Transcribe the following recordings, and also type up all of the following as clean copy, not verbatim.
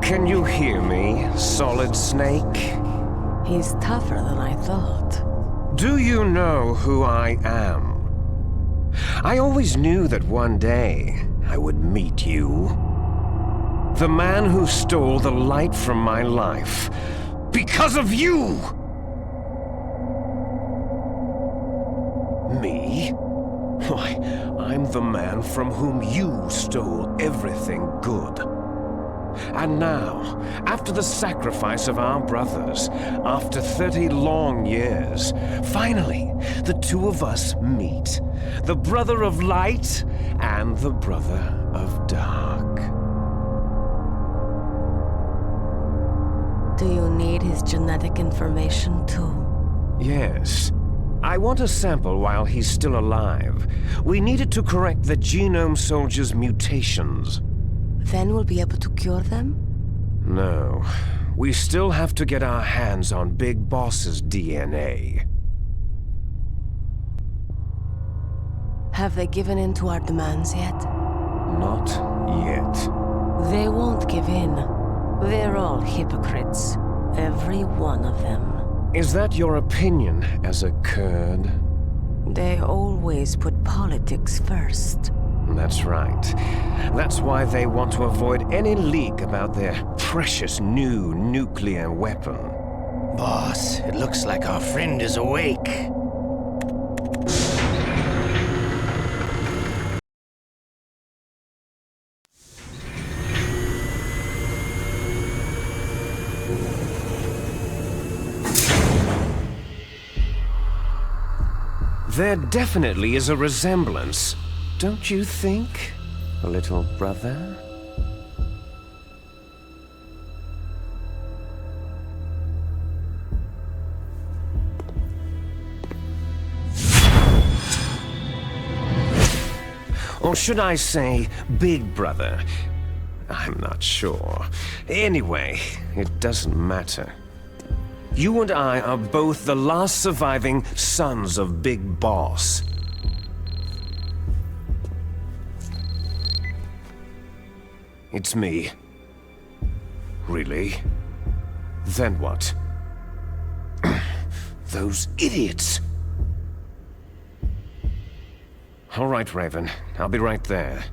Can you hear me, Solid Snake? He's tougher than I thought. Do you know who I am? I always knew that one day I would meet you. The man who stole the light from my life. Because of you! Me? Why, I'm the man from whom you stole everything good. And now, after the sacrifice of our brothers, after 30 long years, finally, the two of us meet. The brother of light and the brother of dark. Do you need his genetic information too? Yes. I want a sample while he's still alive. We need it to correct the Genome Soldier's mutations. Then we'll be able to cure them? No. We still have to get our hands on Big Boss's DNA. Have they given in to our demands yet? Not yet. They won't give in. They're all hypocrites. Every one of them. Is that your opinion as a Kurd? They always put politics first. That's right. That's why they want to avoid any leak about their precious new nuclear weapon. Boss, it looks like our friend is awake. There definitely is a resemblance, don't you think, little brother? Or should I say, big brother? I'm not sure. Anyway, it doesn't matter. You and I are both the last surviving sons of Big Boss. It's me. Really? Then what? Those idiots! All right, Raven. I'll be right there.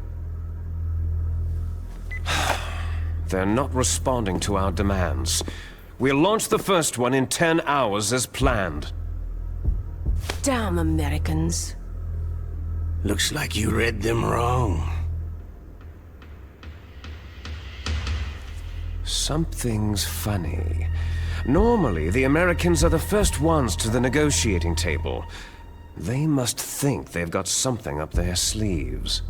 They're not responding to our demands. We'll launch the first one in 10 hours as planned. Damn Americans. Looks like you read them wrong. Something's funny. Normally, the Americans are the first ones to the negotiating table. They must think they've got something up their sleeves.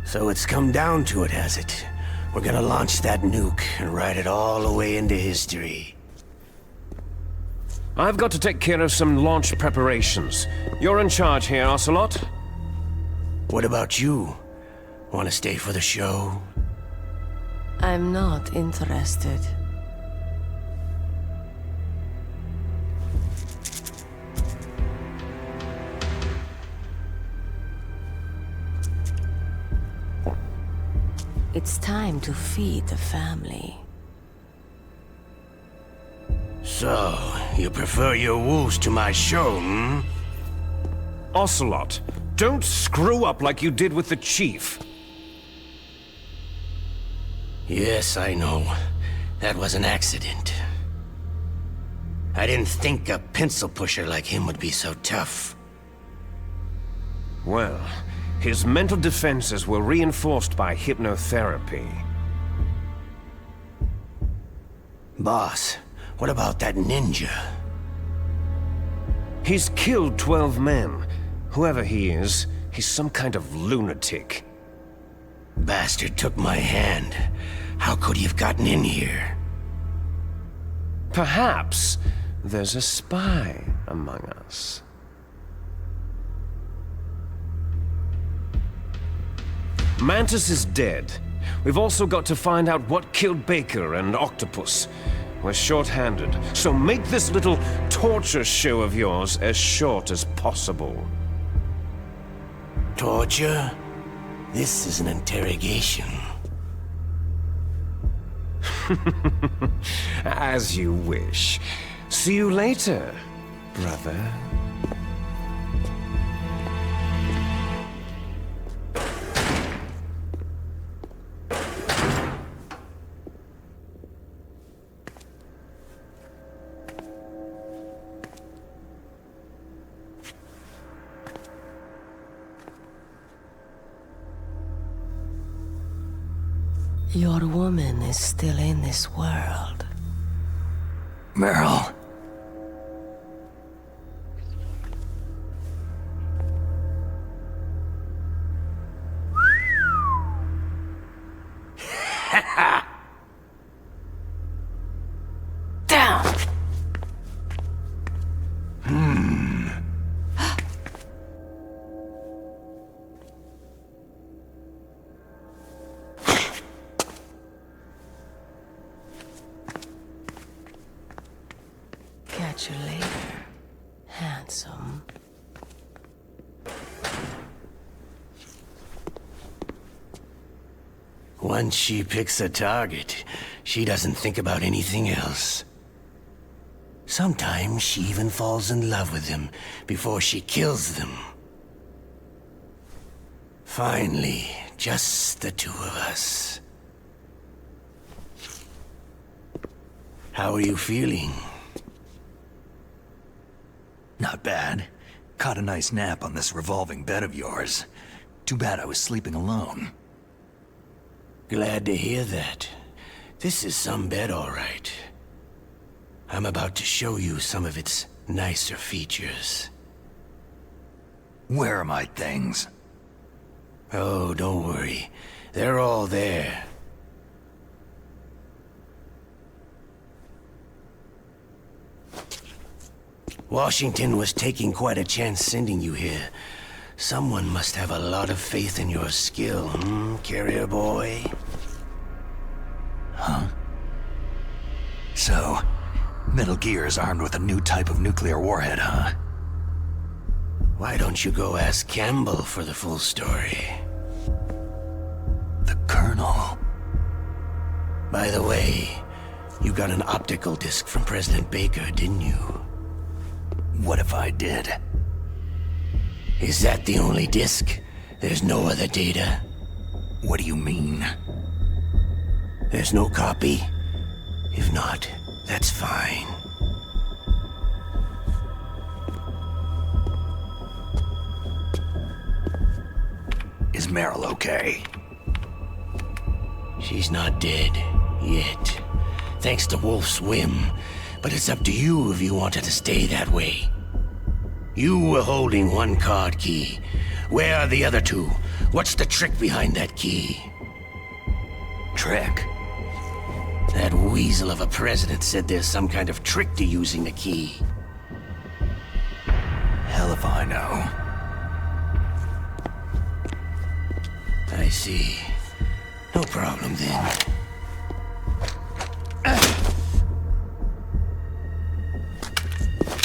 So it's come down to it, has it? We're gonna launch that nuke and write it all the way into history. I've got to take care of some launch preparations. You're in charge here, Ocelot. What about you? Want to stay for the show? I'm not interested. It's time to feed the family. So, you prefer your wolves to my show, hmm? Ocelot, don't screw up like you did with the Chief. Yes, I know. That was an accident. I didn't think a pencil pusher like him would be so tough. Well, his mental defenses were reinforced by hypnotherapy. Boss, what about that ninja? He's killed 12 men. Whoever he is, he's some kind of lunatic. Bastard took my hand. How could he have gotten in here? Perhaps there's a spy among us. Mantis is dead. We've also got to find out what killed Baker and Octopus. We're short-handed, so make this little torture show of yours as short as possible. Torture? This is an interrogation. As you wish. See you later, brother. Your woman is still in this world. Meryl. Down! Catch you later, handsome. Once she picks a target, she doesn't think about anything else. Sometimes she even falls in love with them before she kills them. Finally, just the two of us. How are you feeling? Not bad. Caught a nice nap on this revolving bed of yours. Too bad I was sleeping alone. Glad to hear that. This is some bed, all right. I'm about to show you some of its nicer features. Where are my things? Oh, don't worry. They're all there. Washington was taking quite a chance sending you here. Someone must have a lot of faith in your skill, carrier boy? Huh? So, Metal Gear is armed with a new type of nuclear warhead, huh? Why don't you go ask Campbell for the full story? The Colonel. By the way, you got an optical disc from President Baker, didn't you? What if I did? Is that the only disc? There's no other data? What do you mean? There's no copy? If not, that's fine. Is Meryl okay? She's not dead. Yet. Thanks to Wolf's whim. But it's up to you if you want her to stay that way. You were holding one card key. Where are the other two? What's the trick behind that key? Trick? That weasel of a president said there's some kind of trick to using the key. Hell if I know. I see. No problem then.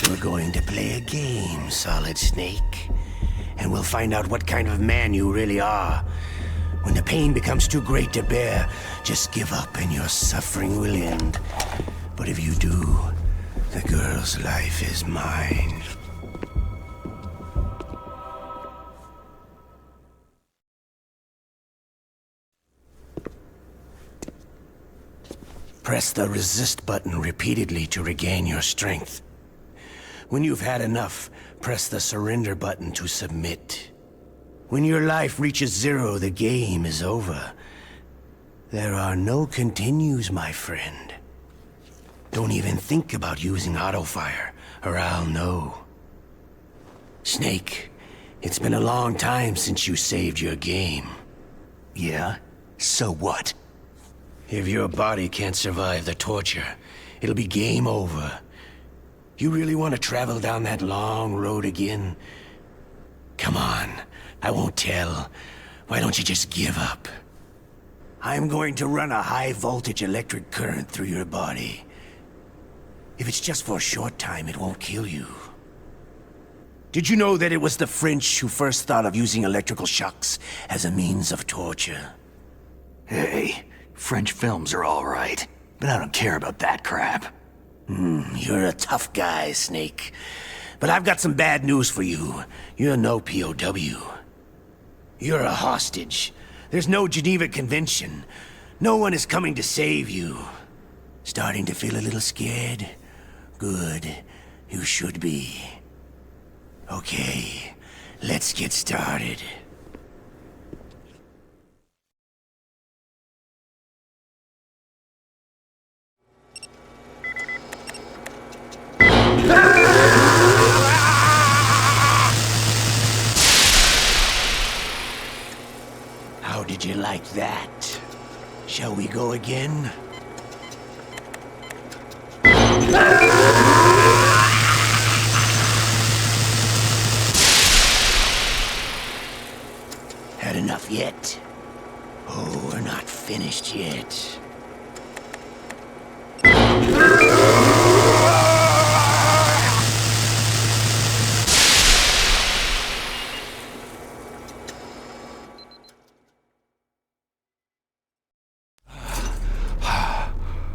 We're going to play a game, Solid Snake. And we'll find out what kind of man you really are. When the pain becomes too great to bear, just give up and your suffering will end. But if you do, the girl's life is mine. Press the resist button repeatedly to regain your strength. When you've had enough, press the surrender button to submit. When your life reaches 0, the game is over. There are no continues, my friend. Don't even think about using auto-fire, or I'll know. Snake, it's been a long time since you saved your game. Yeah? So what? If your body can't survive the torture, it'll be game over. You really want to travel down that long road again? Come on, I won't tell. Why don't you just give up? I'm going to run a high-voltage electric current through your body. If it's just for a short time, it won't kill you. Did you know that it was the French who first thought of using electrical shocks as a means of torture? Hey, French films are all right. but I don't care about that crap. You're a tough guy, Snake. But I've got some bad news for you. You're no POW. You're a hostage. There's no Geneva Convention. No one is coming to save you. Starting to feel a little scared? Good. You should be. Okay, let's get started. How did you like that? Shall we go again? Had enough yet? Oh, we're not finished yet.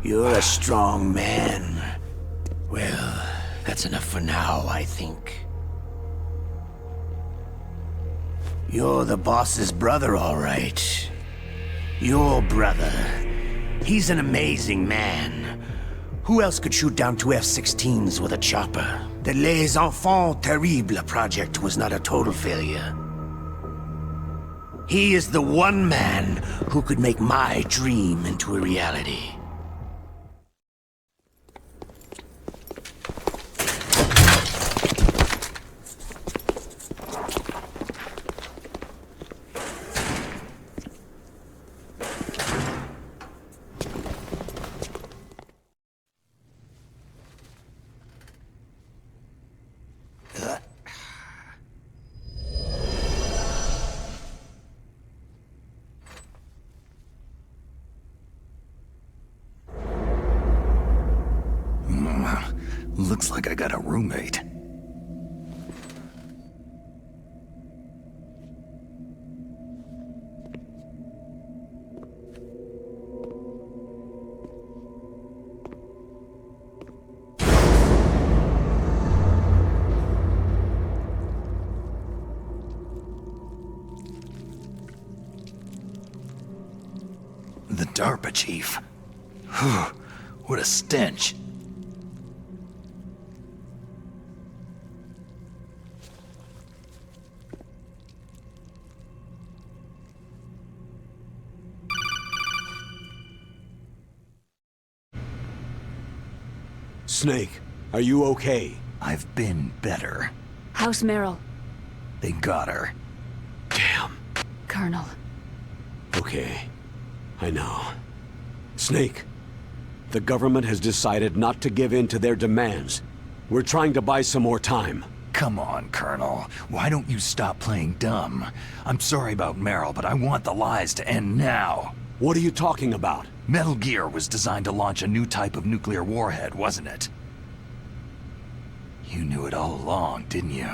You're a strong man. Well, that's enough for now, I think. You're the boss's brother, all right. Your brother. He's an amazing man. Who else could shoot down two F-16s with a chopper? The Les Enfants Terribles project was not a total failure. He is the one man who could make my dream into a reality. Looks like I got a roommate. The DARPA chief. What a stench. Snake, are you okay? I've been better. How's Meryl? They got her. Damn. Colonel. Okay. I know. Snake, the government has decided not to give in to their demands. We're trying to buy some more time. Come on, Colonel. Why don't you stop playing dumb? I'm sorry about Meryl, but I want the lies to end now. What are you talking about? Metal Gear was designed to launch a new type of nuclear warhead, wasn't it? You knew it all along, didn't you?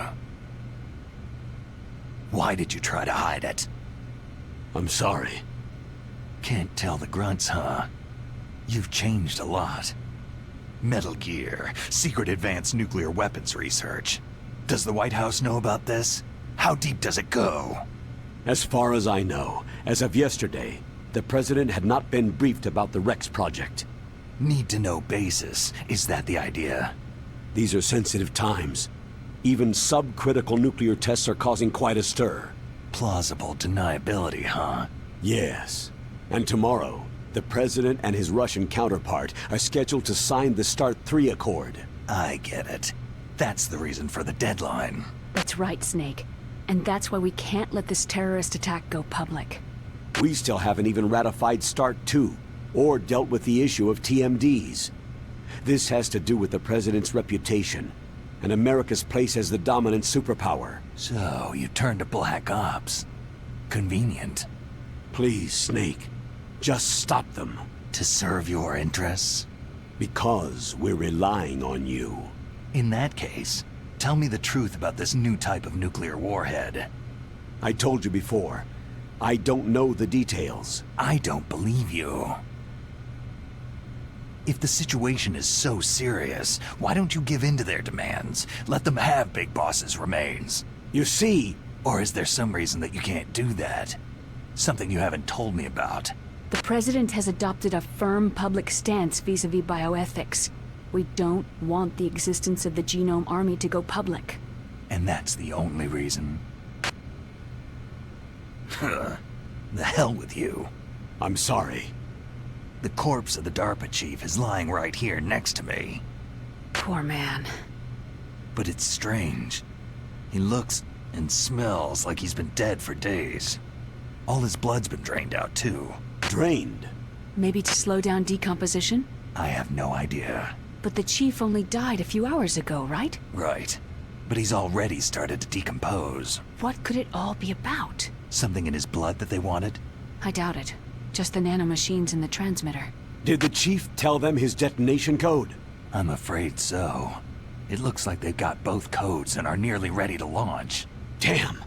Why did you try to hide it? I'm sorry. Can't tell the grunts, huh? You've changed a lot. Metal Gear, secret advanced nuclear weapons research. Does the White House know about this? How deep does it go? As far as I know, as of yesterday, the President had not been briefed about the Rex project. Need-to-know basis. Is that the idea? These are sensitive times. Even subcritical nuclear tests are causing quite a stir. Plausible deniability, huh? Yes. And tomorrow, the President and his Russian counterpart are scheduled to sign the START 3 Accord. I get it. That's the reason for the deadline. That's right, Snake. And that's why we can't let this terrorist attack go public. We still haven't even ratified START 2, or dealt with the issue of TMDs. This has to do with the President's reputation, and America's place as the dominant superpower. So, you turned to Black Ops. Convenient. Please, Snake, just stop them. To serve your interests? Because we're relying on you. In that case, tell me the truth about this new type of nuclear warhead. I told you before, I don't know the details. I don't believe you. If the situation is so serious, why don't you give in to their demands? Let them have Big Boss's remains. You see... Or is there some reason that you can't do that? Something you haven't told me about. The President has adopted a firm public stance vis-a-vis bioethics. We don't want the existence of the Genome Army to go public. And that's the only reason? The hell with you. I'm sorry. The corpse of the DARPA chief is lying right here next to me. Poor man. But it's strange. He looks and smells like he's been dead for days. All his blood's been drained out too. Drained? Maybe to slow down decomposition? I have no idea. But the chief only died a few hours ago, right? Right. But he's already started to decompose. What could it all be about? Something in his blood that they wanted? I doubt it. Just the nanomachines in the transmitter. Did the chief tell them his detonation code? I'm afraid so. It looks like they've got both codes and are nearly ready to launch. Damn!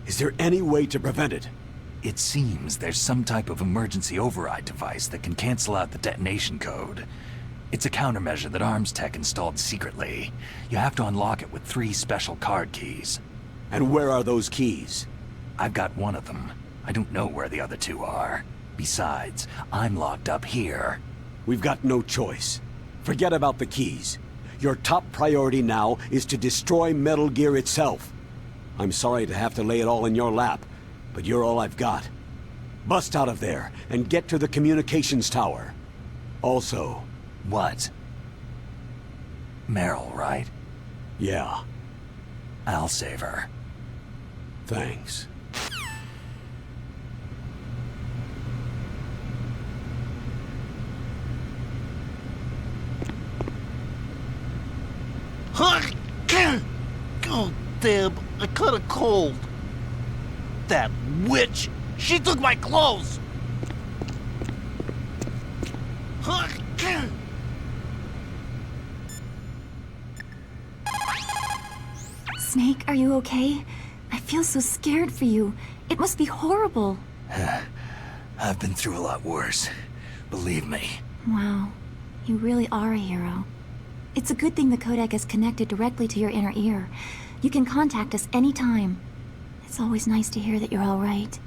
Is there any way to prevent it? It seems there's some type of emergency override device that can cancel out the detonation code. It's a countermeasure that Arms Tech installed secretly. You have to unlock it with 3 special card keys. And where are those keys? I've got one of them. I don't know where the other 2 are. Besides, I'm locked up here. We've got no choice. Forget about the keys. Your top priority now is to destroy Metal Gear itself. I'm sorry to have to lay it all in your lap, but you're all I've got. Bust out of there and get to the communications tower. Also... What? Meryl, right? Yeah, I'll save her. thanks. Oh, Deb, I caught a cold. That witch! She took my clothes! Snake, are you okay? I feel so scared for you. It must be horrible. I've been through a lot worse. Believe me. Wow, you really are a hero. It's a good thing the codec is connected directly to your inner ear. You can contact us anytime. It's always nice to hear that you're all right.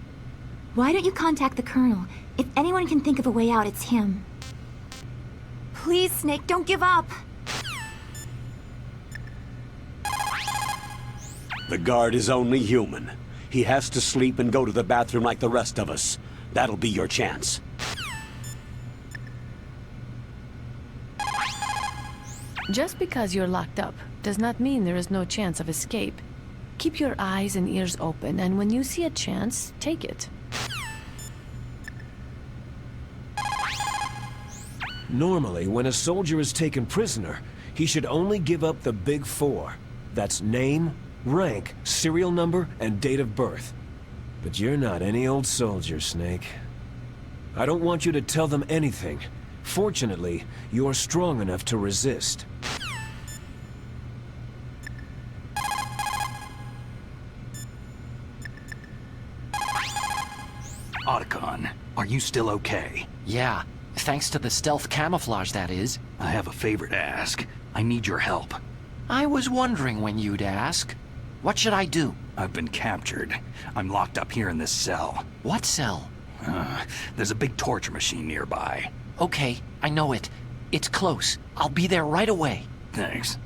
Why don't you contact the Colonel? If anyone can think of a way out, it's him. Please, Snake, don't give up! The guard is only human. He has to sleep and go to the bathroom like the rest of us. That'll be your chance. Just because you're locked up does not mean there is no chance of escape. Keep your eyes and ears open, and when you see a chance, take it. Normally, when a soldier is taken prisoner, he should only give up the big 4. That's name, rank, serial number, and date of birth. But you're not any old soldier, Snake. I don't want you to tell them anything. Fortunately, you're strong enough to resist. Otacon, are you still okay? Yeah, thanks to the stealth camouflage, that is. I have a favor to ask. I need your help. I was wondering when you'd ask. What should I do? I've been captured. I'm locked up here in this cell. What cell? There's a big torture machine nearby. Okay, I know it. It's close. I'll be there right away. Thanks.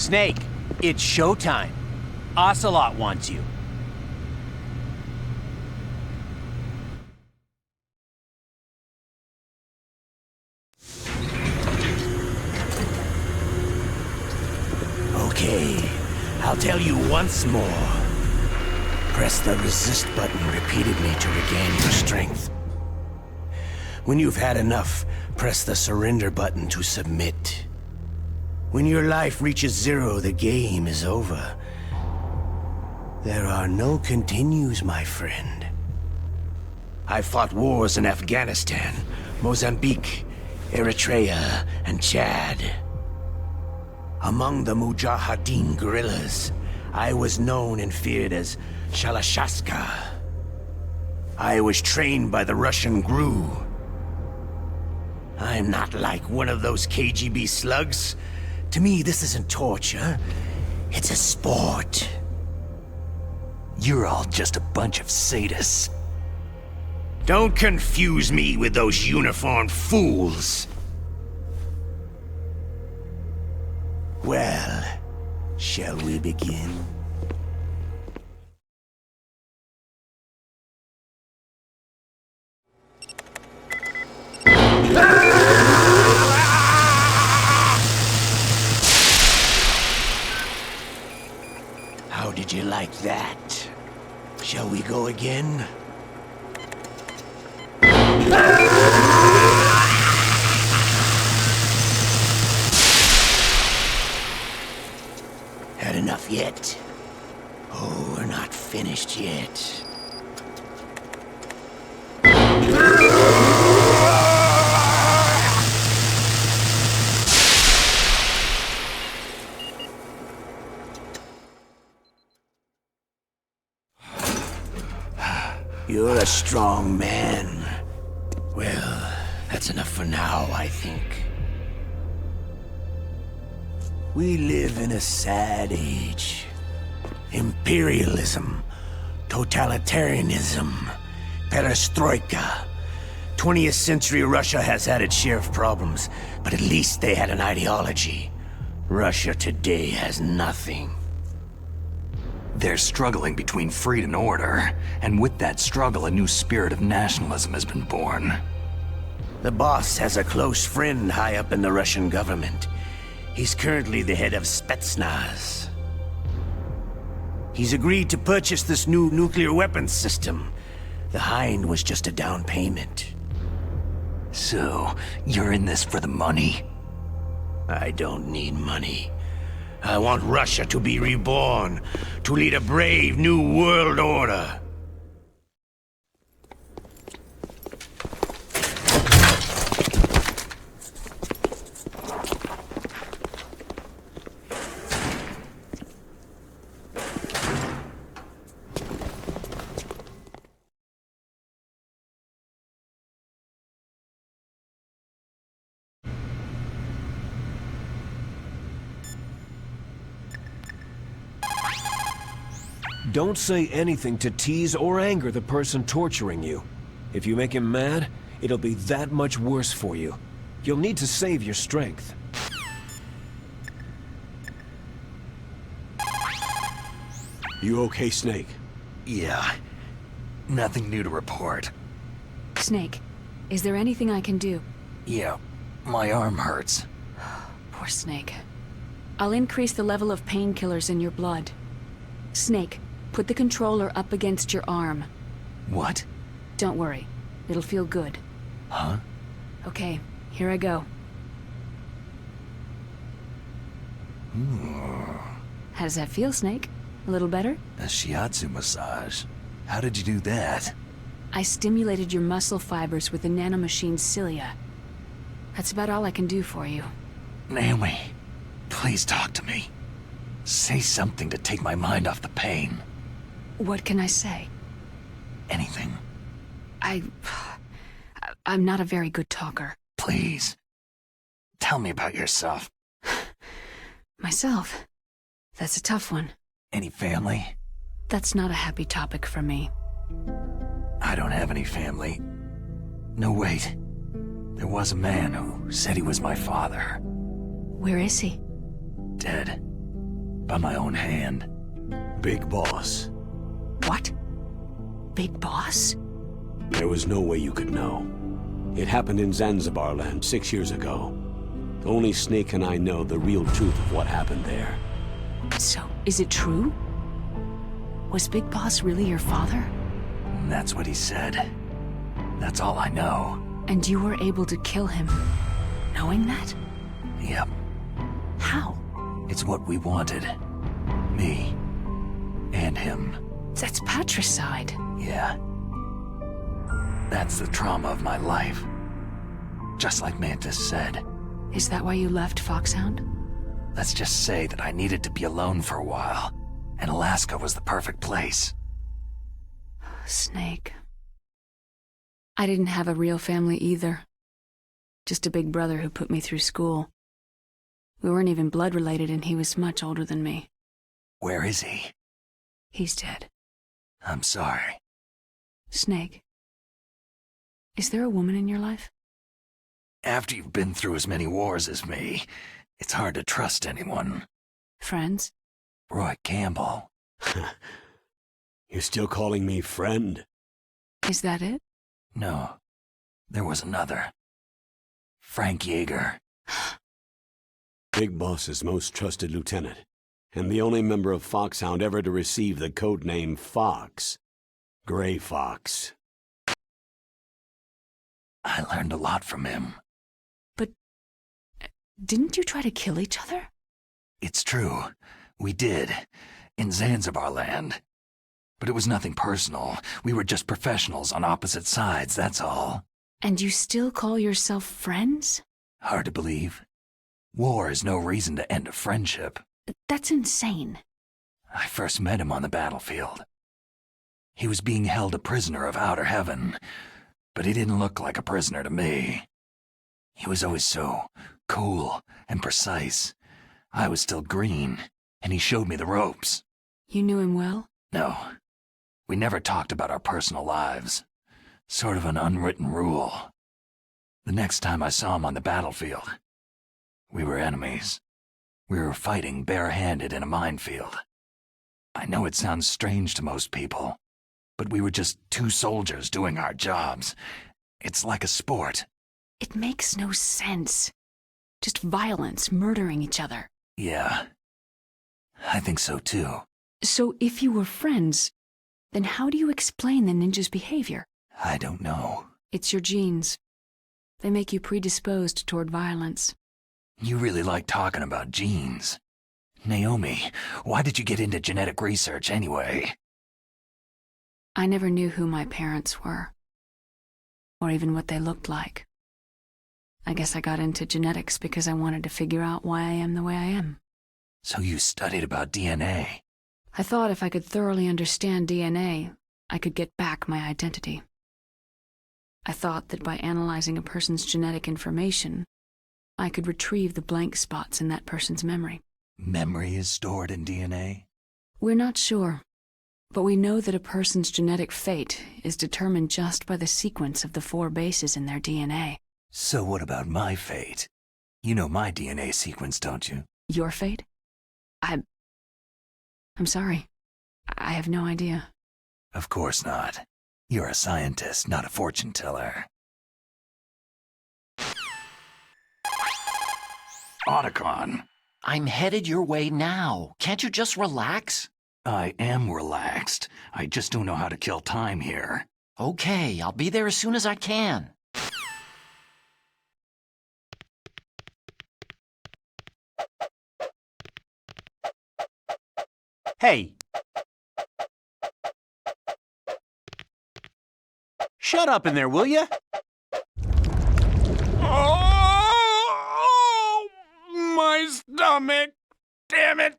Snake, it's showtime. Ocelot wants you. Okay, I'll tell you once more. Press the resist button repeatedly to regain your strength. When you've had enough, press the surrender button to submit. When your life reaches 0, the game is over. There are no continues, my friend. I fought wars in Afghanistan, Mozambique, Eritrea, and Chad. Among the Mujahideen guerrillas, I was known and feared as Shalashaska. I was trained by the Russian GRU. I'm not like one of those KGB slugs. To me, this isn't torture. It's a sport. You're all just a bunch of sadists. Don't confuse me with those uniformed fools. Well, shall we begin? How did you like that? Shall we go again? Had enough yet? Oh, we're not finished yet. You're a strong man. Well, that's enough for now, I think. We live in a sad age. Imperialism, totalitarianism, perestroika. 20th century Russia has had its share of problems, but at least they had an ideology. Russia today has nothing. They're struggling between freedom and order, and with that struggle, a new spirit of nationalism has been born. The boss has a close friend high up in the Russian government. He's currently the head of Spetsnaz. He's agreed to purchase this new nuclear weapons system. The Hind was just a down payment. So, you're in this for the money? I don't need money. I want Russia to be reborn, to lead a brave new world order. Don't say anything to tease or anger the person torturing you. If you make him mad, it'll be that much worse for you. You'll need to save your strength. You okay, Snake? Yeah. Nothing new to report. Snake, is there anything I can do? Yeah, my arm hurts. Poor Snake. I'll increase the level of painkillers in your blood. Snake, put the controller up against your arm. What? Don't worry. It'll feel good. Huh? Okay, here I go. How does that feel, Snake? A little better? A shiatsu massage. How did you do that? I stimulated your muscle fibers with the nanomachine's cilia. That's about all I can do for you. Naomi, please talk to me. Say something to take my mind off the pain. What can I say? Anything. I'm not a very good talker. Please. Tell me about yourself. Myself? That's a tough one. Any family? That's not a happy topic for me. I don't have any family. No, wait. There was a man who said he was my father. Where is he? Dead. by my own hand. Big Boss. What? Big Boss? There was no way you could know. It happened in Zanzibar land 6 years ago. Only Snake and I know the real truth of what happened there. So, is it true? Was Big Boss really your father? That's what he said. That's all I know. And you were able to kill him, knowing that? Yep. How? It's what we wanted. Me. And him. That's patricide. Yeah. That's the trauma of my life. Just like Mantis said. Is that why you left Foxhound? Let's just say that I needed to be alone for a while, and Alaska was the perfect place. Snake. I didn't have a real family either. Just a big brother who put me through school. We weren't even blood related, and he was much older than me. Where is he? He's dead. I'm sorry. Snake. Is there a woman in your life? After you've been through as many wars as me, it's hard to trust anyone. Friends? Roy Campbell. You're still calling me friend? Is that it? No. There was another. Frank Yeager. Big Boss's most trusted lieutenant, and the only member of Foxhound ever to receive the code name Fox. Gray Fox. I learned a lot from him. But didn't you try to kill each other? It's true. We did. In Zanzibar land. But it was nothing personal. We were just professionals on opposite sides, that's all. And you still call yourself friends? Hard to believe. War is no reason to end a friendship. That's insane. I first met him on the battlefield. He was being held a prisoner of outer heaven, but he didn't look like a prisoner to me. He was always so cool and precise. I was still green, and he showed me the ropes. You knew him well? No. We never talked about our personal lives. Sort of an unwritten rule. The next time I saw him on the battlefield, we were enemies. We were fighting bare-handed in a minefield. I know it sounds strange to most people, but we were just two soldiers doing our jobs. It's like a sport. It makes no sense. Just violence, murdering each other. Yeah. I think so too. So if you were friends, then how do you explain the ninja's behavior? I don't know. It's your genes. They make you predisposed toward violence. You really like talking about genes. Naomi, why did you get into genetic research anyway? I never knew who my parents were, or even what they looked like. I guess I got into genetics because I wanted to figure out why I am the way I am. So you studied about DNA? I thought if I could thoroughly understand DNA, I could get back my identity. I thought that by analyzing a person's genetic information, I could retrieve the blank spots in that person's memory. Memory is stored in DNA? We're not sure, but we know that a person's genetic fate is determined just by the sequence of the 4 bases in their DNA. So what about my fate? You know my DNA sequence, don't you? Your fate? I'm sorry. I have no idea. Of course not. You're a scientist, not a fortune teller. Otacon. I'm headed your way now. Can't you just relax? I am relaxed. I just don't know how to kill time here. Okay, I'll be there as soon as I can. Hey! Shut up in there, will ya? Oh, my stomach! Damn it!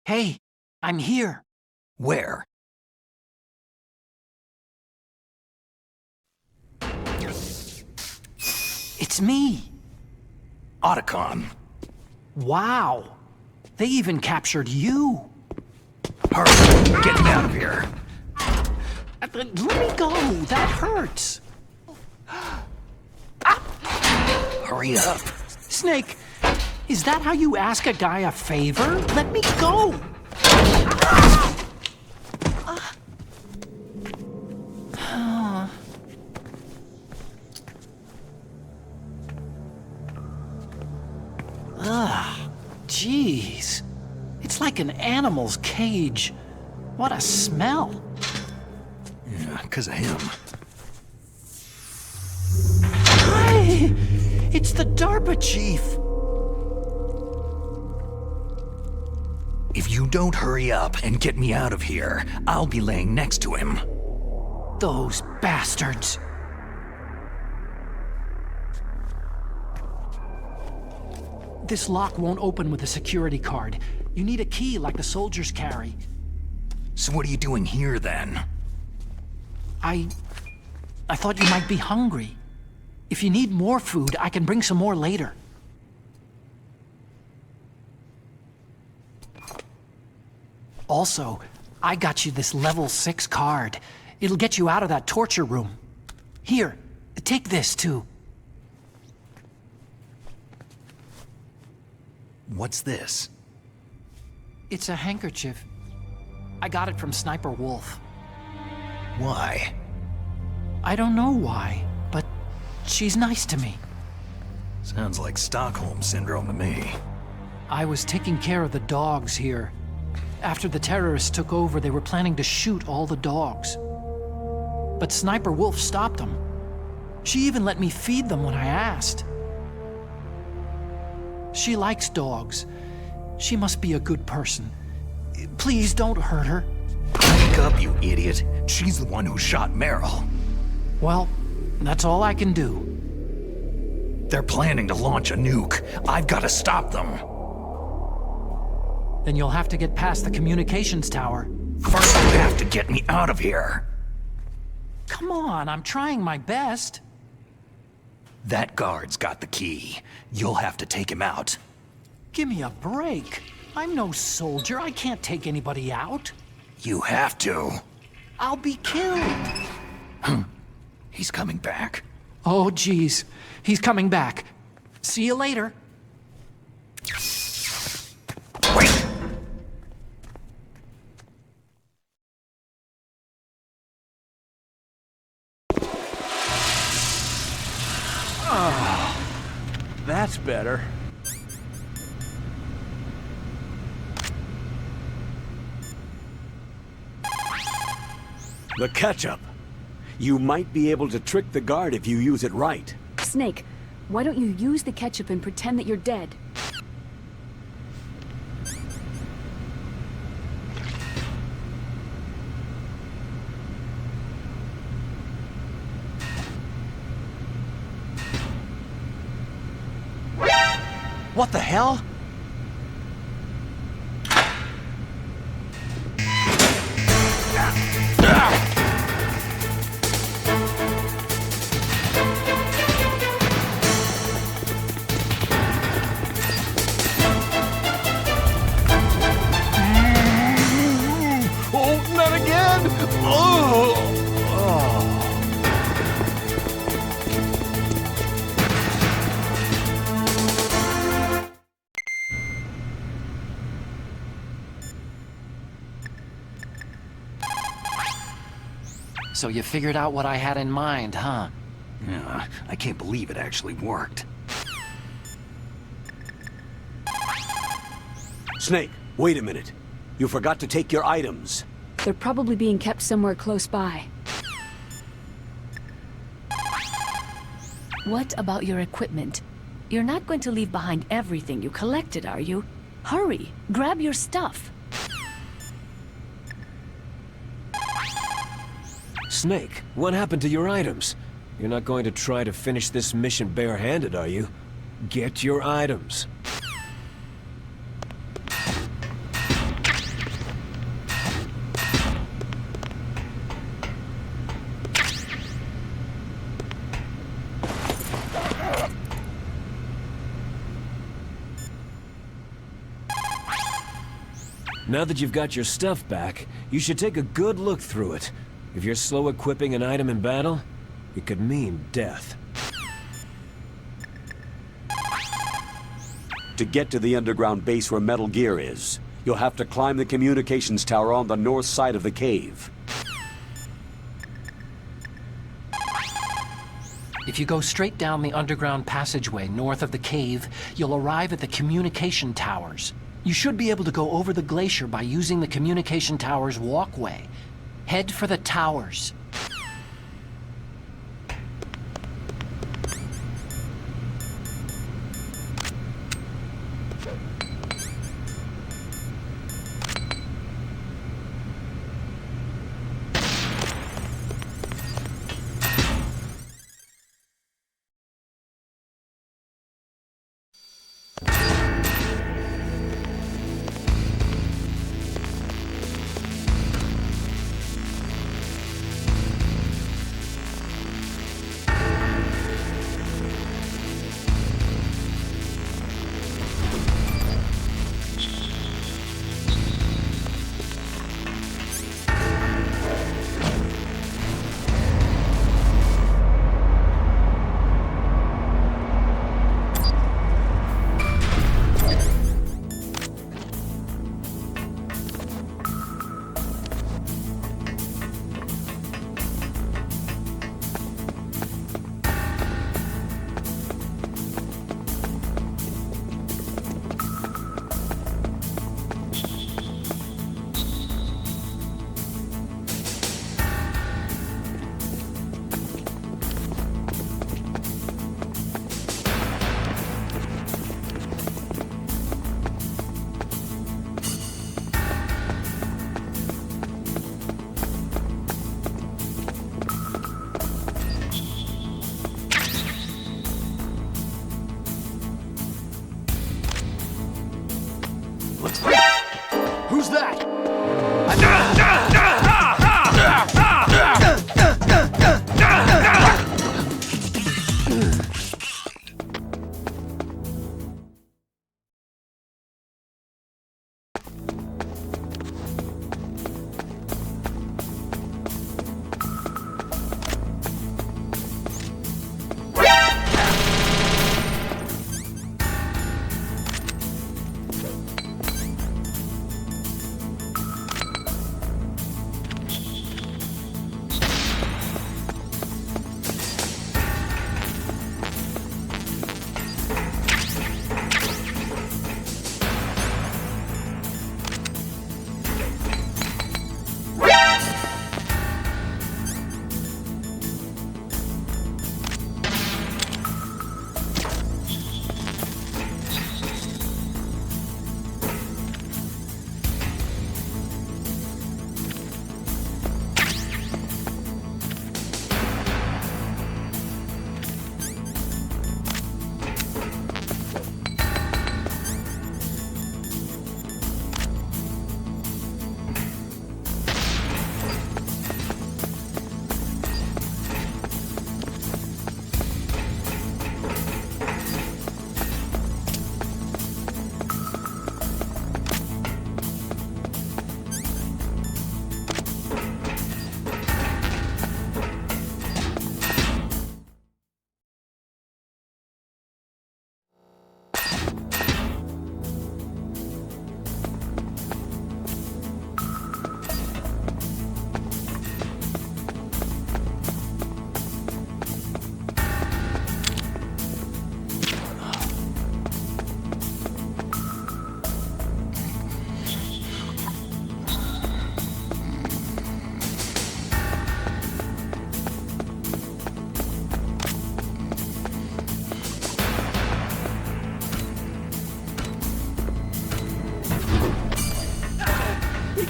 Hey, I'm here. Where? It's me. Otacon. Wow. They even captured you. Hurry, get me out of here. Let me go. That hurts. Hurry up. Snake, is that how you ask a guy a favor? Let me go. Jeez. It's like an animal's cage. What a smell. Yeah, 'cause of him. Hi! It's the DARPA chief. If you don't hurry up and get me out of here, I'll be laying next to him. Those bastards. This lock won't open with a security card. You need a key like the soldiers carry. So what are you doing here, then? I thought you might be hungry. If you need more food, I can bring some more later. Also, I got you this level 6 card. It'll get you out of that torture room. Here, take this too. What's this? It's a handkerchief. I got it from Sniper Wolf. Why? I don't know why, but she's nice to me. Sounds like Stockholm Syndrome to me. I was taking care of the dogs here. After the terrorists took over, they were planning to shoot all the dogs. But Sniper Wolf stopped them. She even let me feed them when I asked. She likes dogs. She must be a good person. Please don't hurt her. Wake up, you idiot. She's the one who shot Meryl. Well, that's all I can do. They're planning to launch a nuke. I've got to stop them. Then you'll have to get past the communications tower. First, you have to get me out of here. Come on, I'm trying my best. That guard's got the key. You'll have to take him out. Give me a break. I'm no soldier. I can't take anybody out. You have to. I'll be killed. He's coming back. Oh, geez. He's coming back. See you later. Wait! That's better. The ketchup. You might be able to trick the guard if you use it right. Snake, why don't you use the ketchup and pretend that you're dead? What the hell? Oh, not again! Oh! So you figured out what I had in mind, huh? Yeah, I can't believe it actually worked. Snake, wait a minute. You forgot to take your items. They're probably being kept somewhere close by. What about your equipment? You're not going to leave behind everything you collected, are you? Hurry, grab your stuff. Snake, what happened to your items? You're not going to try to finish this mission barehanded, are you? Get your items. Now that you've got your stuff back, you should take a good look through it. If you're slow equipping an item in battle, it could mean death. To get to the underground base where Metal Gear is, you'll have to climb the communications tower on the north side of the cave. If you go straight down the underground passageway north of the cave, you'll arrive at the communication towers. You should be able to go over the glacier by using the communication tower's walkway. Head for the towers. Who's that?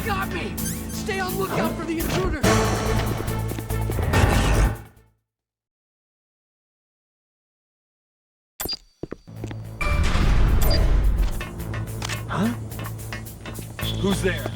Got me! Stay on lookout for the intruder! Huh? Who's there?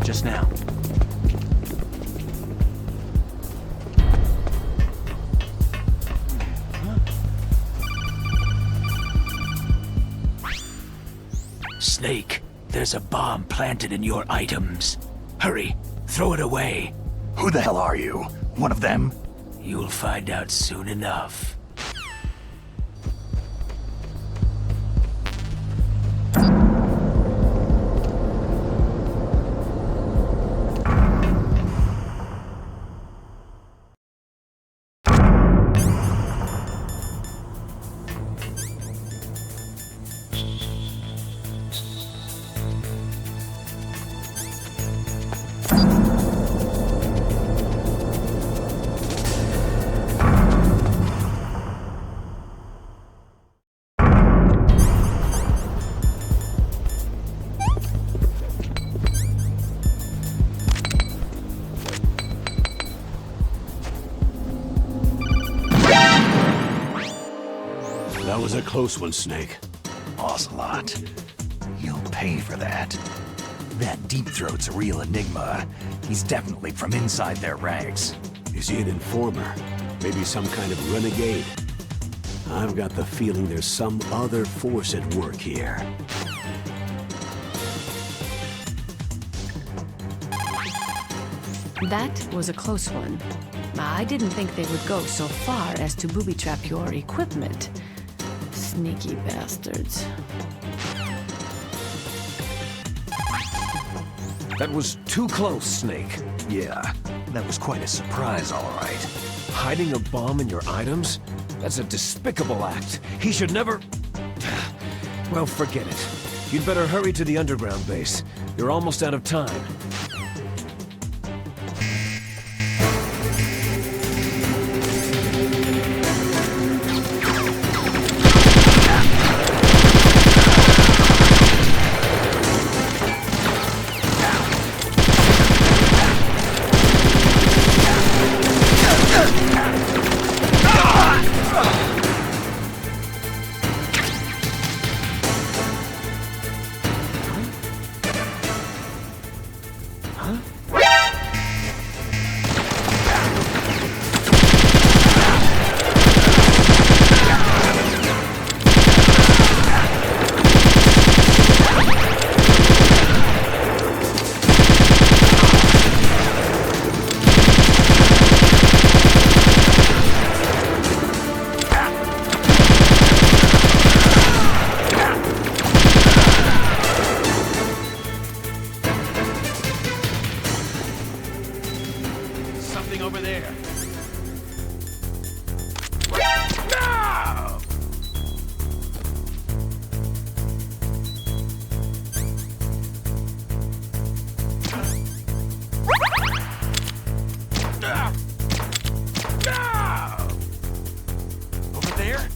got just now. Snake, there's a bomb planted in your items. Hurry, throw it away. Who the hell are you? One of them? You'll find out soon enough. That was a close one, Snake. Ocelot. You'll pay for that. That Deep Throat's a real enigma. He's definitely from inside their ranks. Is he an informer? Maybe some kind of renegade? I've got the feeling there's some other force at work here. That was a close one. I didn't think they would go so far as to booby-trap your equipment. Sneaky bastards. That was too close, Snake. Yeah, that was quite a surprise, all right. Hiding a bomb in your items? That's a despicable act. He should never... Well, forget it. You'd better hurry to the underground base. You're almost out of time. Over there. Over there?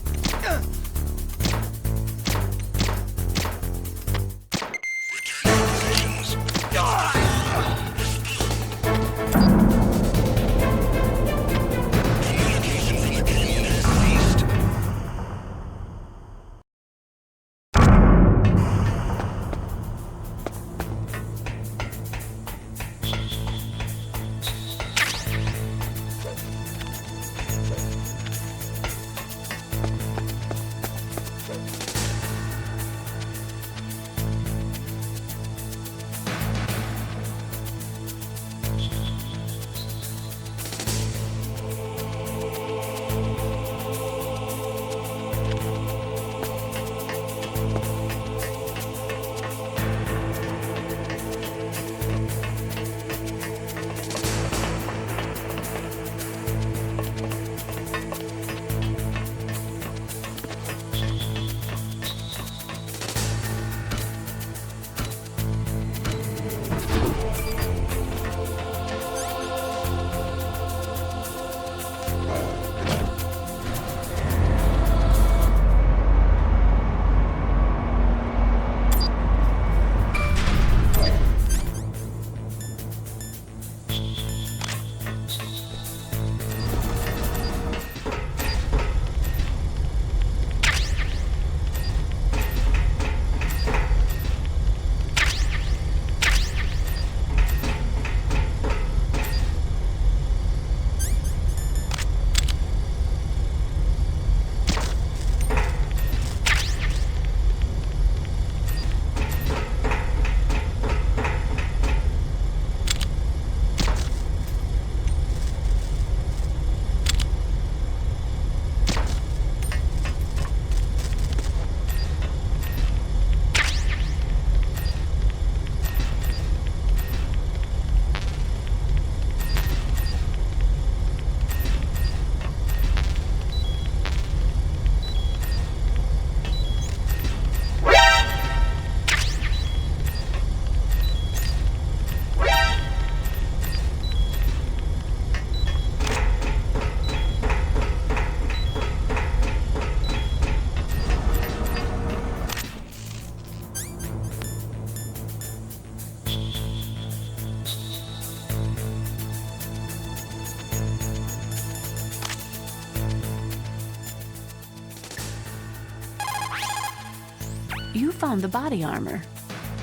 You found the body armor.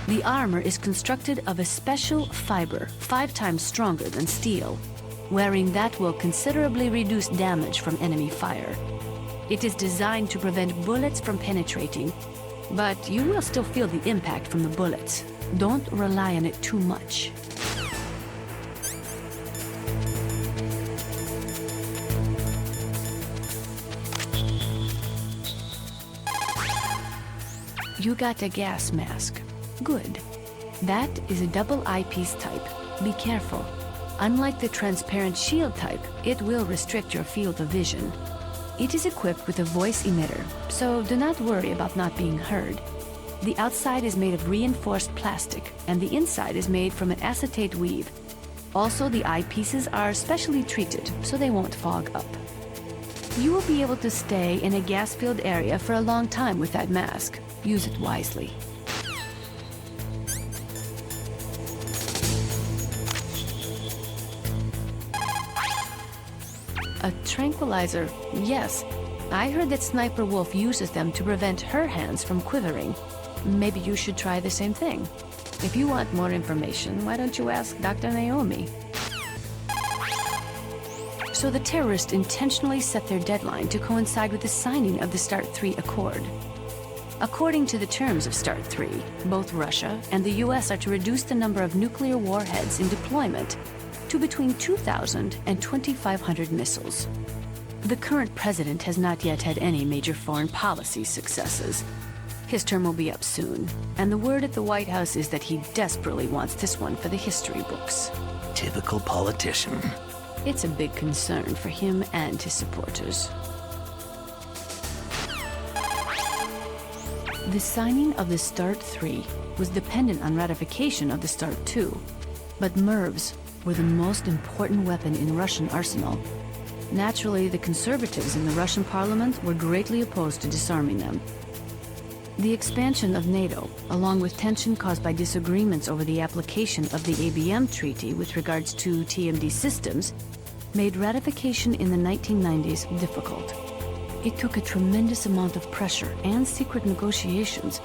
The armor is constructed of a special fiber, 5 times stronger than steel. Wearing that will considerably reduce damage from enemy fire. It is designed to prevent bullets from penetrating, but you will still feel the impact from the bullets. Don't rely on it too much. You got a gas mask. Good. That is a double eyepiece type. Be careful. Unlike the transparent shield type, it will restrict your field of vision. It is equipped with a voice emitter, so do not worry about not being heard. The outside is made of reinforced plastic, and the inside is made from an acetate weave. Also, the eyepieces are specially treated, so they won't fog up. You will be able to stay in a gas-filled area for a long time with that mask. Use it wisely. A tranquilizer, yes. I heard that Sniper Wolf uses them to prevent her hands from quivering. Maybe you should try the same thing. If you want more information, why don't you ask Dr. Naomi? So the terrorists intentionally set their deadline to coincide with the signing of the START 3 Accord. According to the terms of START 3, both Russia and the US are to reduce the number of nuclear warheads in deployment to between 2,000 and 2,500 missiles. The current president has not yet had any major foreign policy successes. His term will be up soon, and the word at the White House is that he desperately wants this one for the history books. Typical politician. It's a big concern for him and his supporters. The signing of the START 3 was dependent on ratification of the START 2, but MIRVs were the most important weapon in Russian arsenal. Naturally, the conservatives in the Russian parliament were greatly opposed to disarming them. The expansion of NATO, along with tension caused by disagreements over the application of the ABM treaty with regards to TMD systems, made ratification in the 1990s difficult. It took a tremendous amount of pressure and secret negotiations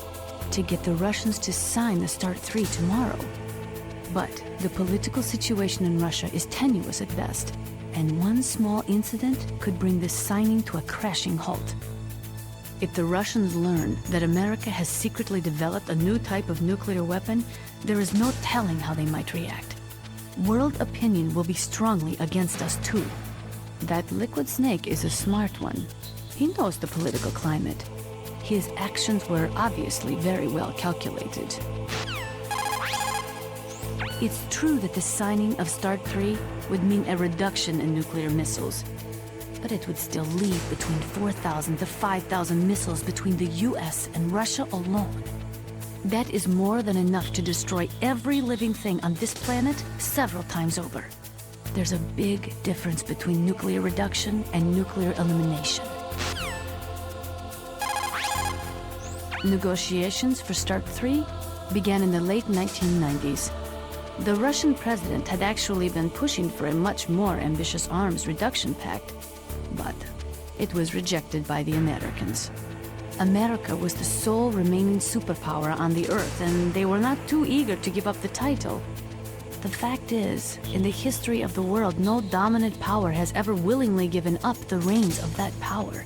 to get the Russians to sign the START 3 tomorrow. But the political situation in Russia is tenuous at best, and one small incident could bring this signing to a crashing halt. If the Russians learn that America has secretly developed a new type of nuclear weapon, there is no telling how they might react. World opinion will be strongly against us too. That liquid snake is a smart one. He knows the political climate. His actions were obviously very well calculated. It's true that the signing of START 3 would mean a reduction in nuclear missiles, but it would still leave between 4,000 to 5,000 missiles between the US and Russia alone. That is more than enough to destroy every living thing on this planet several times over. There's a big difference between nuclear reduction and nuclear elimination. Negotiations for START 3 began in the late 1990s. The Russian president had actually been pushing for a much more ambitious arms reduction pact, but it was rejected by the Americans. America was the sole remaining superpower on the Earth, and they were not too eager to give up the title. The fact is, in the history of the world, no dominant power has ever willingly given up the reins of that power.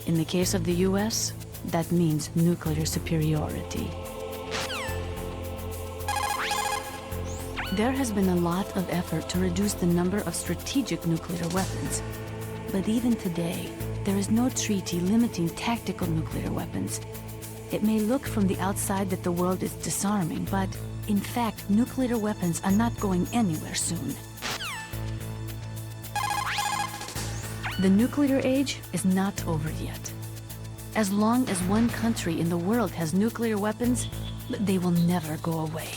In the case of the US, that means nuclear superiority. There has been a lot of effort to reduce the number of strategic nuclear weapons. But even today, there is no treaty limiting tactical nuclear weapons. It may look from the outside that the world is disarming, but in fact, nuclear weapons are not going anywhere soon. The nuclear age is not over yet. As long as one country in the world has nuclear weapons, they will never go away.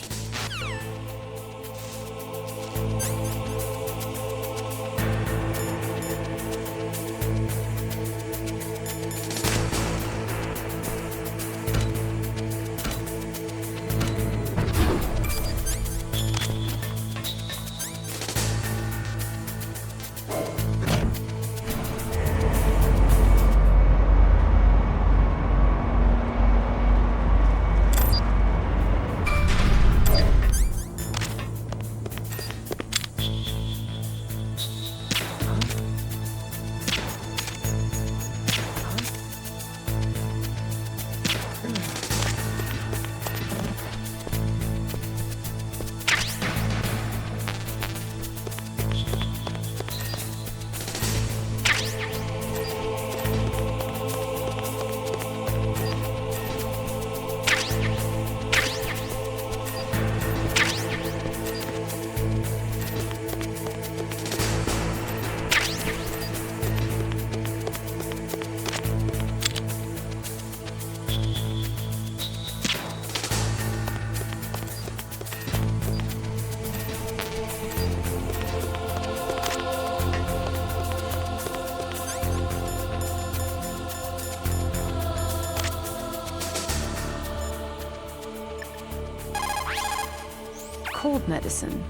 Cold medicine.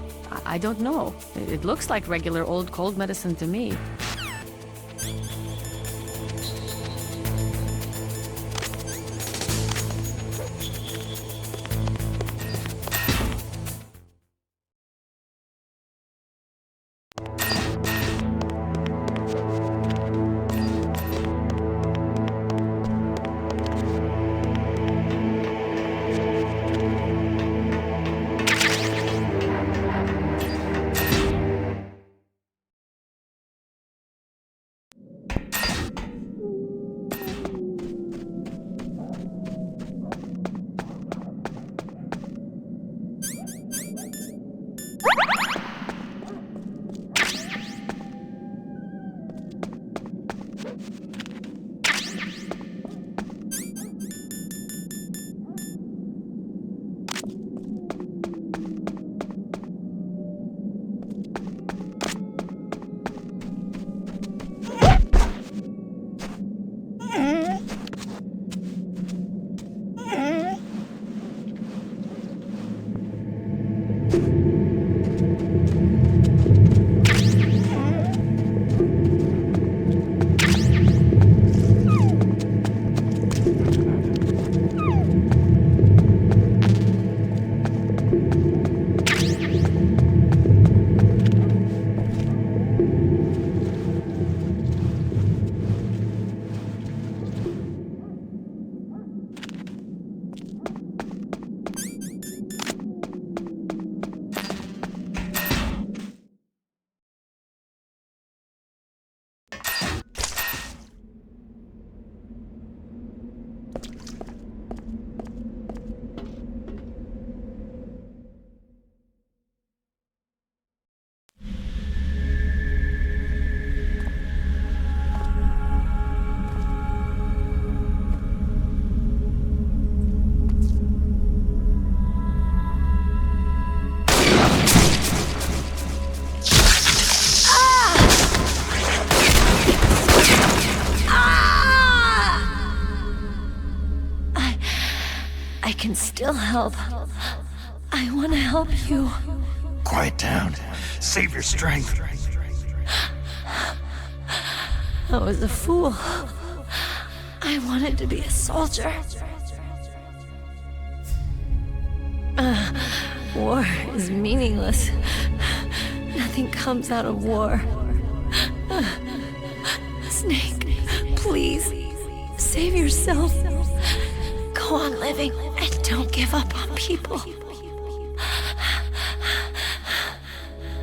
I don't know. It looks like regular old cold medicine to me. can still help. I want to help you. Quiet down. Save your strength. I was a fool. I wanted to be a soldier. War is meaningless. Nothing comes out of war. Snake, please, save yourself. Go on living and don't give up on people.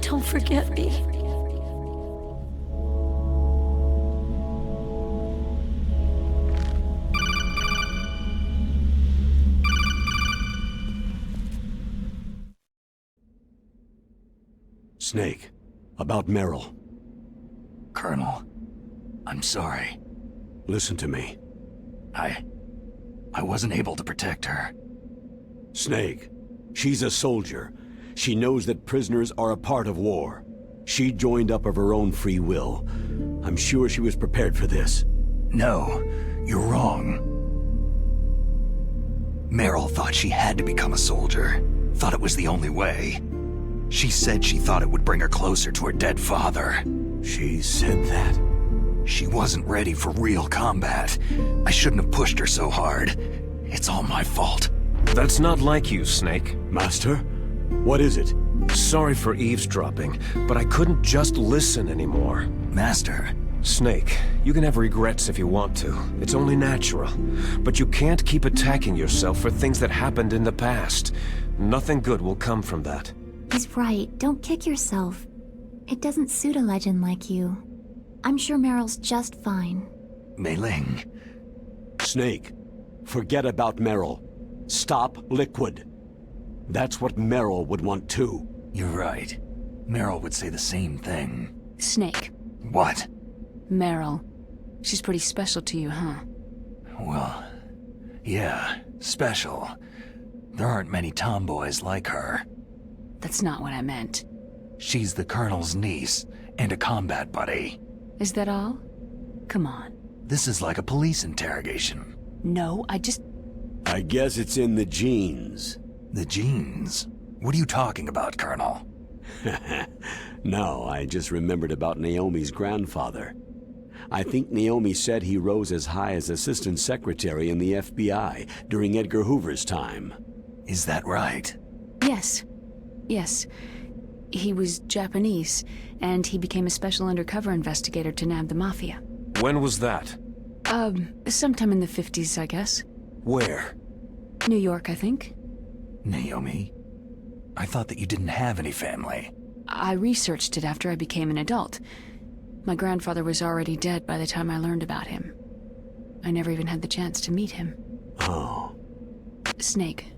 Don't forget me. Snake, about Meryl. Colonel, I'm sorry. Listen to me. I wasn't able to protect her. Snake, she's a soldier. She knows that prisoners are a part of war. She joined up of her own free will. I'm sure she was prepared for this. No, you're wrong. Meryl thought she had to become a soldier. Thought it was the only way. She said she thought it would bring her closer to her dead father. She said that? She wasn't ready for real combat. I shouldn't have pushed her so hard. It's all my fault. That's not like you, Snake. Master? What is it? Sorry for eavesdropping, but I couldn't just listen anymore. Master, Snake, you can have regrets if you want to. It's only natural. But you can't keep attacking yourself for things that happened in the past. Nothing good will come from that. He's right. Don't kick yourself. It doesn't suit a legend like you. I'm sure Meryl's just fine. Mei Ling. Snake, forget about Meryl. Stop Liquid. That's what Meryl would want too. You're right. Meryl would say the same thing. Snake. What? Meryl. She's pretty special to you, huh? Well, yeah, special. There aren't many tomboys like her. That's not what I meant. She's the Colonel's niece and a combat buddy. Is that all? Come on. This is like a police interrogation. No, I guess it's in the genes. The genes? What are you talking about, Colonel? No, I just remembered about Naomi's grandfather. I think Naomi said he rose as high as assistant secretary in the FBI during Edgar Hoover's time. Is that right? Yes. Yes. He was Japanese, and he became a special undercover investigator to nab the Mafia. When was that? Sometime in the 50s, I guess. Where? New York, I think. Naomi? I thought that you didn't have any family. I researched it after I became an adult. My grandfather was already dead by the time I learned about him. I never even had the chance to meet him. Oh. Snake.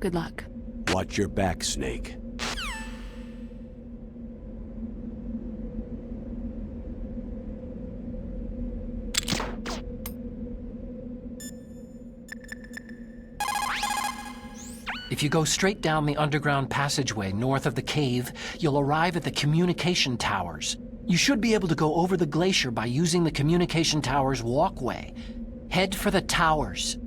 Good luck. Watch your back, Snake. If you go straight down the underground passageway north of the cave, you'll arrive at the communication towers. You should be able to go over the glacier by using the communication towers walkway. Head for the towers.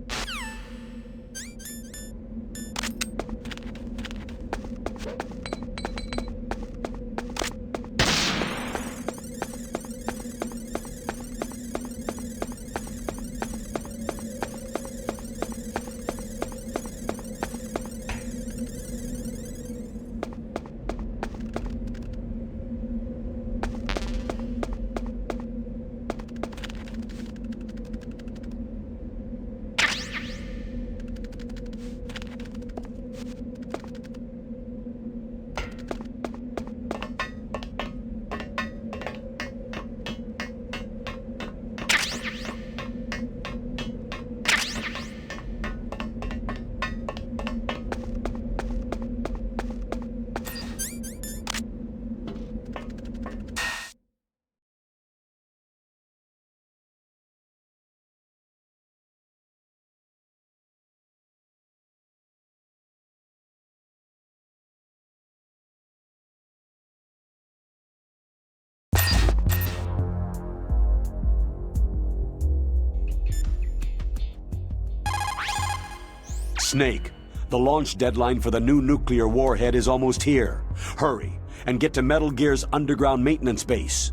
Snake, the launch deadline for the new nuclear warhead is almost here. Hurry, and get to Metal Gear's underground maintenance base.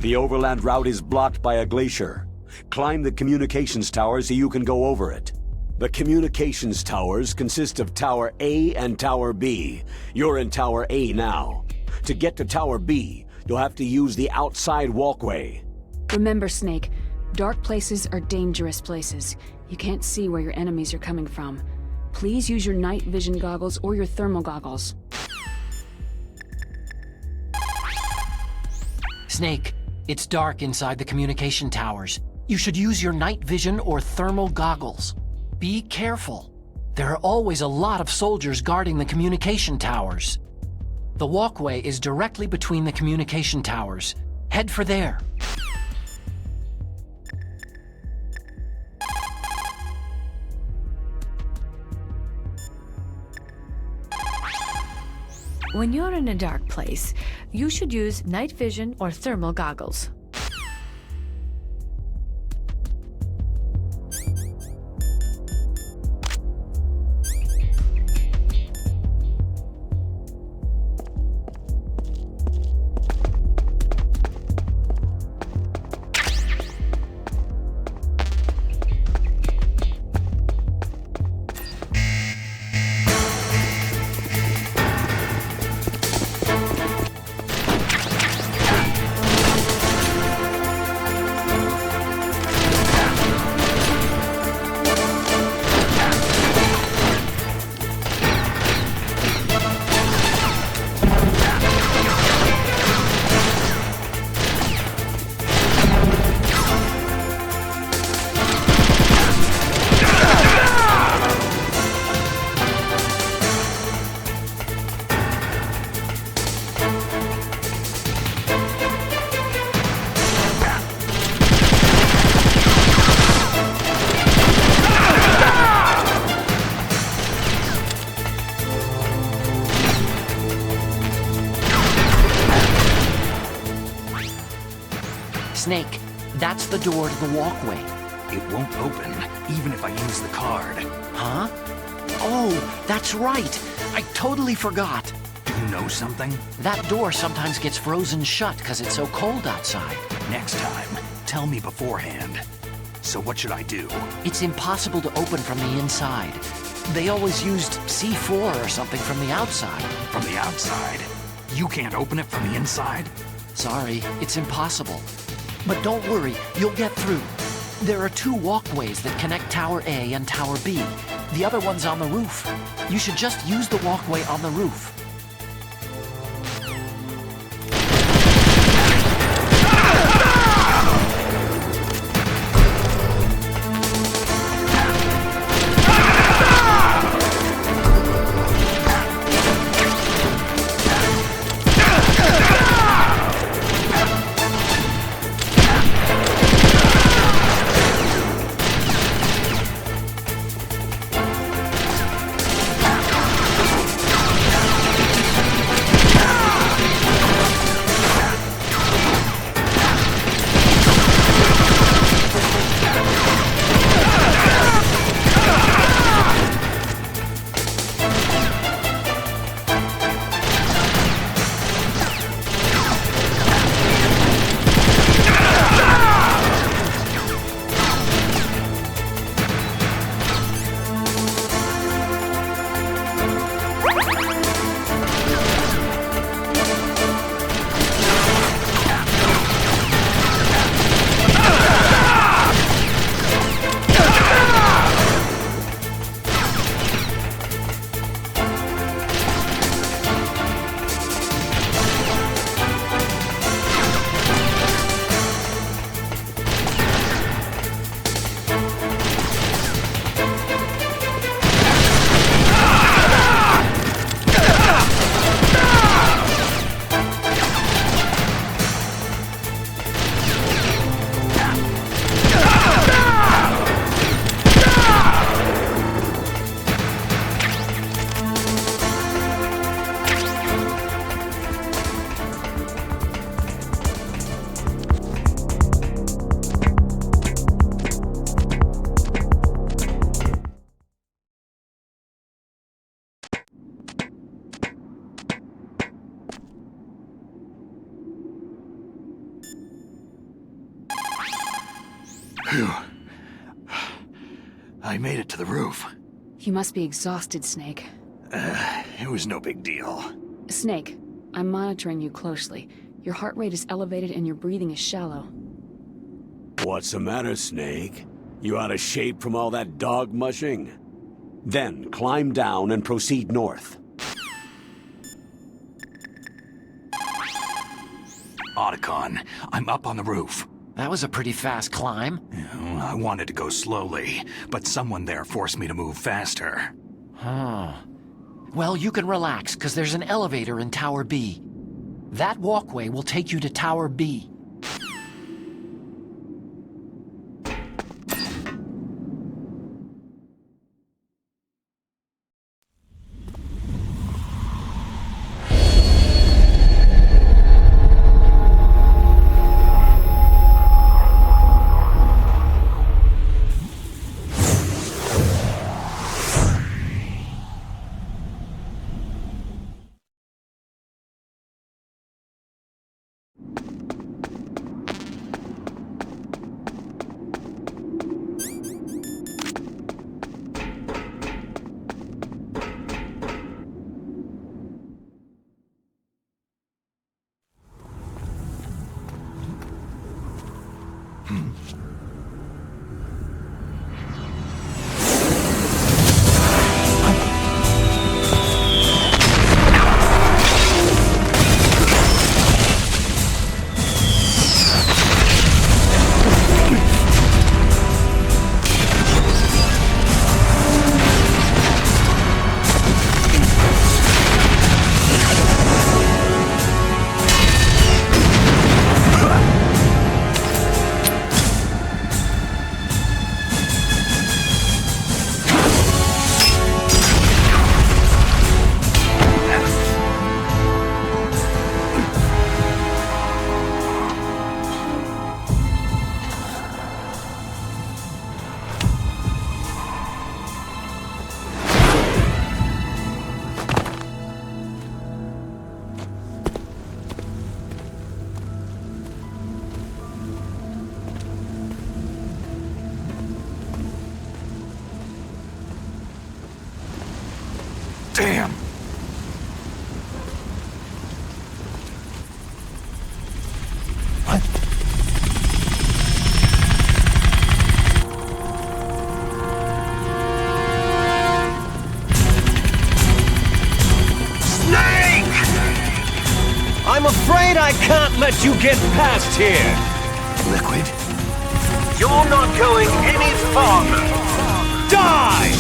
The overland route is blocked by a glacier. Climb the communications tower so you can go over it. The communications towers consist of Tower A and Tower B. You're in Tower A now. To get to Tower B, you'll have to use the outside walkway. Remember, Snake, dark places are dangerous places. You can't see where your enemies are coming from. Please use your night vision goggles or your thermal goggles. Snake, it's dark inside the communication towers. You should use your night vision or thermal goggles. Be careful. There are always a lot of soldiers guarding the communication towers. The walkway is directly between the communication towers. Head for there. When you're in a dark place, you should use night vision or thermal goggles. Snake, that's the door to the walkway. It won't open, even if I use the card. Huh? Oh, that's right. I totally forgot. Do you know something? That door sometimes gets frozen shut because it's so cold outside. Next time, tell me beforehand. So what should I do? It's impossible to open from the inside. They always used C4 or something from the outside. From the outside? You can't open it from the inside? Sorry, it's impossible. But don't worry, you'll get through. There are 2 walkways that connect Tower A and Tower B. The other one's on the roof. You should just use the walkway on the roof. Phew. I made it to the roof. You must be exhausted, Snake. It was no big deal. Snake, I'm monitoring you closely. Your heart rate is elevated and your breathing is shallow. What's the matter, Snake? You out of shape from all that dog mushing? Then climb down and proceed north. Otacon, I'm up on the roof. That was a pretty fast climb. I wanted to go slowly, but someone there forced me to move faster. Huh. Well, you can relax, because there's an elevator in Tower B. That walkway will take you to Tower B. Damn! What? Snake! I'm afraid I can't let you get past here. Liquid? You're not going any farther. Die!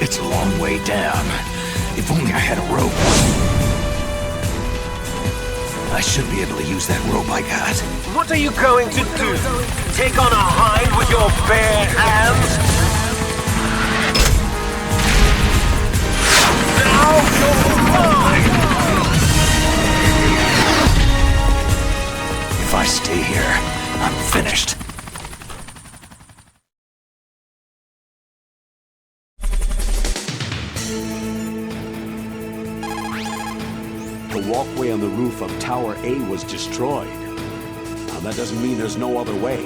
It's a long way down. If only I had a rope. I should be able to use that rope I got. What are you going to do? Take on a hind with your bare hands? Now you're mine! If I stay here, I'm finished. The walkway on the roof of Tower A was destroyed. Now that doesn't mean there's no other way.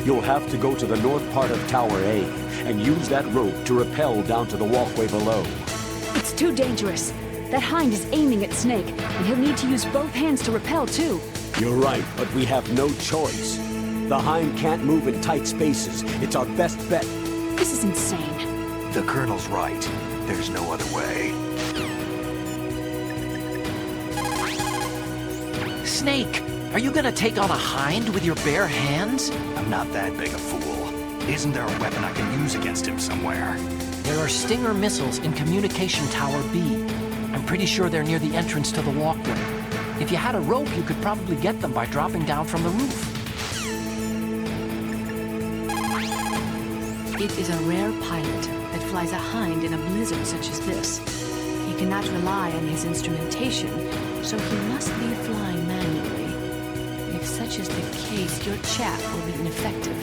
You'll have to go to the north part of Tower A and use that rope to rappel down to the walkway below. It's too dangerous. That hind is aiming at Snake, and he'll need to use both hands to repel, too. You're right, but we have no choice. The hind can't move in tight spaces. It's our best bet. This is insane. The Colonel's right. There's no other way. Snake, are you gonna take on a hind with your bare hands? I'm not that big a fool. Isn't there a weapon I can use against him somewhere? There are Stinger missiles in Communication Tower B. I'm pretty sure they're near the entrance to the walkway. If you had a rope, you could probably get them by dropping down from the roof. It is a rare pilot that flies a hind in a blizzard such as this. He cannot rely on his instrumentation, so he must be flying manually. If such is the case, your chaff will be ineffective.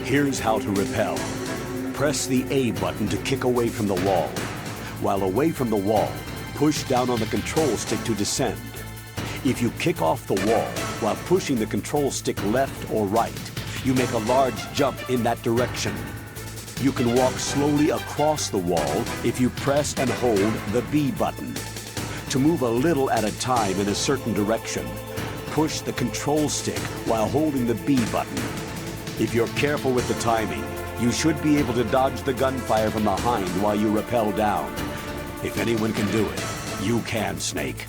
Here's how to repel. Press the A button to kick away from the wall. While away from the wall, push down on the control stick to descend. If you kick off the wall while pushing the control stick left or right, you make a large jump in that direction. You can walk slowly across the wall if you press and hold the B button. To move a little at a time in a certain direction, push the control stick while holding the B button. If you're careful with the timing, you should be able to dodge the gunfire from behind while you rappel down. If anyone can do it, you can, Snake.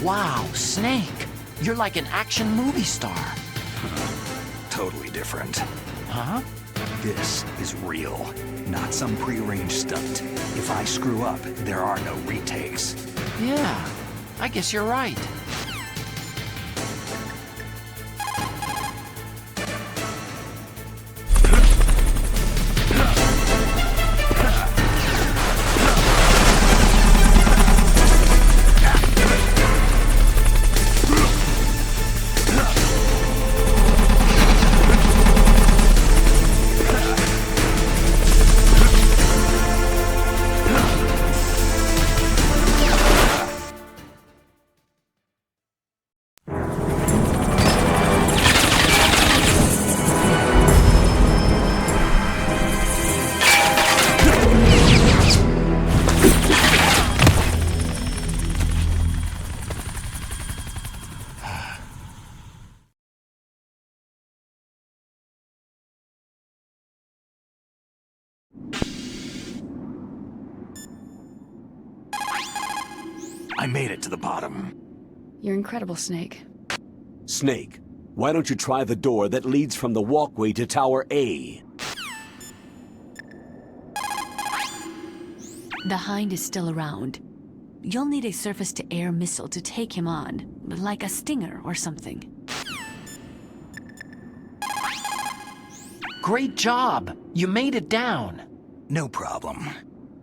Wow, Snake! You're like an action movie star. Totally different. Huh? This is real, not some prearranged stunt. If I screw up, there are no retakes. Yeah, I guess you're right. I made it to the bottom. You're incredible, Snake. Snake, why don't you try the door that leads from the walkway to Tower A? The Hind is still around. You'll need a surface-to-air missile to take him on, like a Stinger or something. Great job! You made it down. No problem.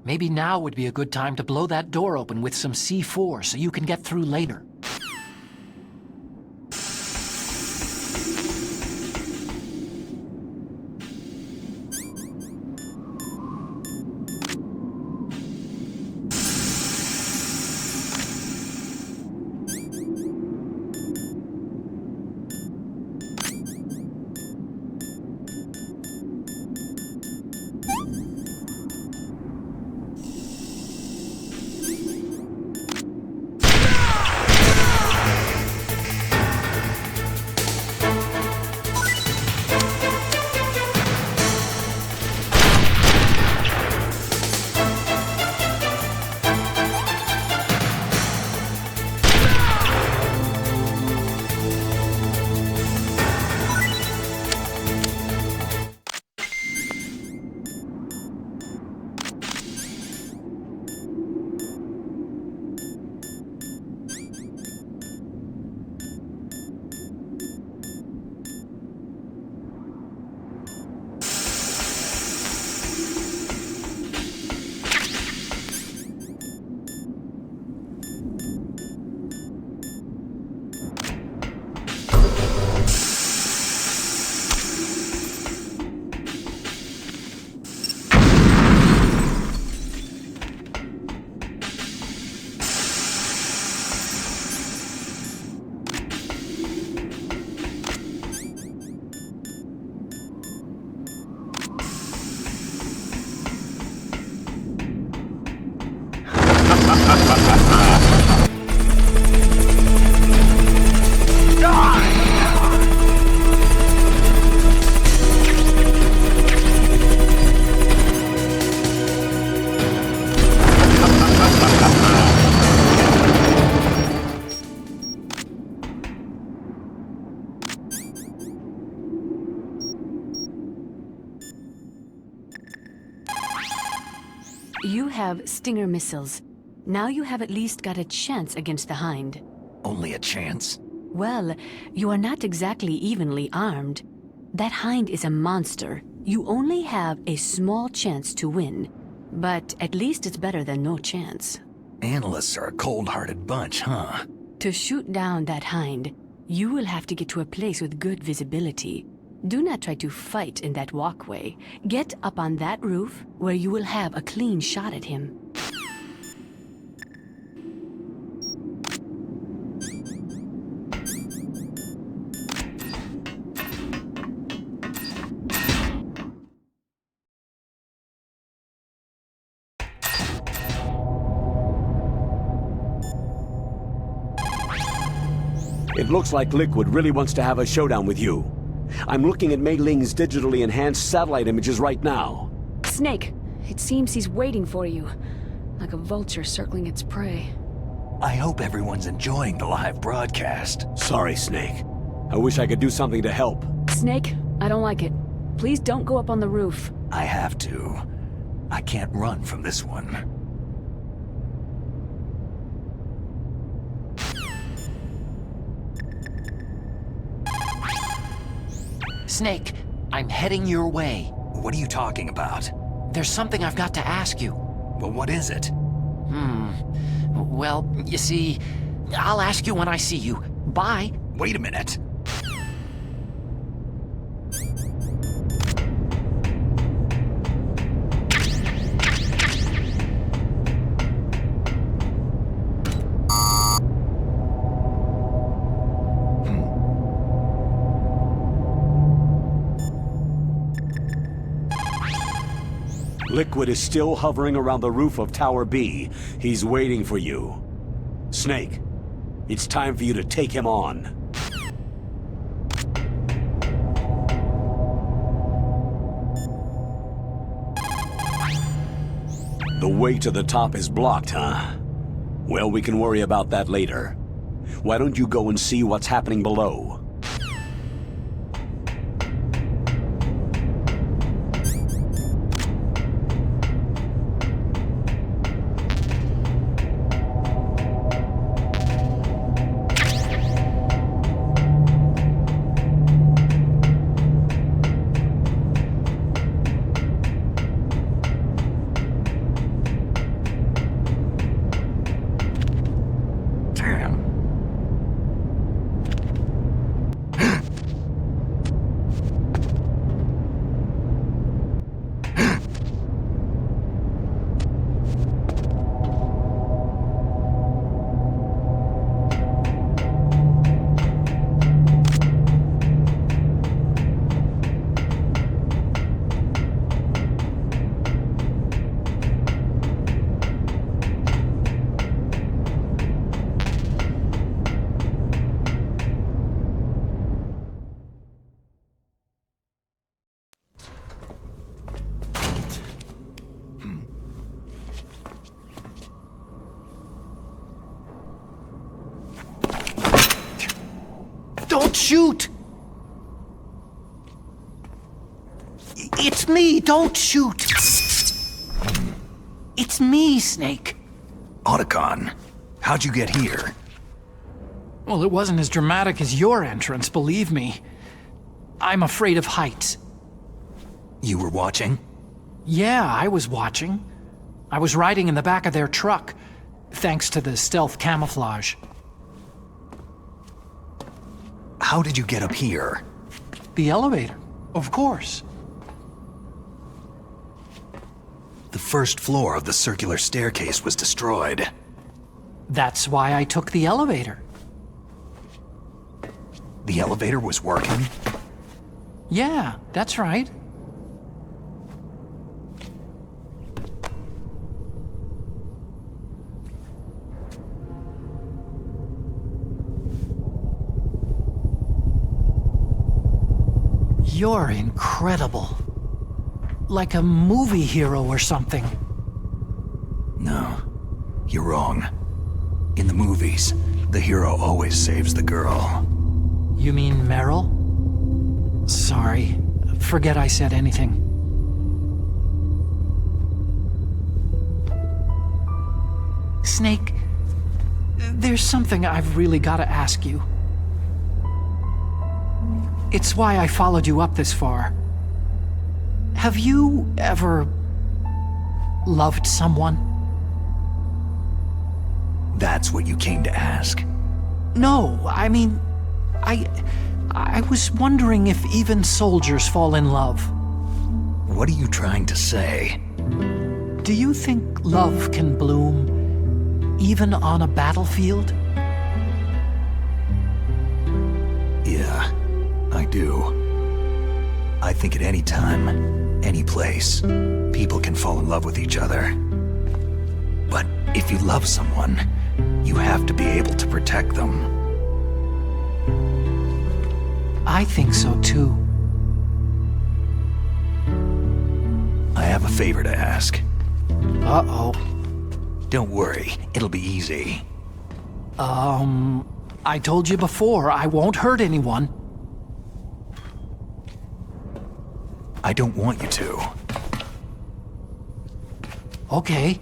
Maybe now would be a good time to blow that door open with some C4 so you can get through later. You have Stinger missiles. Now you have at least got a chance against the Hind. Only a chance? Well, you are not exactly evenly armed. That Hind is a monster. You only have a small chance to win. But at least it's better than no chance. Analysts are a cold-hearted bunch, huh? To shoot down that Hind, you will have to get to a place with good visibility. Do not try to fight in that walkway. Get up on that roof, where you will have a clean shot at him. It looks like Liquid really wants to have a showdown with you. I'm looking at Mei Ling's digitally enhanced satellite images right now. Snake, it seems he's waiting for you. Like a vulture circling its prey. I hope everyone's enjoying the live broadcast. Sorry, Snake. I wish I could do something to help. Snake, I don't like it. Please don't go up on the roof. I have to. I can't run from this one. Snake, I'm heading your way. What are you talking about? There's something I've got to ask you. Well, what is it? Well, you see, I'll ask you when I see you. Bye. Wait a minute. Liquid is still hovering around the roof of Tower B. He's waiting for you. Snake, it's time for you to take him on. The way to the top is blocked, huh? Well, we can worry about that later. Why don't you go and see what's happening below? Don't shoot! It's me, don't shoot! It's me, Snake. Otacon, how'd you get here? Well, it wasn't as dramatic as your entrance, believe me. I'm afraid of heights. You were watching? Yeah, I was watching. I was riding in the back of their truck, thanks to the stealth camouflage. How did you get up here? The elevator, of course. The first floor of the circular staircase was destroyed. That's why I took the elevator. The elevator was working? Yeah, that's right. You're incredible. Like a movie hero or something. No, you're wrong. In the movies, the hero always saves the girl. You mean Meryl? Sorry, forget I said anything. Snake, there's something I've really got to ask you. It's why I followed you up this far. Have you ever loved someone? That's what you came to ask? No, I mean, I was wondering if even soldiers fall in love. What are you trying to say? Do you think love can bloom even on a battlefield? Yeah, I do. I think at any time, any place, people can fall in love with each other. But if you love someone, you have to be able to protect them. I think so too. I have a favor to ask. Uh-oh. Don't worry, it'll be easy. I told you before, I won't hurt anyone. I don't want you to. Okay.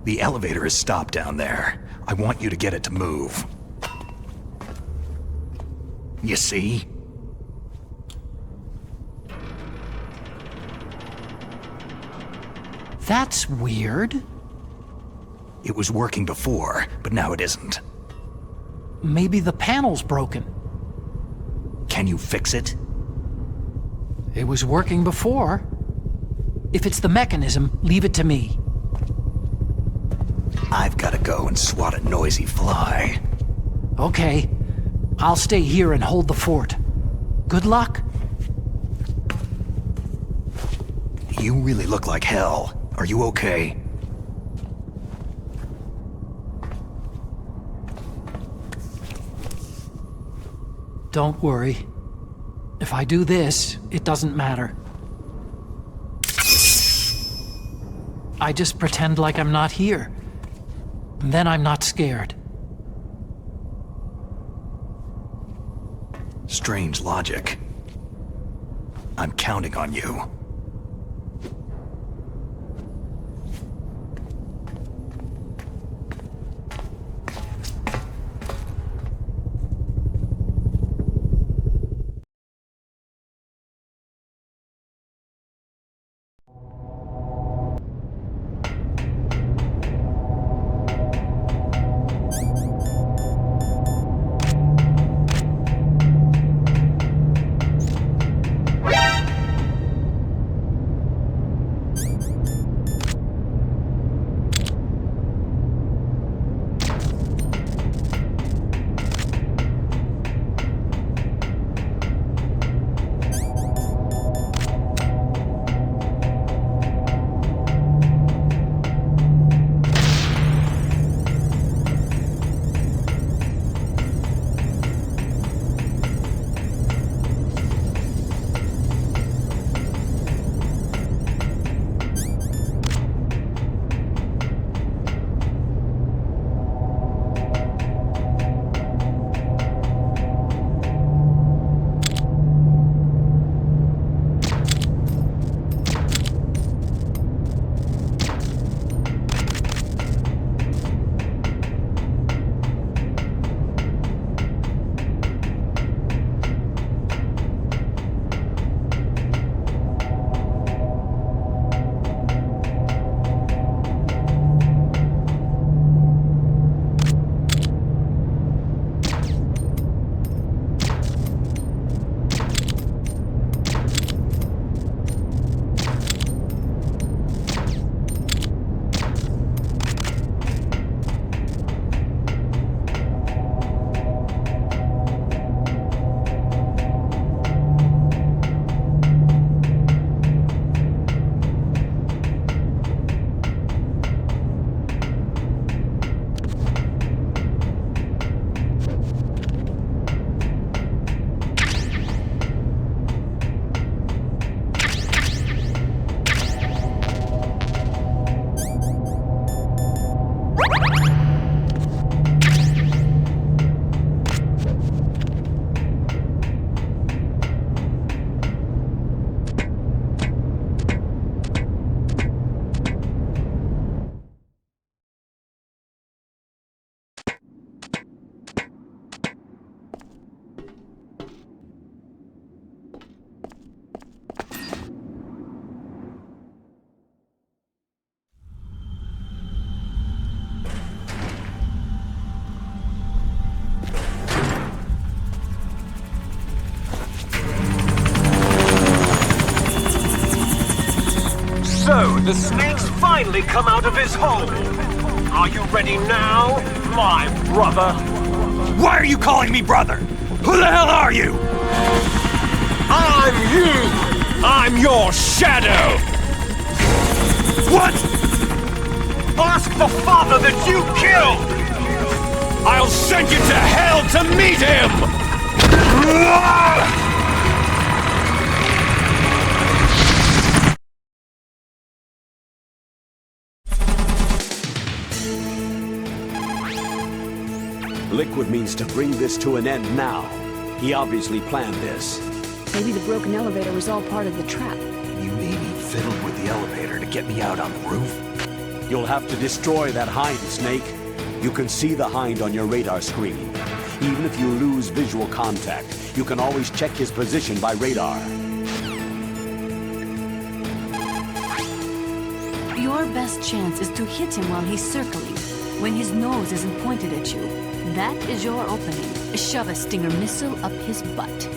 The elevator is stopped down there. I want you to get it to move. You see? That's weird. It was working before, but now it isn't. Maybe the panel's broken. Can you fix it? It was working before. If it's the mechanism, leave it to me. I've got to go and swat a noisy fly. Okay. I'll stay here and hold the fort. Good luck. You really look like hell. Are you okay? Don't worry. If I do this, it doesn't matter. I just pretend like I'm not here. Then I'm not scared. Strange logic. I'm counting on you. So, the snake's finally come out of his hole. Are you ready now, my brother? Why are you calling me brother? Who the hell are you? I'm you! I'm your shadow! What? Ask the father that you killed! I'll send you to hell to meet him! Liquid means to bring this to an end now. He obviously planned this. Maybe the broken elevator was all part of the trap. You mean he fiddled with the elevator to get me out on the roof? You'll have to destroy that Hind, Snake. You can see the Hind on your radar screen. Even if you lose visual contact, you can always check his position by radar. Your best chance is to hit him while he's circling, when his nose isn't pointed at you. That is your opening. Shove a Stinger missile up his butt.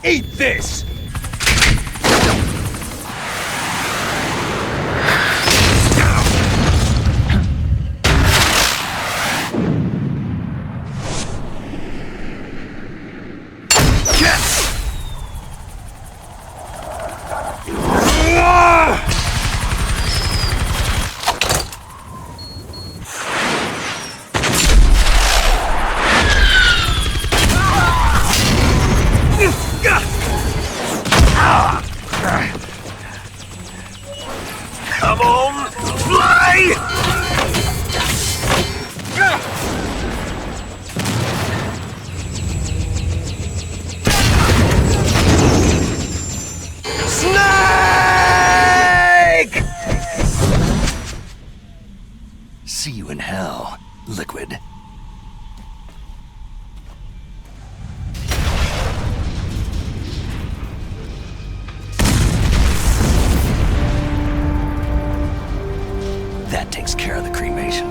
Eat this! Come on, fly! Snake! See you in hell, Liquid. That takes care of the cremation.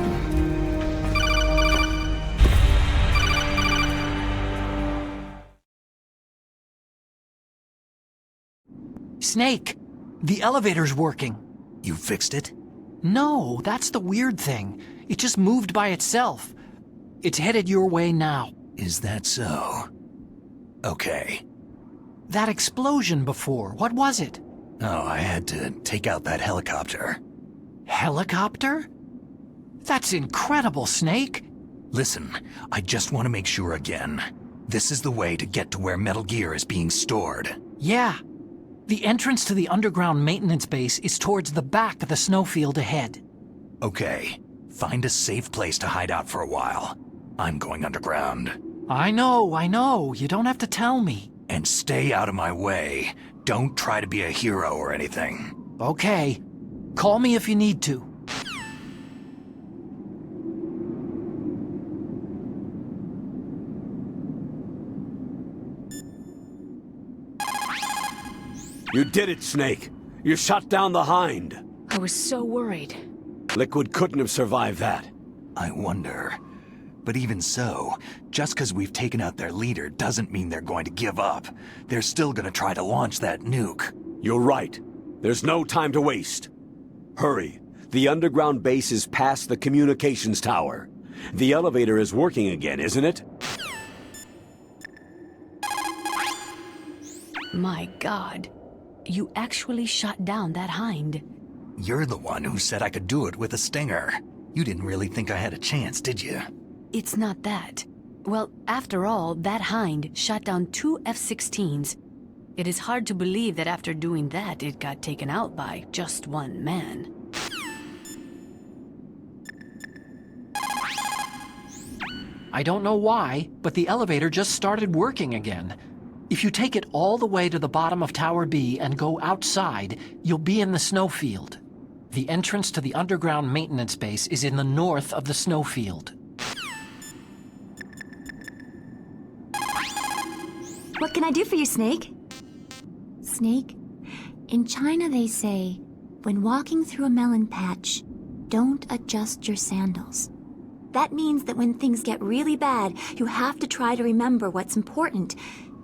Snake, the elevator's working. You fixed it? No, that's the weird thing. It just moved by itself. It's headed your way now. Is that so? Okay. That explosion before, what was it? Oh, I had to take out that helicopter. Helicopter? That's incredible, Snake. Listen, I just want to make sure again. This is the way to get to where Metal Gear is being stored. Yeah. The entrance to the underground maintenance base is towards the back of the snowfield ahead. Okay. Find a safe place to hide out for a while. I'm going underground. I know. You don't have to tell me. And stay out of my way. Don't try to be a hero or anything. Okay. Call me if you need to. You did it, Snake. You shot down the Hind. I was so worried. Liquid couldn't have survived that. I wonder. But even so, just because we've taken out their leader doesn't mean they're going to give up. They're still going to try to launch that nuke. You're right. There's no time to waste. Hurry. The underground base is past the communications tower. The elevator is working again, isn't it? My God. You actually shot down that Hind. You're the one who said I could do it with a stinger. You didn't really think I had a chance, did you? It's not that. Well, after all, that Hind shot down 2 F-16s. It is hard to believe that after doing that, it got taken out by just one man. I don't know why, but the elevator just started working again. If you take it all the way to the bottom of Tower B and go outside, you'll be in the snowfield. The entrance to the underground maintenance base is in the north of the snowfield. What can I do for you, Snake? Snake, in China they say, when walking through a melon patch, don't adjust your sandals. That means that when things get really bad, you have to try to remember what's important.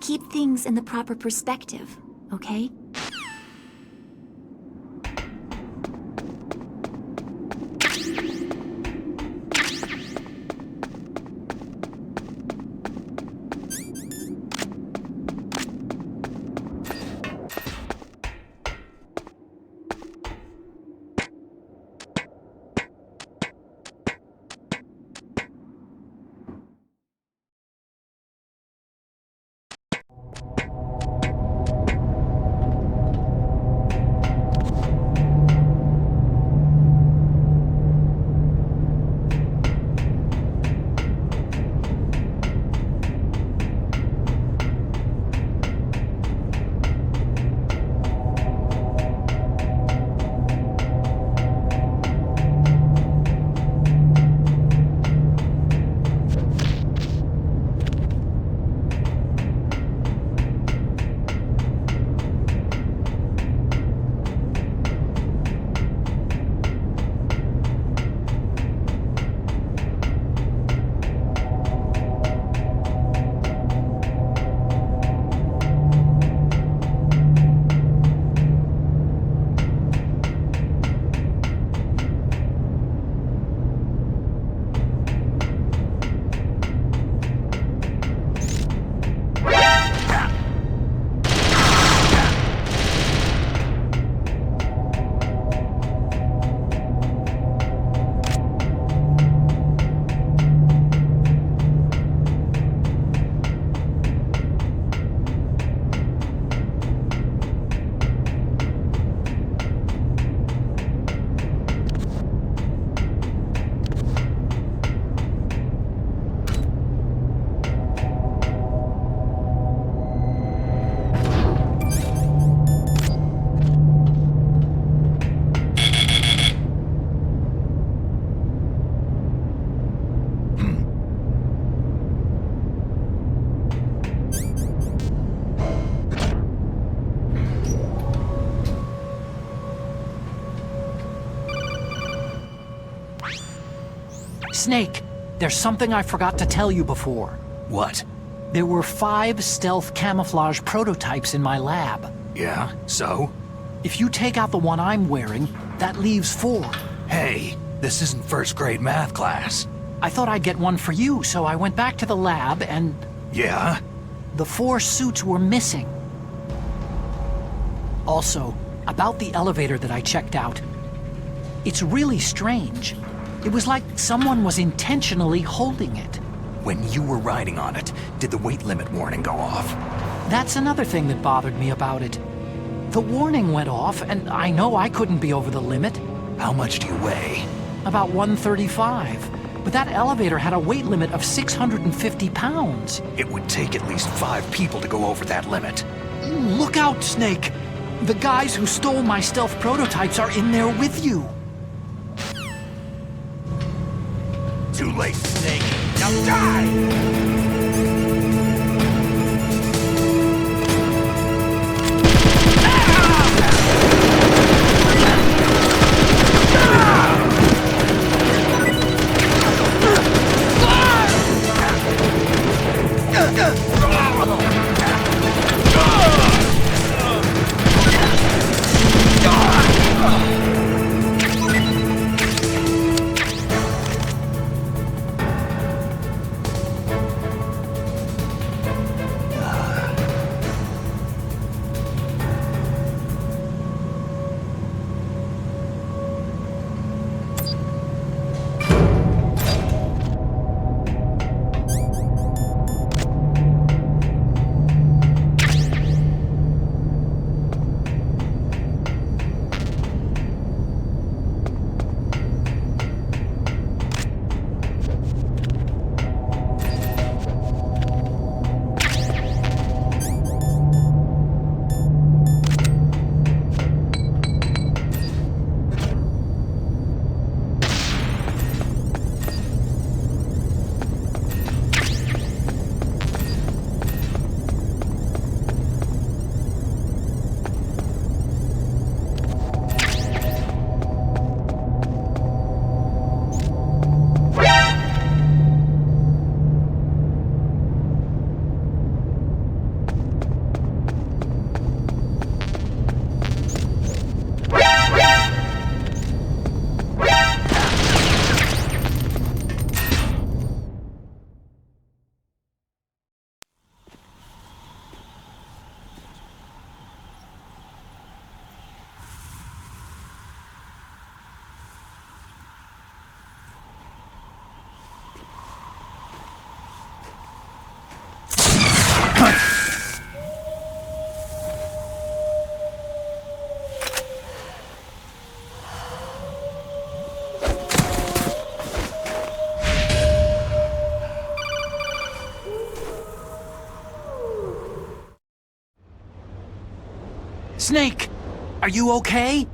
Keep things in the proper perspective, okay? Snake, there's something I forgot to tell you before. What? There were 5 stealth camouflage prototypes in my lab. Yeah, so? If you take out the one I'm wearing, that leaves 4. Hey, this isn't first grade math class. I thought I'd get one for you, so I went back to the lab and... Yeah? The 4 suits were missing. Also, about the elevator that I checked out, it's really strange. It was like someone was intentionally holding it. When you were riding on it, did the weight limit warning go off? That's another thing that bothered me about it. The warning went off, and I know I couldn't be over the limit. How much do you weigh? About 135. But that elevator had a weight limit of 650 pounds. It would take at least 5 people to go over that limit. Look out, Snake! The guys who stole my stealth prototypes are in there with you. Too late, Snake. Now die! Snake, are you okay?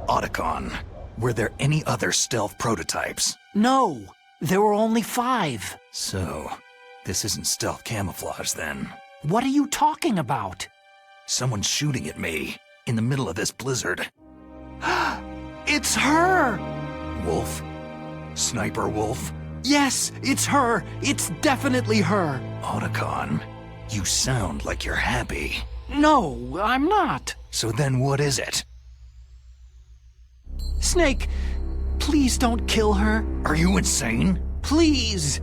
Otacon, were there any other stealth prototypes? No, there were only 5. So, this isn't stealth camouflage then. What are you talking about? Someone's shooting at me, in the middle of this blizzard. It's her! Wolf? Sniper Wolf? Yes, it's her! It's definitely her! Otacon, you sound like you're happy. No, I'm not. So then what is it? Snake, please don't kill her. Are you insane? Please!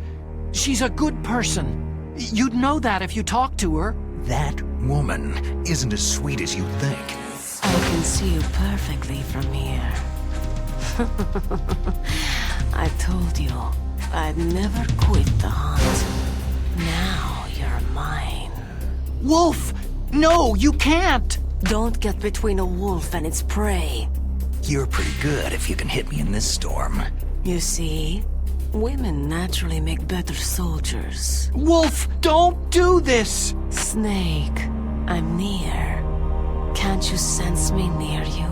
She's a good person. You'd know that if you talked to her. That woman isn't as sweet as you think. I can see you perfectly from here. I told you I'd never quit the hunt. Now you're mine. Wolf! No, you can't! Don't get between a wolf and its prey. You're pretty good if you can hit me in this storm. You see, women naturally make better soldiers. Wolf, don't do this! Snake, I'm near. Can't you sense me near you?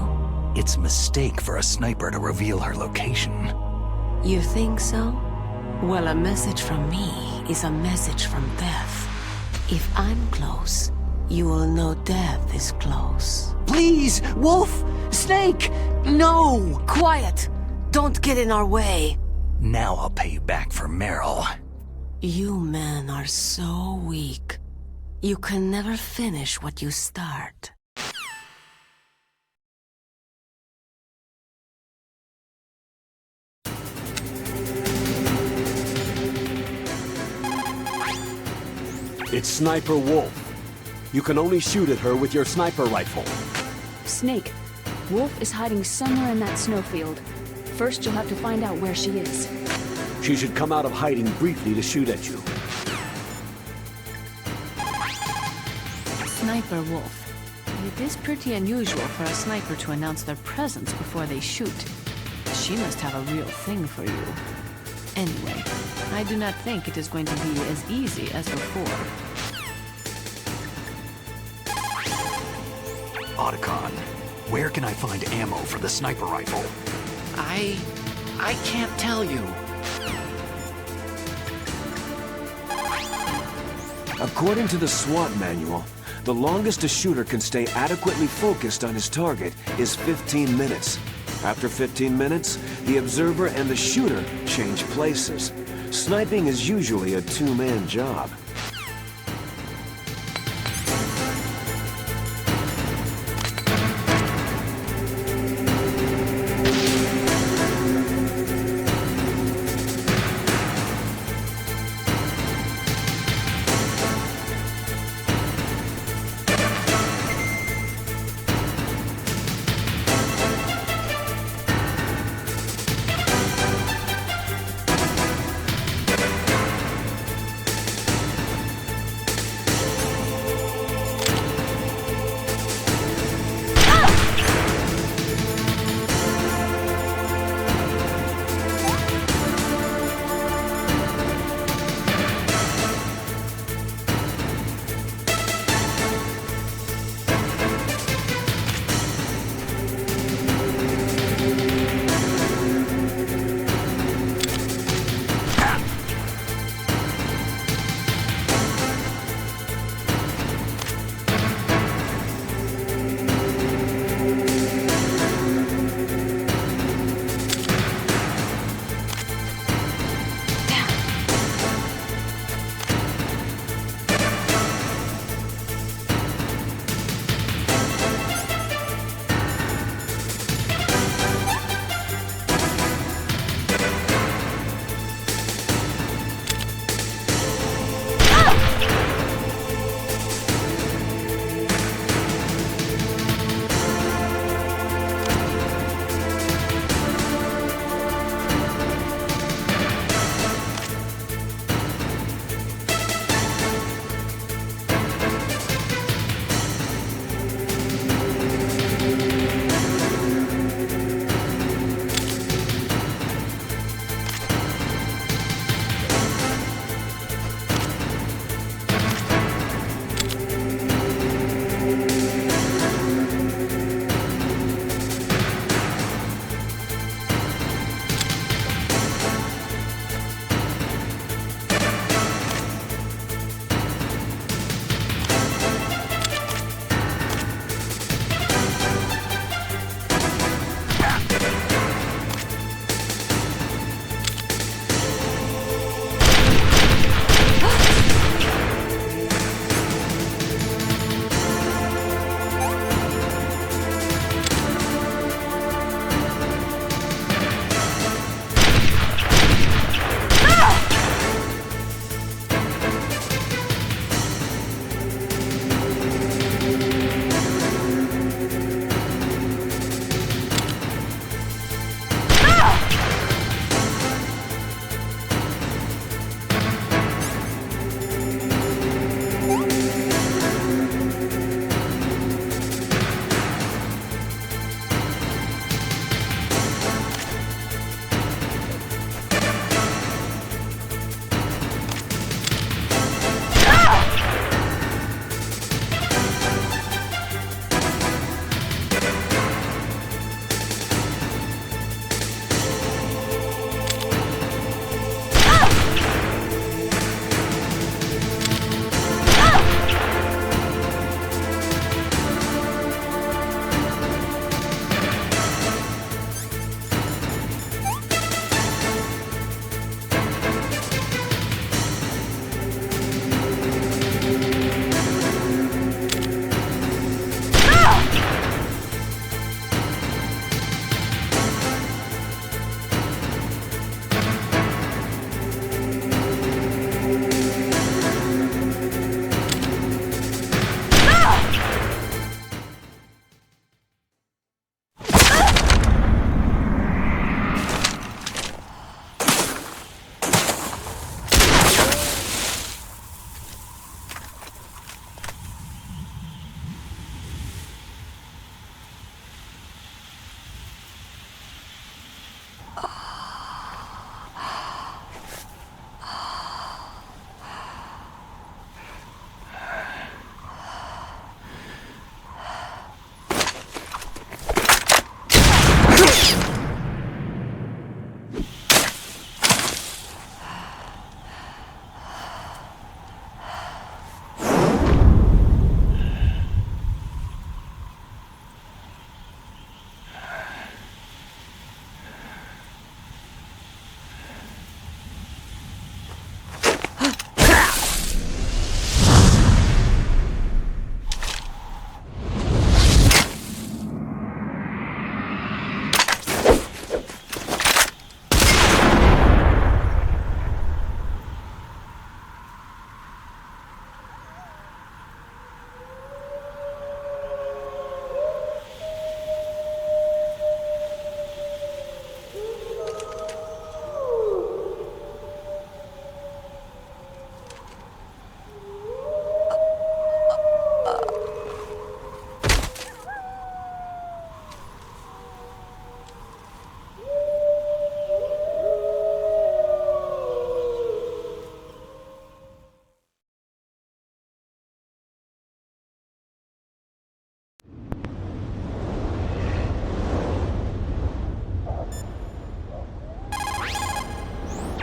It's a mistake for a sniper to reveal her location. You think so? Well, a message from me is a message from death. If I'm close, you will know death is close. Please, Wolf! Snake! No! Quiet! Don't get in our way. Now I'll pay you back for Meryl. You men are so weak. You can never finish what you start. It's Sniper Wolf. You can only shoot at her with your sniper rifle. Snake, Wolf is hiding somewhere in that snowfield. First, you'll have to find out where she is. She should come out of hiding briefly to shoot at you. Sniper Wolf. It is pretty unusual for a sniper to announce their presence before they shoot. She must have a real thing for you. Anyway, I do not think it is going to be as easy as before. Otacon, where can I find ammo for the sniper rifle? I can't tell you. According to the SWAT manual, the longest a shooter can stay adequately focused on his target is 15 minutes. After 15 minutes, the observer and the shooter change places. Sniping is usually a two-man job.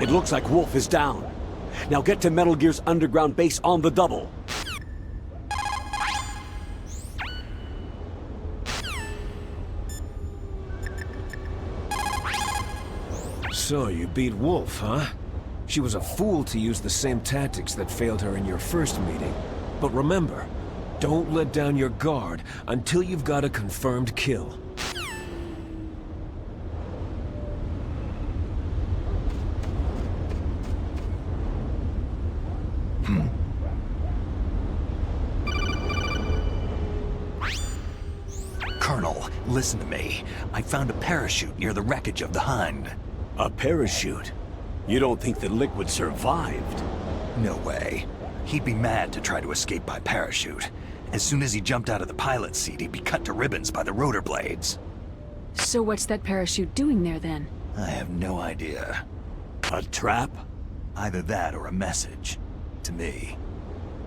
It looks like Wolf is down. Now get to Metal Gear's underground base on the double. So you beat Wolf, huh? She was a fool to use the same tactics that failed her in your first meeting. But remember, don't let down your guard until you've got a confirmed kill. Colonel, listen to me. I found a parachute near the wreckage of the Hind. A parachute? You don't think that Liquid survived? No way. He'd be mad to try to escape by parachute. As soon as he jumped out of the pilot's seat, he'd be cut to ribbons by the rotor blades. So what's that parachute doing there then? I have no idea. A trap? Either that or a message. To me.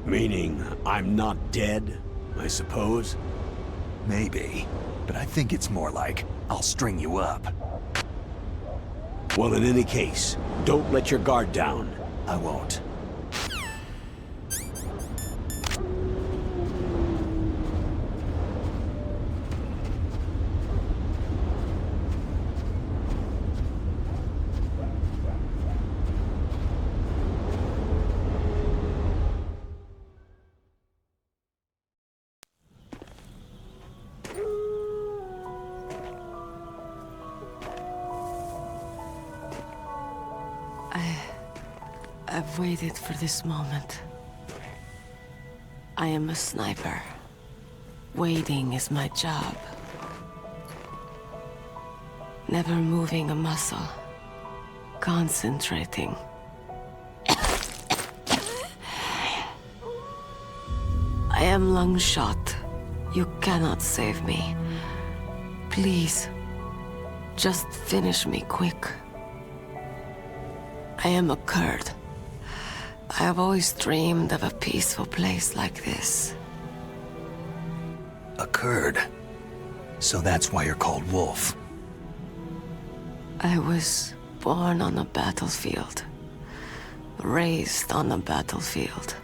Meaning, I'm not dead, I suppose? Maybe. But I think it's more like, I'll string you up. Well, in any case, don't let your guard down. I won't. I've waited for this moment. I am a sniper. Waiting is my job. Never moving a muscle. Concentrating. I am Lungshot. You cannot save me. Please, just finish me quick. I am a Kurd. I have always dreamed of a peaceful place like this. A Kurd? So that's why you're called Wolf. I was born on a battlefield. Raised on a battlefield.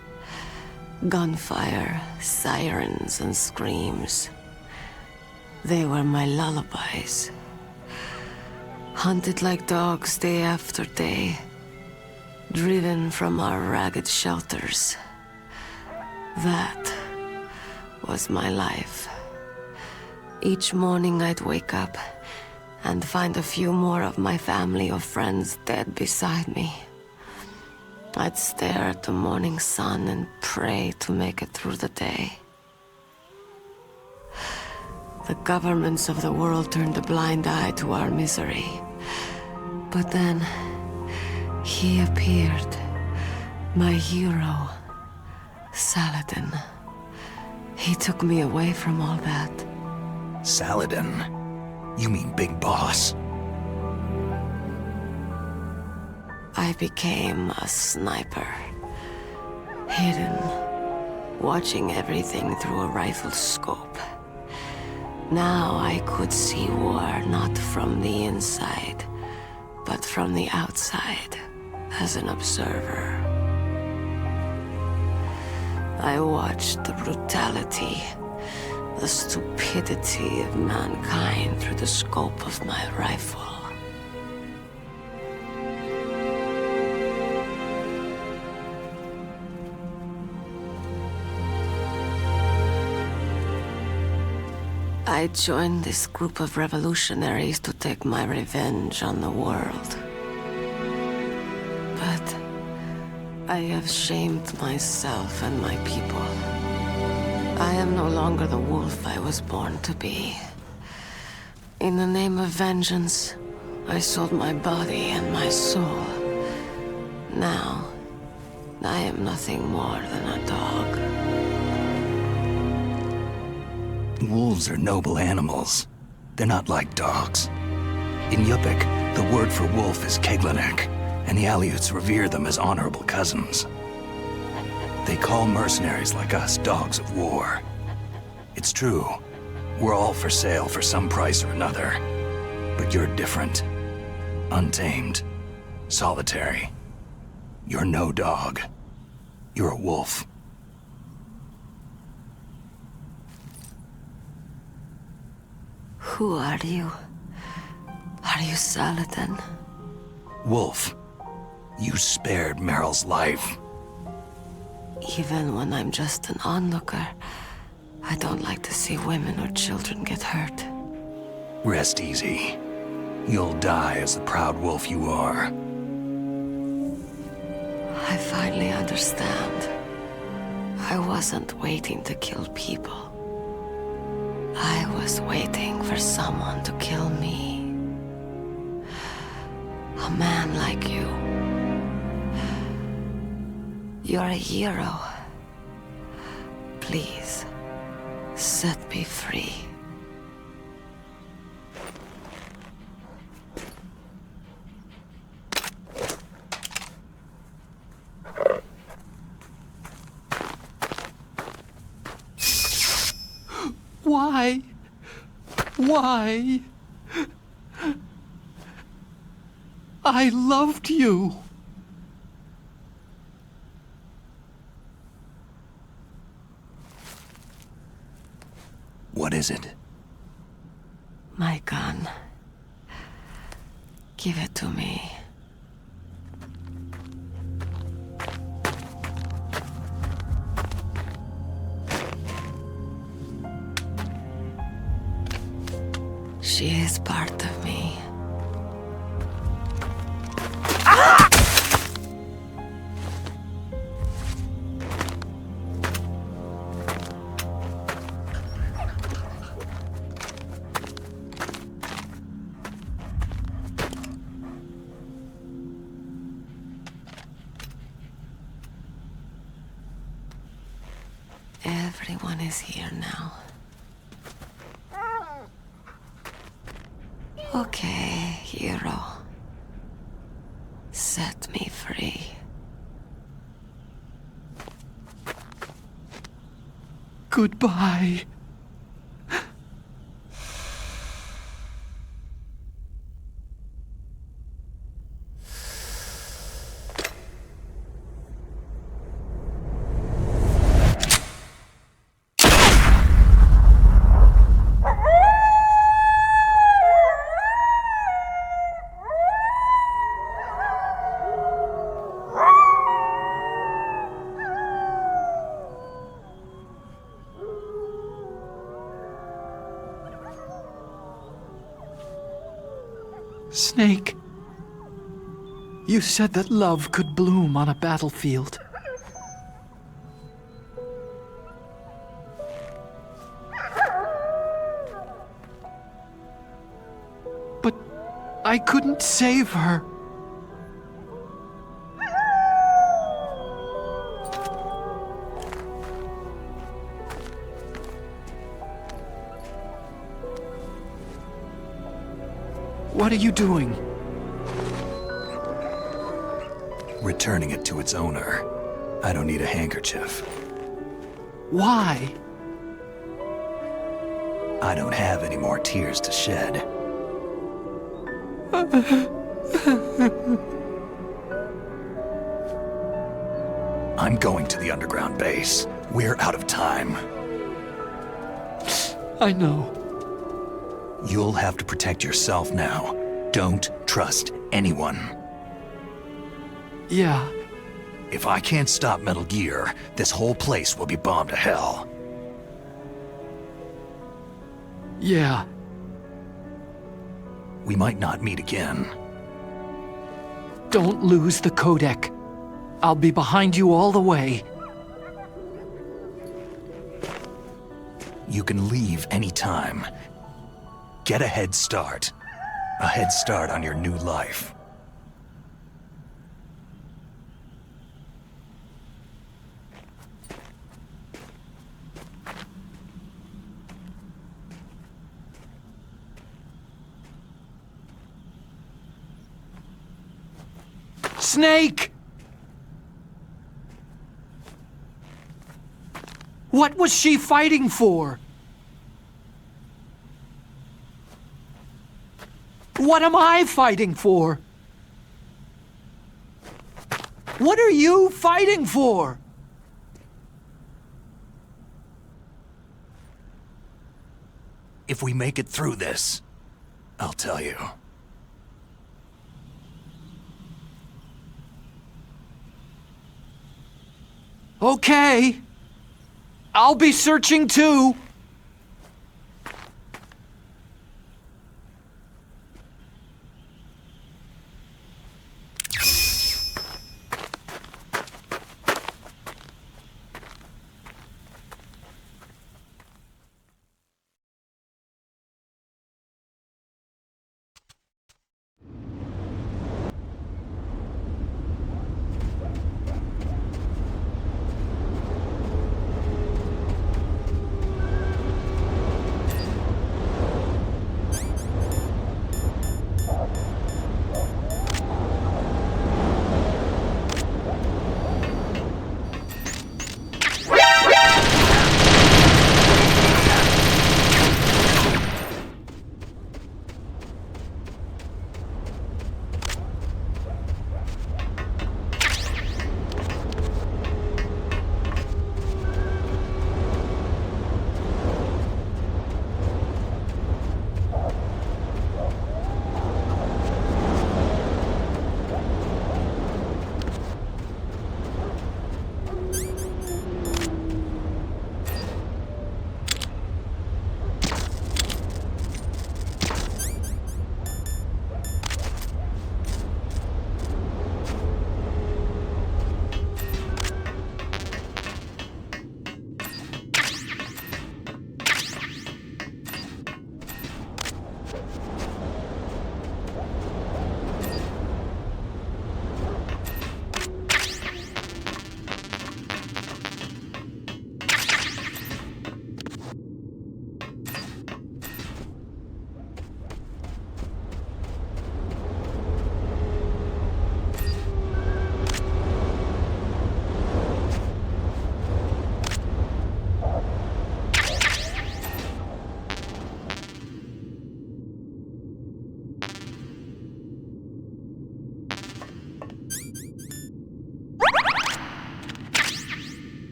Gunfire, sirens, and screams. They were my lullabies. Hunted like dogs day after day. Driven from our ragged shelters. That was my life. Each morning I'd wake up and find a few more of my family or friends dead beside me. I'd stare at the morning sun and pray to make it through the day. The governments of the world turned a blind eye to our misery. But then, he appeared. My hero, Saladin. He took me away from all that. Saladin? You mean Big Boss? I became a sniper. Hidden, watching everything through a rifle scope. Now I could see war not from the inside, but from the outside, as an observer. I watched the brutality, the stupidity of mankind through the scope of my rifle. I joined this group of revolutionaries to take my revenge on the world. But I have shamed myself and my people. I am no longer the wolf I was born to be. In the name of vengeance, I sold my body and my soul. Now, I am nothing more than a dog. Wolves are noble animals. They're not like dogs. In Yupik, the word for wolf is Keglanek, and the Aleuts revere them as honorable cousins. They call mercenaries like us dogs of war. It's true. We're all for sale for some price or another. But you're different. Untamed. Solitary. You're no dog. You're a wolf. Who are you? Are you Saladin? Wolf. You spared Meryl's life. Even when I'm just an onlooker, I don't like to see women or children get hurt. Rest easy. You'll die as the proud wolf you are. I finally understand. I wasn't waiting to kill people. I was waiting for someone to kill me. A man like you. You're a hero. Please, set me free. Why? Why? I loved you. What is it? My gun. Give it to me. She is part of me. Everyone is here now. Okay, hero. Set me free. Goodbye. Snake, you said that love could bloom on a battlefield. But I couldn't save her. What are you doing? Returning it to its owner. I don't need a handkerchief. Why? I don't have any more tears to shed. I'm going to the underground base. We're out of time. I know. You'll have to protect yourself now. Don't trust anyone. Yeah. If I can't stop Metal Gear, this whole place will be bombed to hell. Yeah. We might not meet again. Don't lose the codec. I'll be behind you all the way. You can leave anytime. Get a head start. A head start on your new life. Snake! What was she fighting for? What am I fighting for? What are you fighting for? If we make it through this, I'll tell you. Okay. I'll be searching too.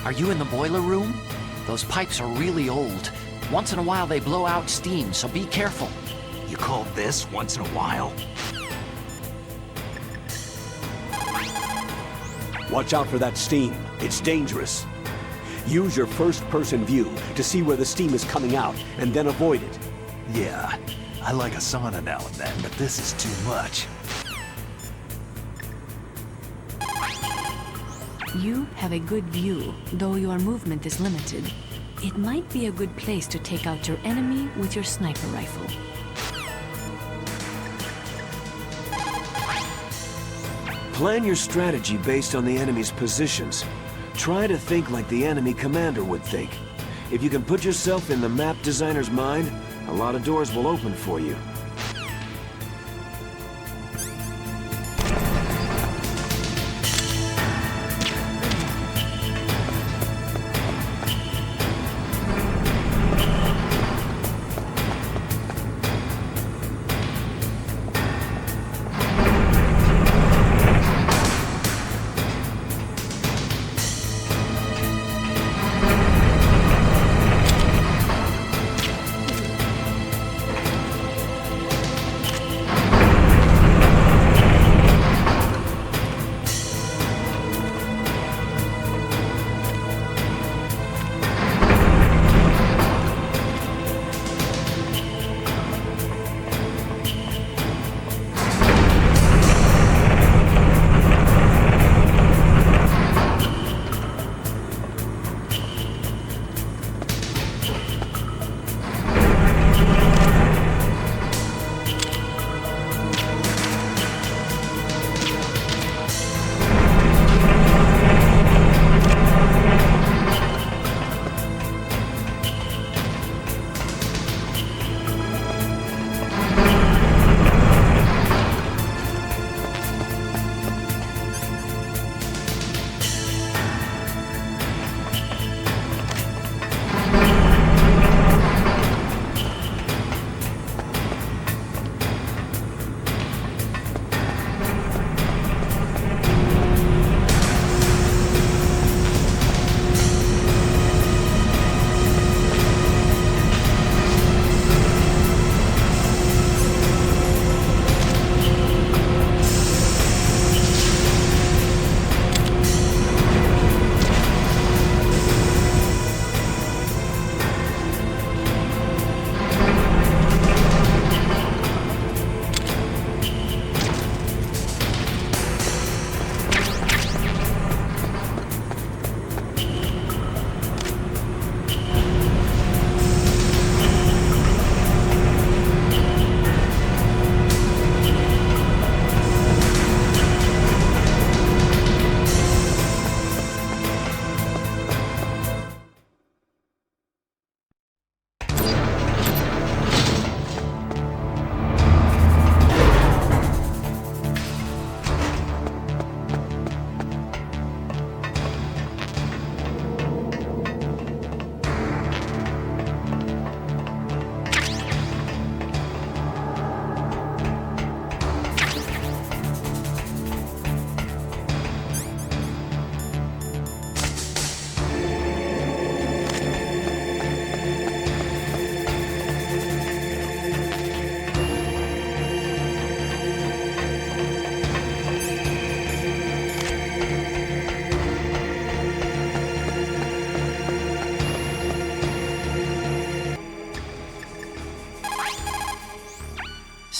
Are you in the boiler room? Those pipes are really old. Once in a while they blow out steam, so be careful. You call this once in a while? Watch out for that steam. It's dangerous. Use your first-person view to see where the steam is coming out, and then avoid it. Yeah, I like a sauna now and then, but this is too much. You have a good view, though your movement is limited. It might be a good place to take out your enemy with your sniper rifle. Plan your strategy based on the enemy's positions. Try to think like the enemy commander would think. If you can put yourself in the map designer's mind, a lot of doors will open for you.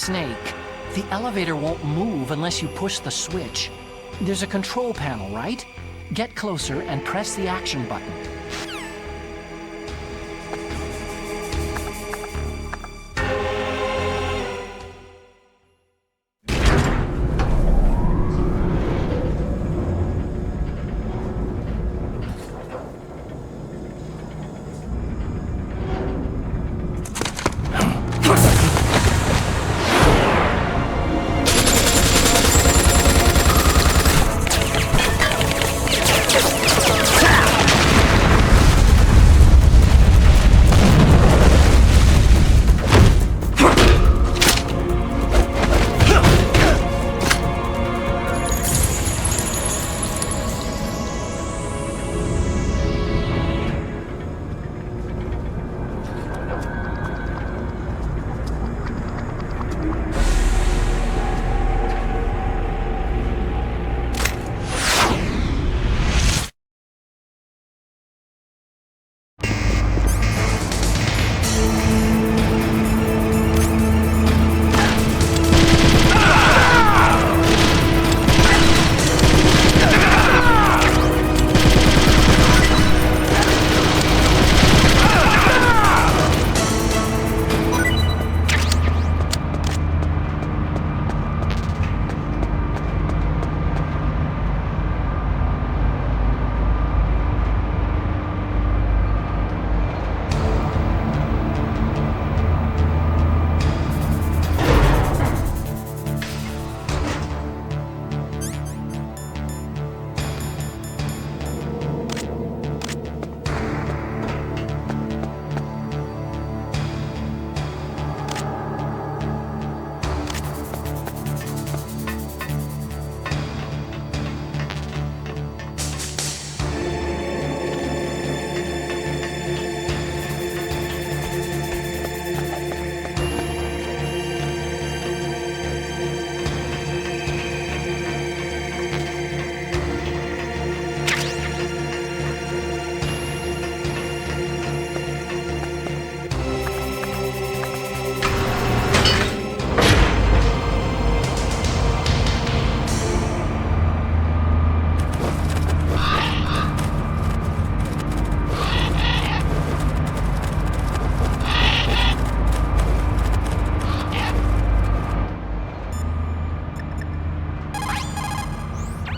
Snake. The elevator won't move unless you push the switch. There's a control panel, right? Get closer and press the action button.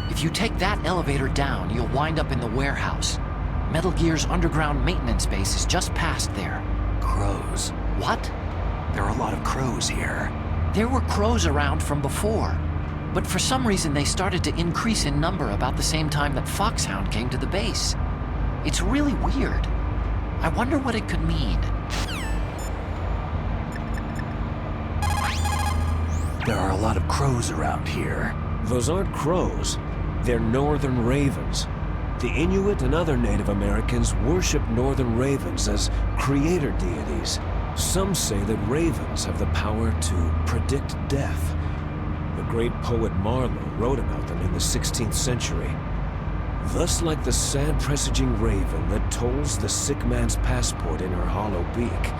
If you take that elevator down, you'll wind up in the warehouse. Metal Gear's underground maintenance base is just past there. Crows. What? There are a lot of crows here. There were crows around from before, but for some reason they started to increase in number about the same time that Foxhound came to the base. It's really weird. I wonder what it could mean. There are a lot of crows around here. Those aren't crows. They're northern ravens. The Inuit and other Native Americans worship northern ravens as creator deities. Some say that ravens have the power to predict death. The great poet Marlowe wrote about them in the 16th century. Thus like the sad presaging raven that tolls the sick man's passport in her hollow beak,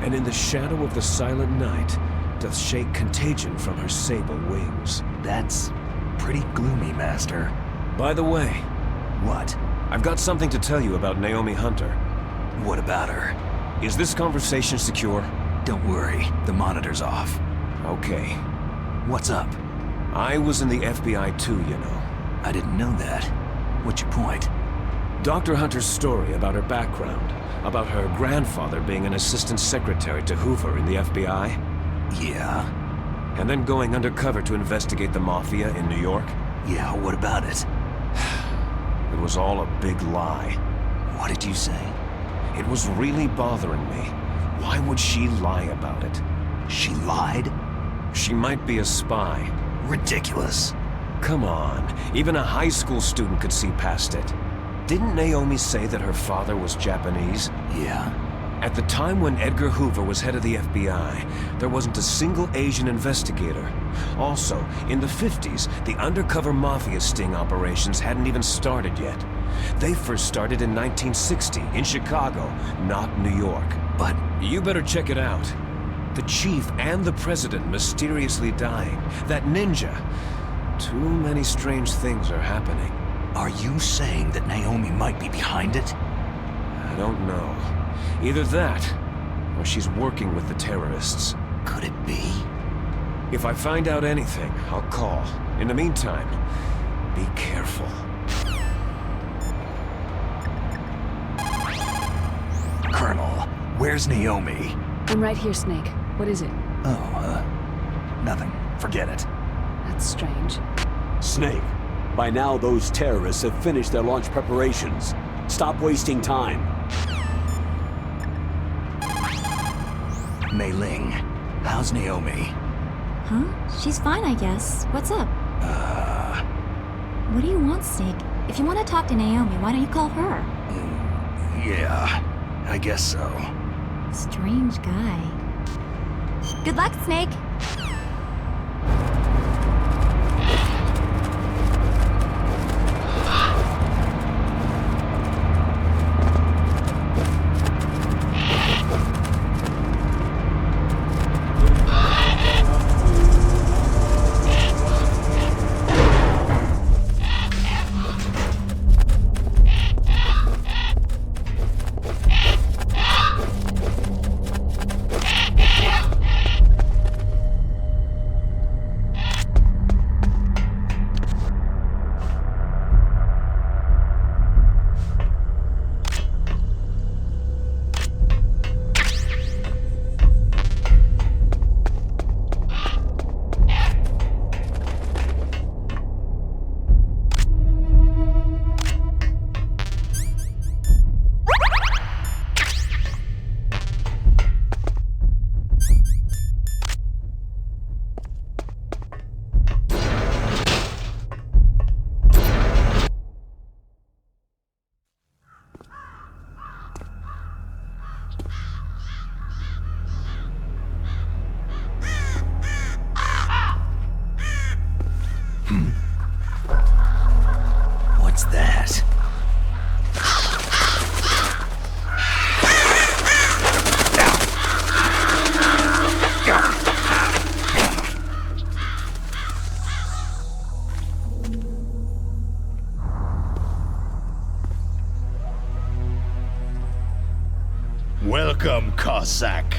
and in the shadow of the silent night doth shake contagion from her sable wings. That's pretty gloomy, Master. By the way, What? I've got something to tell you about Naomi Hunter. What about her? Is this conversation secure? Don't worry, the monitor's off. Okay. What's up? I was in the FBI too, you know. I didn't know that. What's your point? Dr. Hunter's story about her background, about her grandfather being an assistant secretary to Hoover in the FBI. Yeah? And then going undercover to investigate the Mafia in New York. Yeah, what about it? It was all a big lie. What did you say? It was really bothering me. Why would she lie about it? She lied? She might be a spy. Ridiculous. Come on, even a high school student could see past it. Didn't Naomi say that her father was Japanese? Yeah? At the time when Edgar Hoover was head of the FBI, there wasn't a single Asian investigator. Also, in the 50s, the undercover Mafia sting operations hadn't even started yet. They first started in 1960, in Chicago, not New York. But you better check it out. the chief and the president mysteriously dying, that ninja. Too many strange things are happening. Are you saying that Naomi might be behind it? I don't know. Either that, or she's working with the terrorists. Could it be? If I find out anything, I'll call. In the meantime, be careful. Colonel, where's Naomi? I'm right here, Snake. What is it? Oh, nothing. Forget it. That's strange. Snake, by now those terrorists have finished their launch preparations. Stop wasting time. Mei Ling, how's Naomi? Huh? She's fine, I guess. What's up? What do you want, Snake? If you want to talk to Naomi, why don't you call her? Yeah, I guess so. Strange guy. Good luck, Snake! What's that? Welcome, Cossack.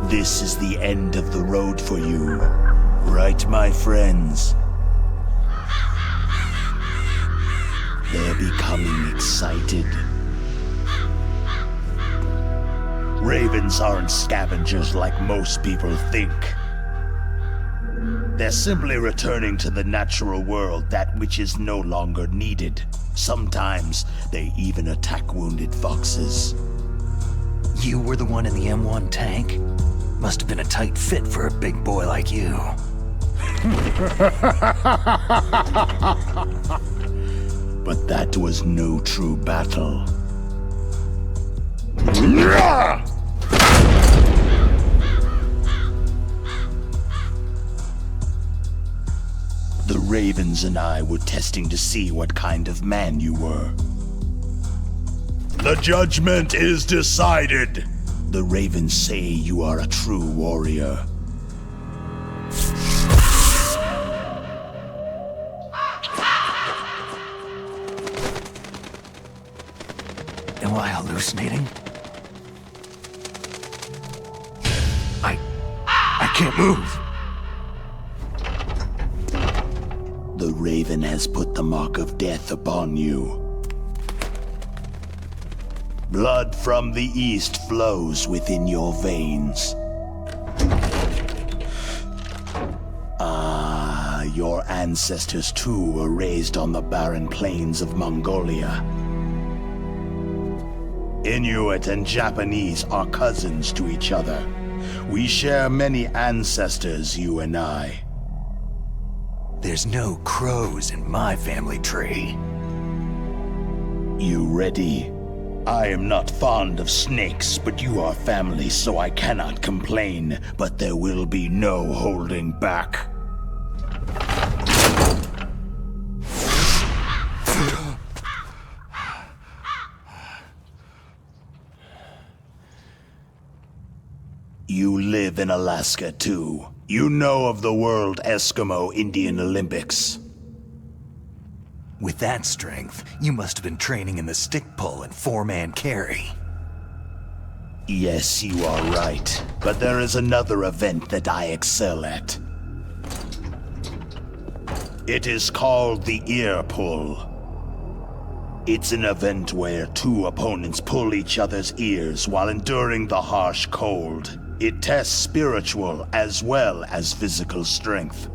This is the end of the road for you, right, my friends? They're becoming excited. Ravens aren't scavengers like most people think. They're simply returning to the natural world, that which is no longer needed. Sometimes they even attack wounded foxes. You were the one in the M1 tank? Must have been a tight fit for a big boy like you. But that was no true battle. The Ravens and I were testing to see what kind of man you were. The judgment is decided. The Ravens say you are a true warrior. Am I hallucinating? I can't move. The Raven has put the mark of death upon you. Blood from the east flows within your veins. Your ancestors too were raised on the barren plains of Mongolia. Inuit and Japanese are cousins to each other. We share many ancestors, you and I. There's no crows in my family tree. You ready? I am not fond of snakes, but you are family, so I cannot complain. But there will be no holding back. You live in Alaska, too. You know of the World Eskimo Indian Olympics. With that strength, you must have been training in the stick pull and four-man carry. Yes, you are right. But there is another event that I excel at. It is called the ear pull. It's an event where two opponents pull each other's ears while enduring the harsh cold. It tests spiritual as well as physical strength.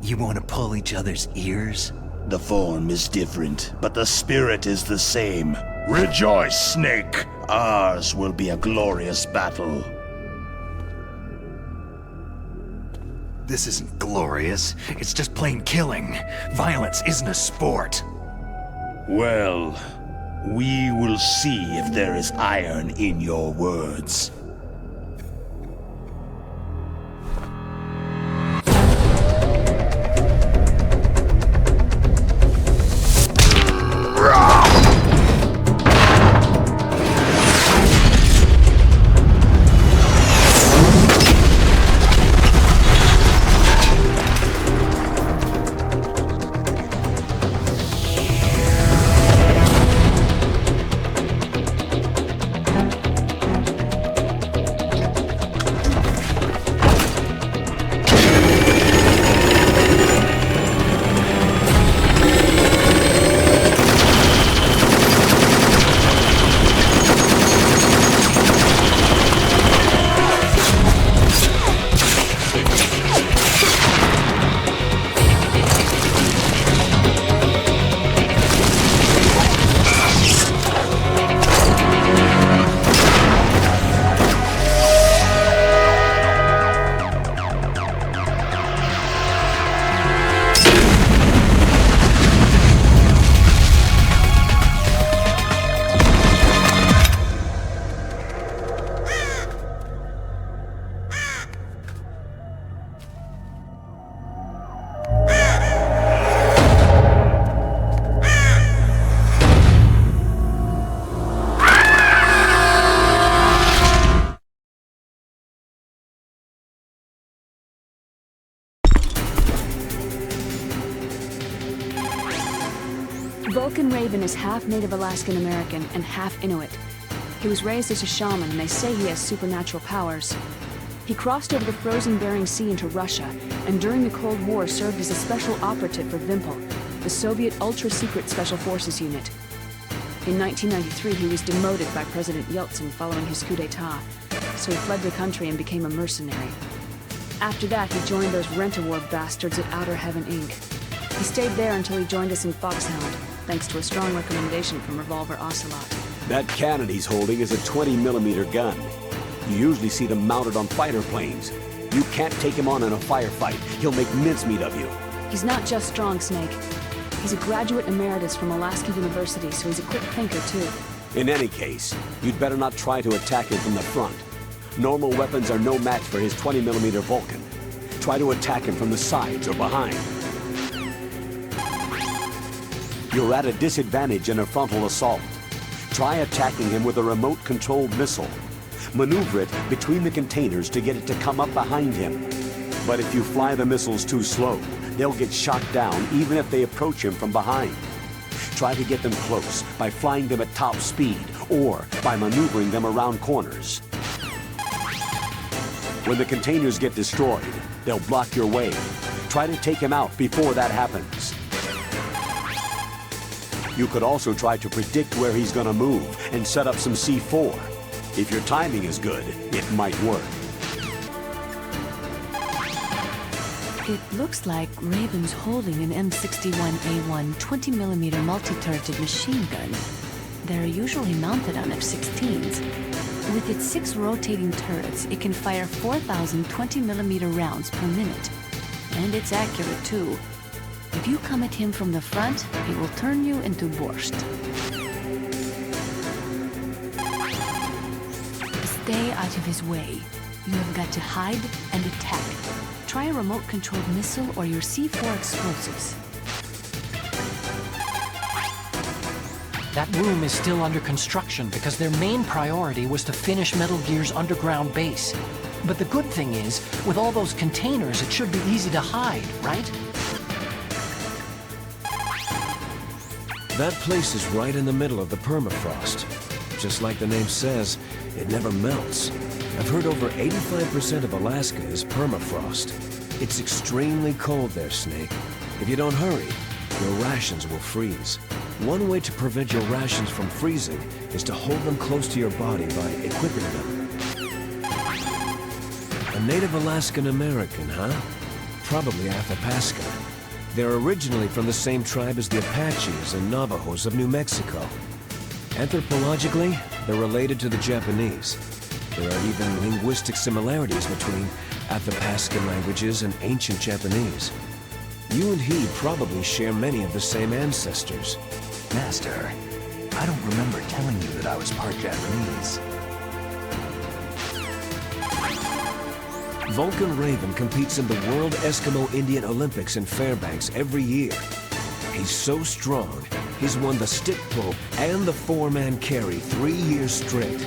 You want to pull each other's ears? The form is different, but the spirit is the same. Rejoice, Snake! Ours will be a glorious battle. This isn't glorious. It's just plain killing. Violence isn't a sport. Well, we will see if there is iron in your words. Vulcan Raven is half Native Alaskan American and half Inuit. He was raised as a shaman, and they say he has supernatural powers. He crossed over the frozen Bering Sea into Russia, and during the Cold War served as a special operative for Vimpel, the Soviet ultra-secret Special Forces unit. In 1993, he was demoted by President Yeltsin following his coup d'etat, so he fled the country and became a mercenary. After that, he joined those rent-a-war bastards at Outer Heaven, Inc. He stayed there until he joined us in Foxhound, thanks to a strong recommendation from Revolver Ocelot. That cannon he's holding is a 20mm gun. You usually see them mounted on fighter planes. You can't take him on in a firefight. He'll make mincemeat of you. He's not just strong, Snake. He's a graduate emeritus from Alaska University, so he's a quick thinker, too. In any case, you'd better not try to attack him from the front. Normal weapons are no match for his 20mm Vulcan. Try to attack him from the sides or behind. You're at a disadvantage in a frontal assault. Try attacking him with a remote-controlled missile. Maneuver it between the containers to get it to come up behind him. But if you fly the missiles too slow, they'll get shot down even if they approach him from behind. Try to get them close by flying them at top speed or by maneuvering them around corners. When the containers get destroyed, they'll block your way. Try to take him out before that happens. You could also try to predict where he's gonna move and set up some C4. If your timing is good, it might work. It looks like Raven's holding an M61A1 20mm multi-turreted machine gun. They're usually mounted on F-16s. With its 6 rotating turrets, it can fire 4,000 20mm rounds per minute. And it's accurate, too. If you come at him from the front, he will turn you into borscht. stay out of his way. You have got to hide and attack. Try a remote-controlled missile or your C4 explosives. That room is still under construction because their main priority was to finish Metal Gear's underground base. But the good thing is, with all those containers, it should be easy to hide, right? That place is right in the middle of the permafrost. Just like the name says, it never melts. I've heard over 85% of Alaska is permafrost. It's extremely cold there, Snake. If you don't hurry, your rations will freeze. One way to prevent your rations from freezing is to hold them close to your body by equipping them. A native Alaskan American, huh? Probably Athabasca. They're originally from the same tribe as the Apaches and Navajos of New Mexico. Anthropologically, they're related to the Japanese. There are even linguistic similarities between Athapascan languages and ancient Japanese. You and he probably share many of the same ancestors. Master, I don't remember telling you that I was part Japanese. Vulcan Raven competes in the World Eskimo Indian Olympics in Fairbanks every year. He's so strong, he's won the stick pull and the four-man carry 3 years straight.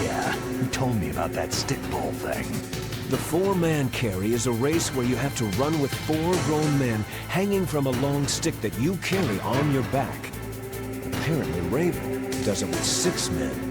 Yeah, you told me about that stick pull thing. The four-man carry is a race where you have to run with 4 grown men hanging from a long stick that you carry on your back. Apparently Raven does it with 6 men.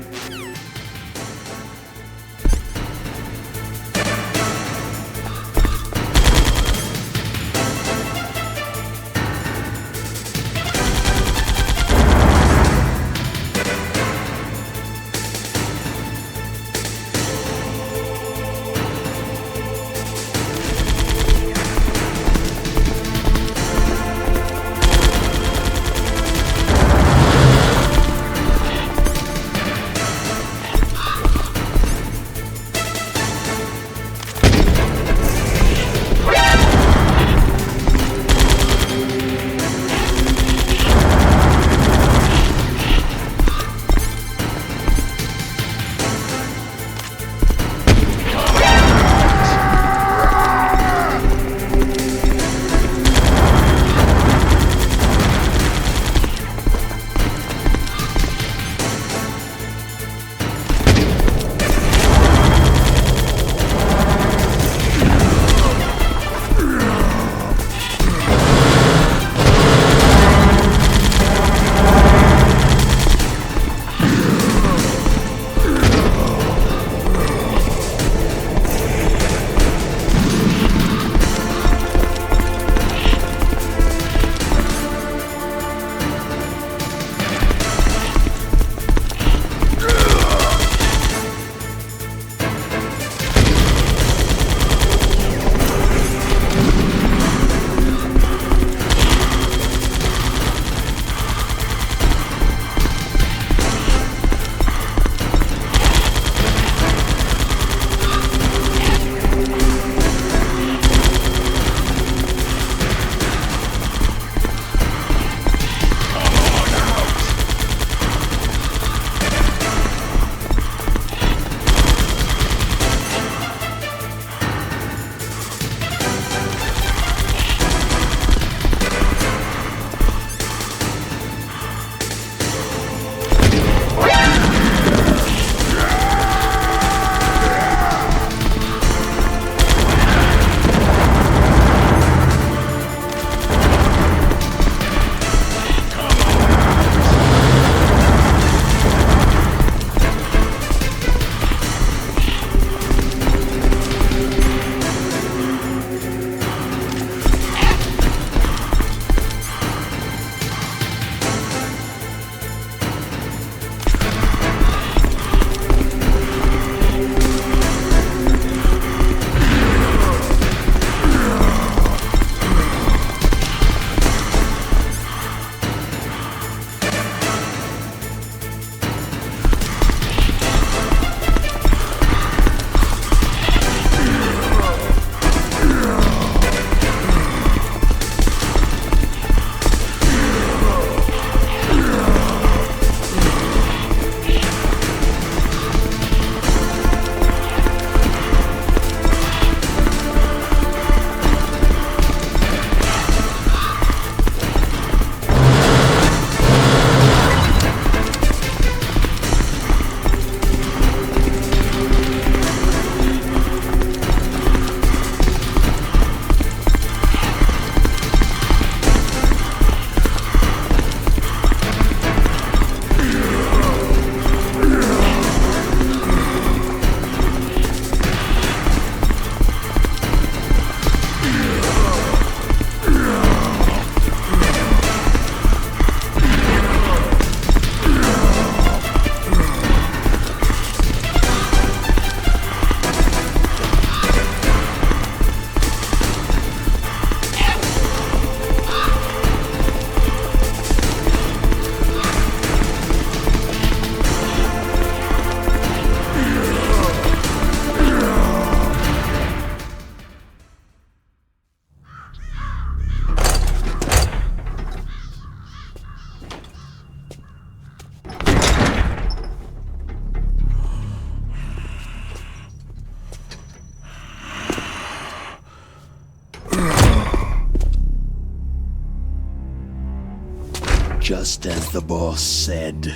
Just as the boss said.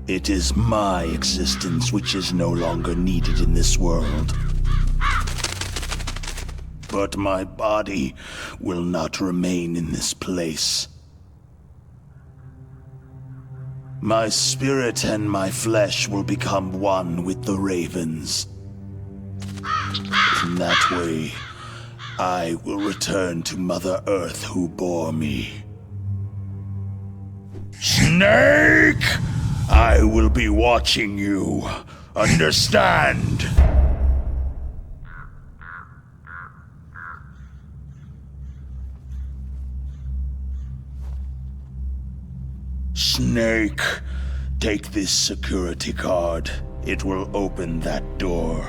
It is my existence which is no longer needed in this world. But my body will not remain in this place. My spirit and my flesh will become one with the ravens. In that way, I will return to Mother Earth who bore me. Snake! I will be watching you. Understand? Snake, take this security card. It will open that door.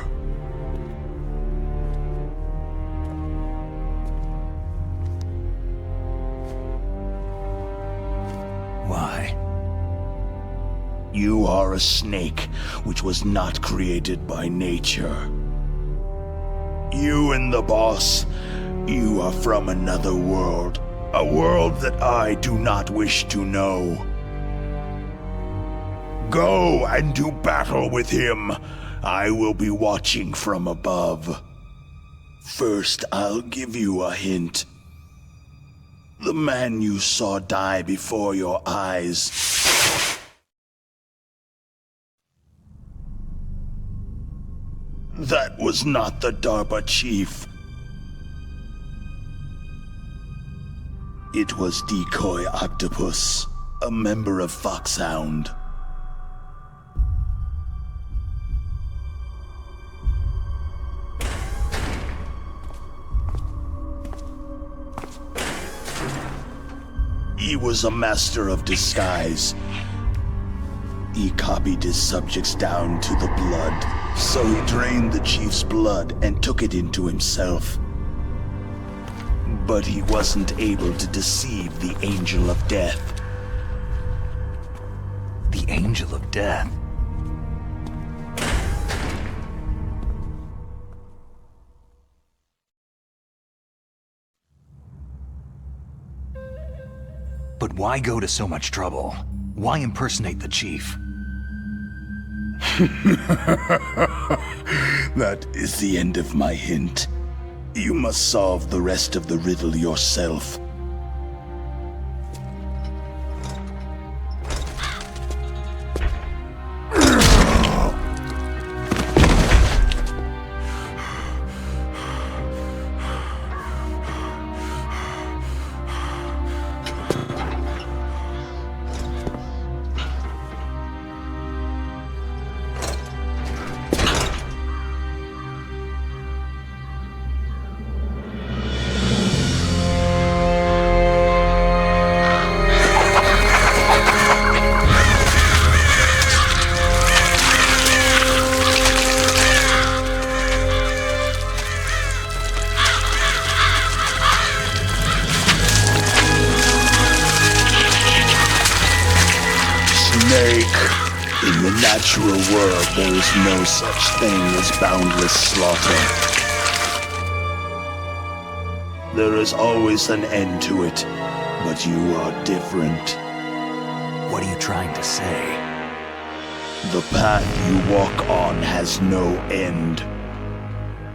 Why? You are a snake, which was not created by nature. You and the boss, you are from another world. A world that I do not wish to know. Go and do battle with him. I will be watching from above. First, I'll give you a hint. The man you saw die before your eyes. That was not the DARPA chief. It was Decoy Octopus, a member of Foxhound. He was a master of disguise. He copied his subjects down to the blood, so he drained the chief's blood and took it into himself. But he wasn't able to deceive the Angel of Death. The Angel of Death? But why go to so much trouble? Why impersonate the chief? That is the end of my hint. You must solve the rest of the riddle yourself. In the natural world, there is no such thing as boundless slaughter. There is always an end to it, but you are different. What are you trying to say? The path you walk on has no end.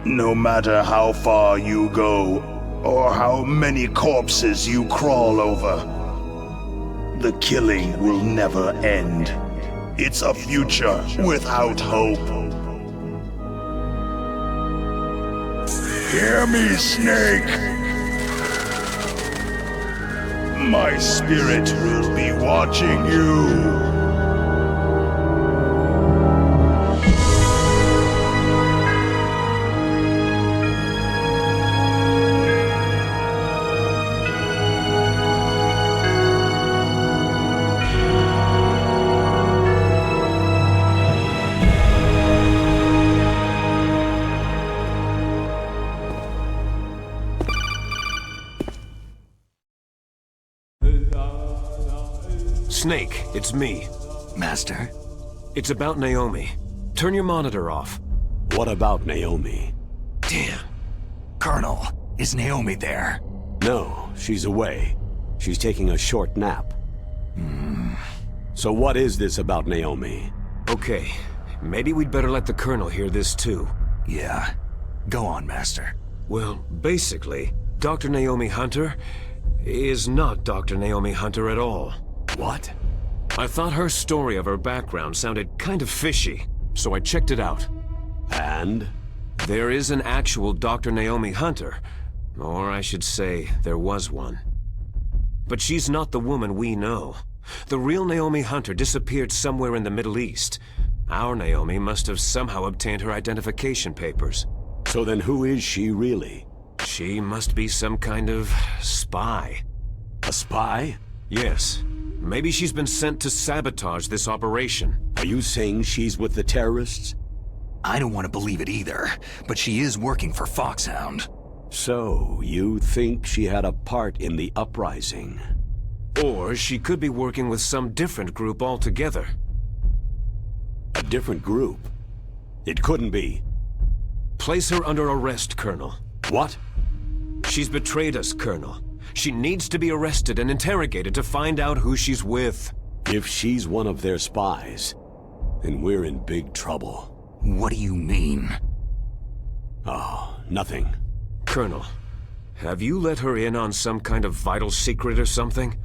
No matter how far you go, or how many corpses you crawl over, the killing will never end. It's a future without hope. Hear me, Snake! My spirit will be watching you. Snake, it's me. Master? It's about Naomi. Turn your monitor off. What about Naomi? Damn. Colonel, is Naomi there? No, she's away. She's She's taking a short nap. So what is this about Naomi? Okay, maybe we'd better let the Colonel hear this too. Yeah. Go on, Master. Well, basically, Dr. Naomi Hunter is not Dr. Naomi Hunter at all. What? I thought her story of her background sounded kind of fishy, so I checked it out. And? There is an actual Dr. Naomi Hunter, or I should say, there was one. But she's not the woman we know. The real Naomi Hunter disappeared somewhere in the Middle East. Our Naomi must have somehow obtained her identification papers. So then who is she really? She must be some kind of spy. A spy? Yes. Maybe she's been sent to sabotage this operation. Are you saying she's with the terrorists? I don't want to believe it either, but she is working for Foxhound. So, you think she had a part in the uprising? Or she could be working with some different group altogether. A different group? It couldn't be. Place her under arrest, Colonel. What? She's betrayed us, Colonel. She needs to be arrested and interrogated to find out who she's with. If she's one of their spies, then we're in big trouble. What do you mean? Oh, nothing. Colonel, have you let her in on some kind of vital secret or something?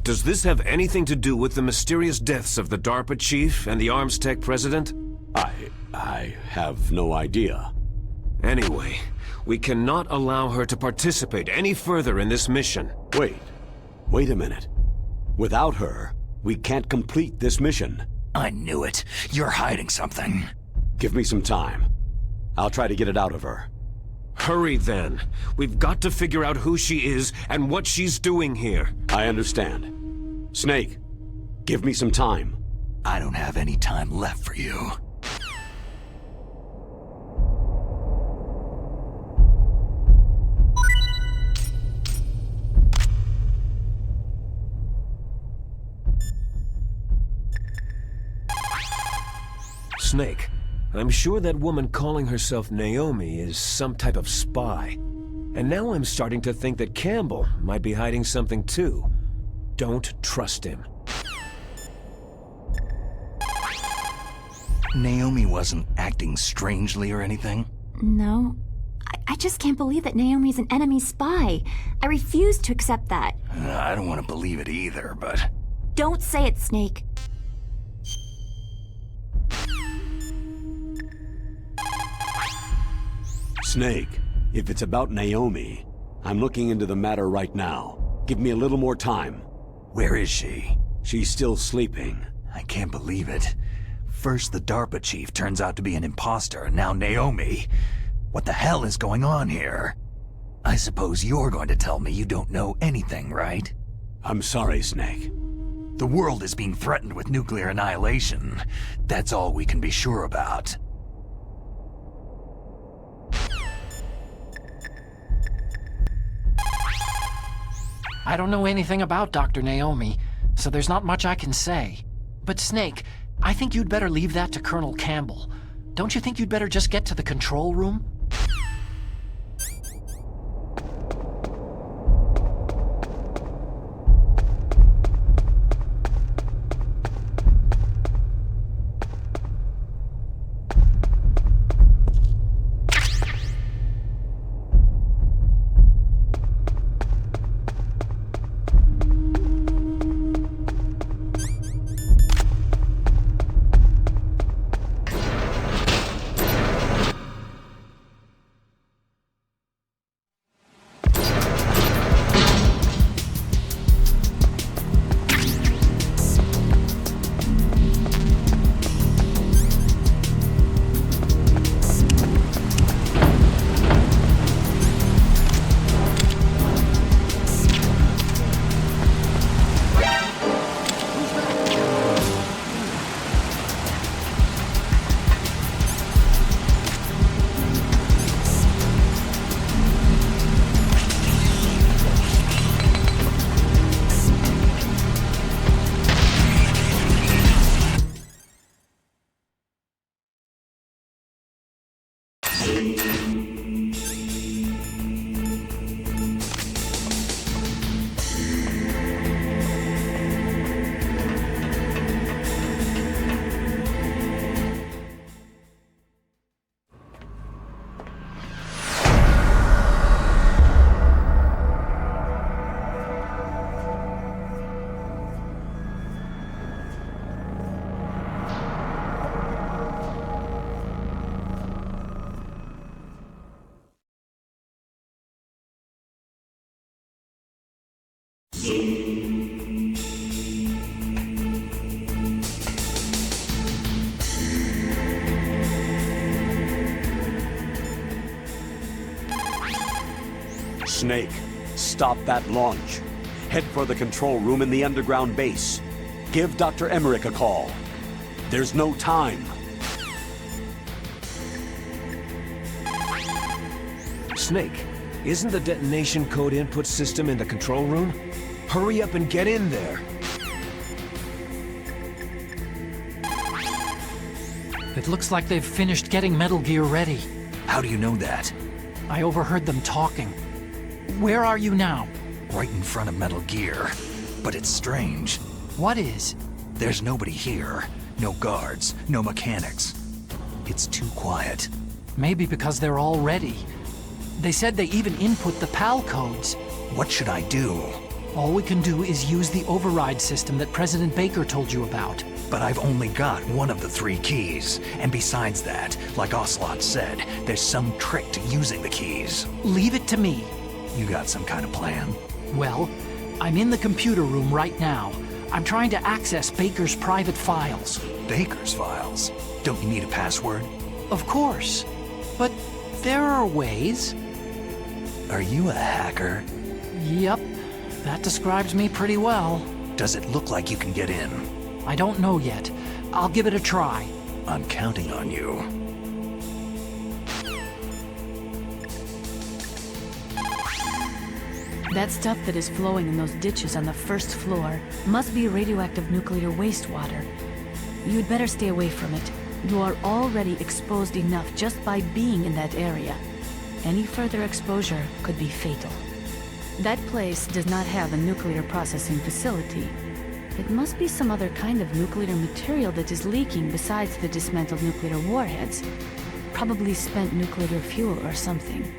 Does this have anything to do with the mysterious deaths of the DARPA chief and the arms tech president? I have no idea. Anyway, we cannot allow her to participate any further in this mission. Wait a minute. Without her, we can't complete this mission. I knew it. You're hiding something. Give me some time. I'll try to get it out of her. Hurry then. We've got to figure out who she is and what she's doing here. I understand. Snake, give me some time. I don't have any time left for you. Snake, I'm sure that woman calling herself Naomi is some type of spy. And now I'm starting to think that Campbell might be hiding something too. Don't trust him. Naomi wasn't acting strangely or anything? No. I just can't believe that Naomi's an enemy spy. I refuse to accept that. I don't want to believe it either, but... Don't say it, Snake. Snake, if it's about Naomi, I'm looking into the matter right now. Give me a little more time. Where is she? She's still sleeping. I can't believe it. First the DARPA chief turns out to be an imposter, and now Naomi. What the hell is going on here? I suppose you're going to tell me you don't know anything, right? I'm sorry, Snake. The world is being threatened with nuclear annihilation. That's all we can be sure about. I don't know anything about Dr. Naomi, so there's not much I can say. But Snake, I think you'd better leave that to Colonel Campbell. Don't you think you'd better just get to the control room? Snake, stop that launch. Head for the control room in the underground base. Give Dr. Emmerich a call. There's no time. Snake, isn't the detonation code input system in the control room? Hurry up and get in there. It looks like they've finished getting Metal Gear ready. How do you know that? I overheard them talking. Where are you now? Right in front of Metal Gear. But it's strange. What is? There's nobody here. No guards, no mechanics. It's too quiet. Maybe because they're all ready. They said they even input the PAL codes. What should I do? All we can do is use the override system that President Baker told you about. But I've only got one of the 3 keys. And besides that, like Ocelot said, there's some trick to using the keys. Leave it to me. You got some kind of plan? Well, I'm in the computer room right now. I'm trying to access Baker's private files. Baker's files? Don't you need a password? Of course. But there are ways. Are you a hacker? Yep. That describes me pretty well. Does it look like you can get in? I don't know yet. I'll give it a try. I'm counting on you. That stuff that is flowing in those ditches on the first floor must be radioactive nuclear wastewater. You'd better stay away from it. You are already exposed enough just by being in that area. Any further exposure could be fatal. That place does not have a nuclear processing facility. It must be some other kind of nuclear material that is leaking besides the dismantled nuclear warheads. Probably spent nuclear fuel or something.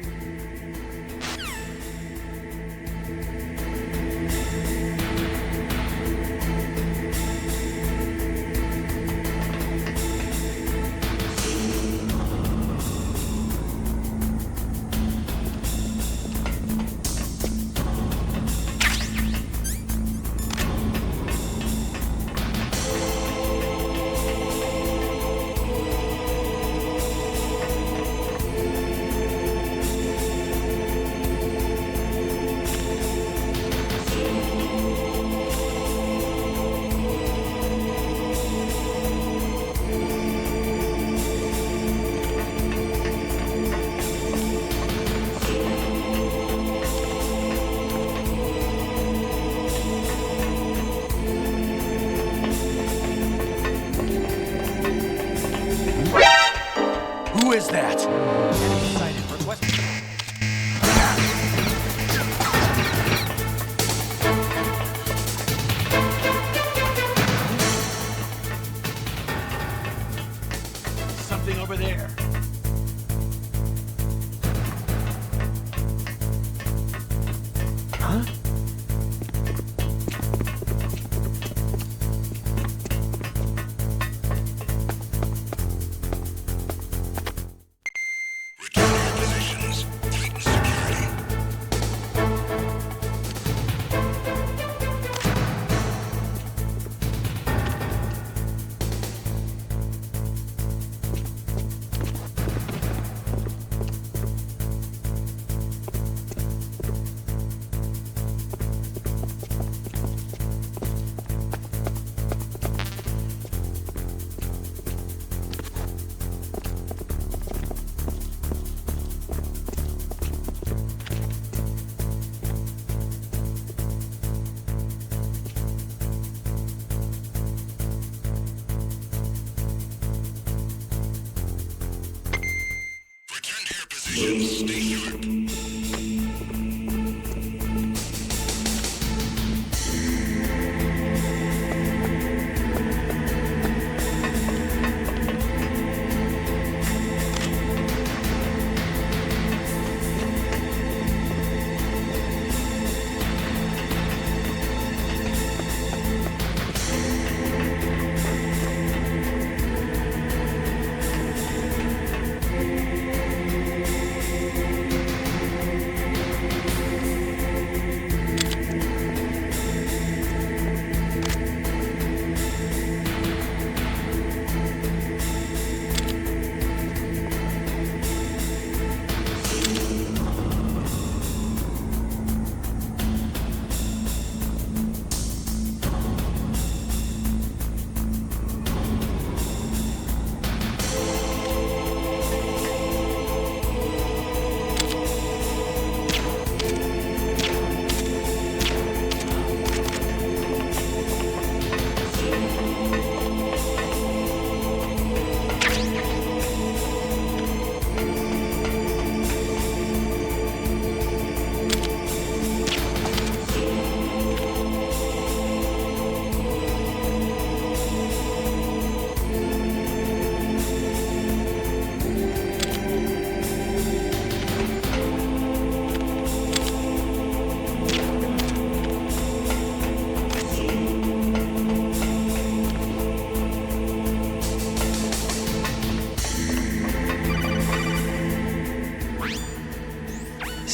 Who is that? Something over there. Huh?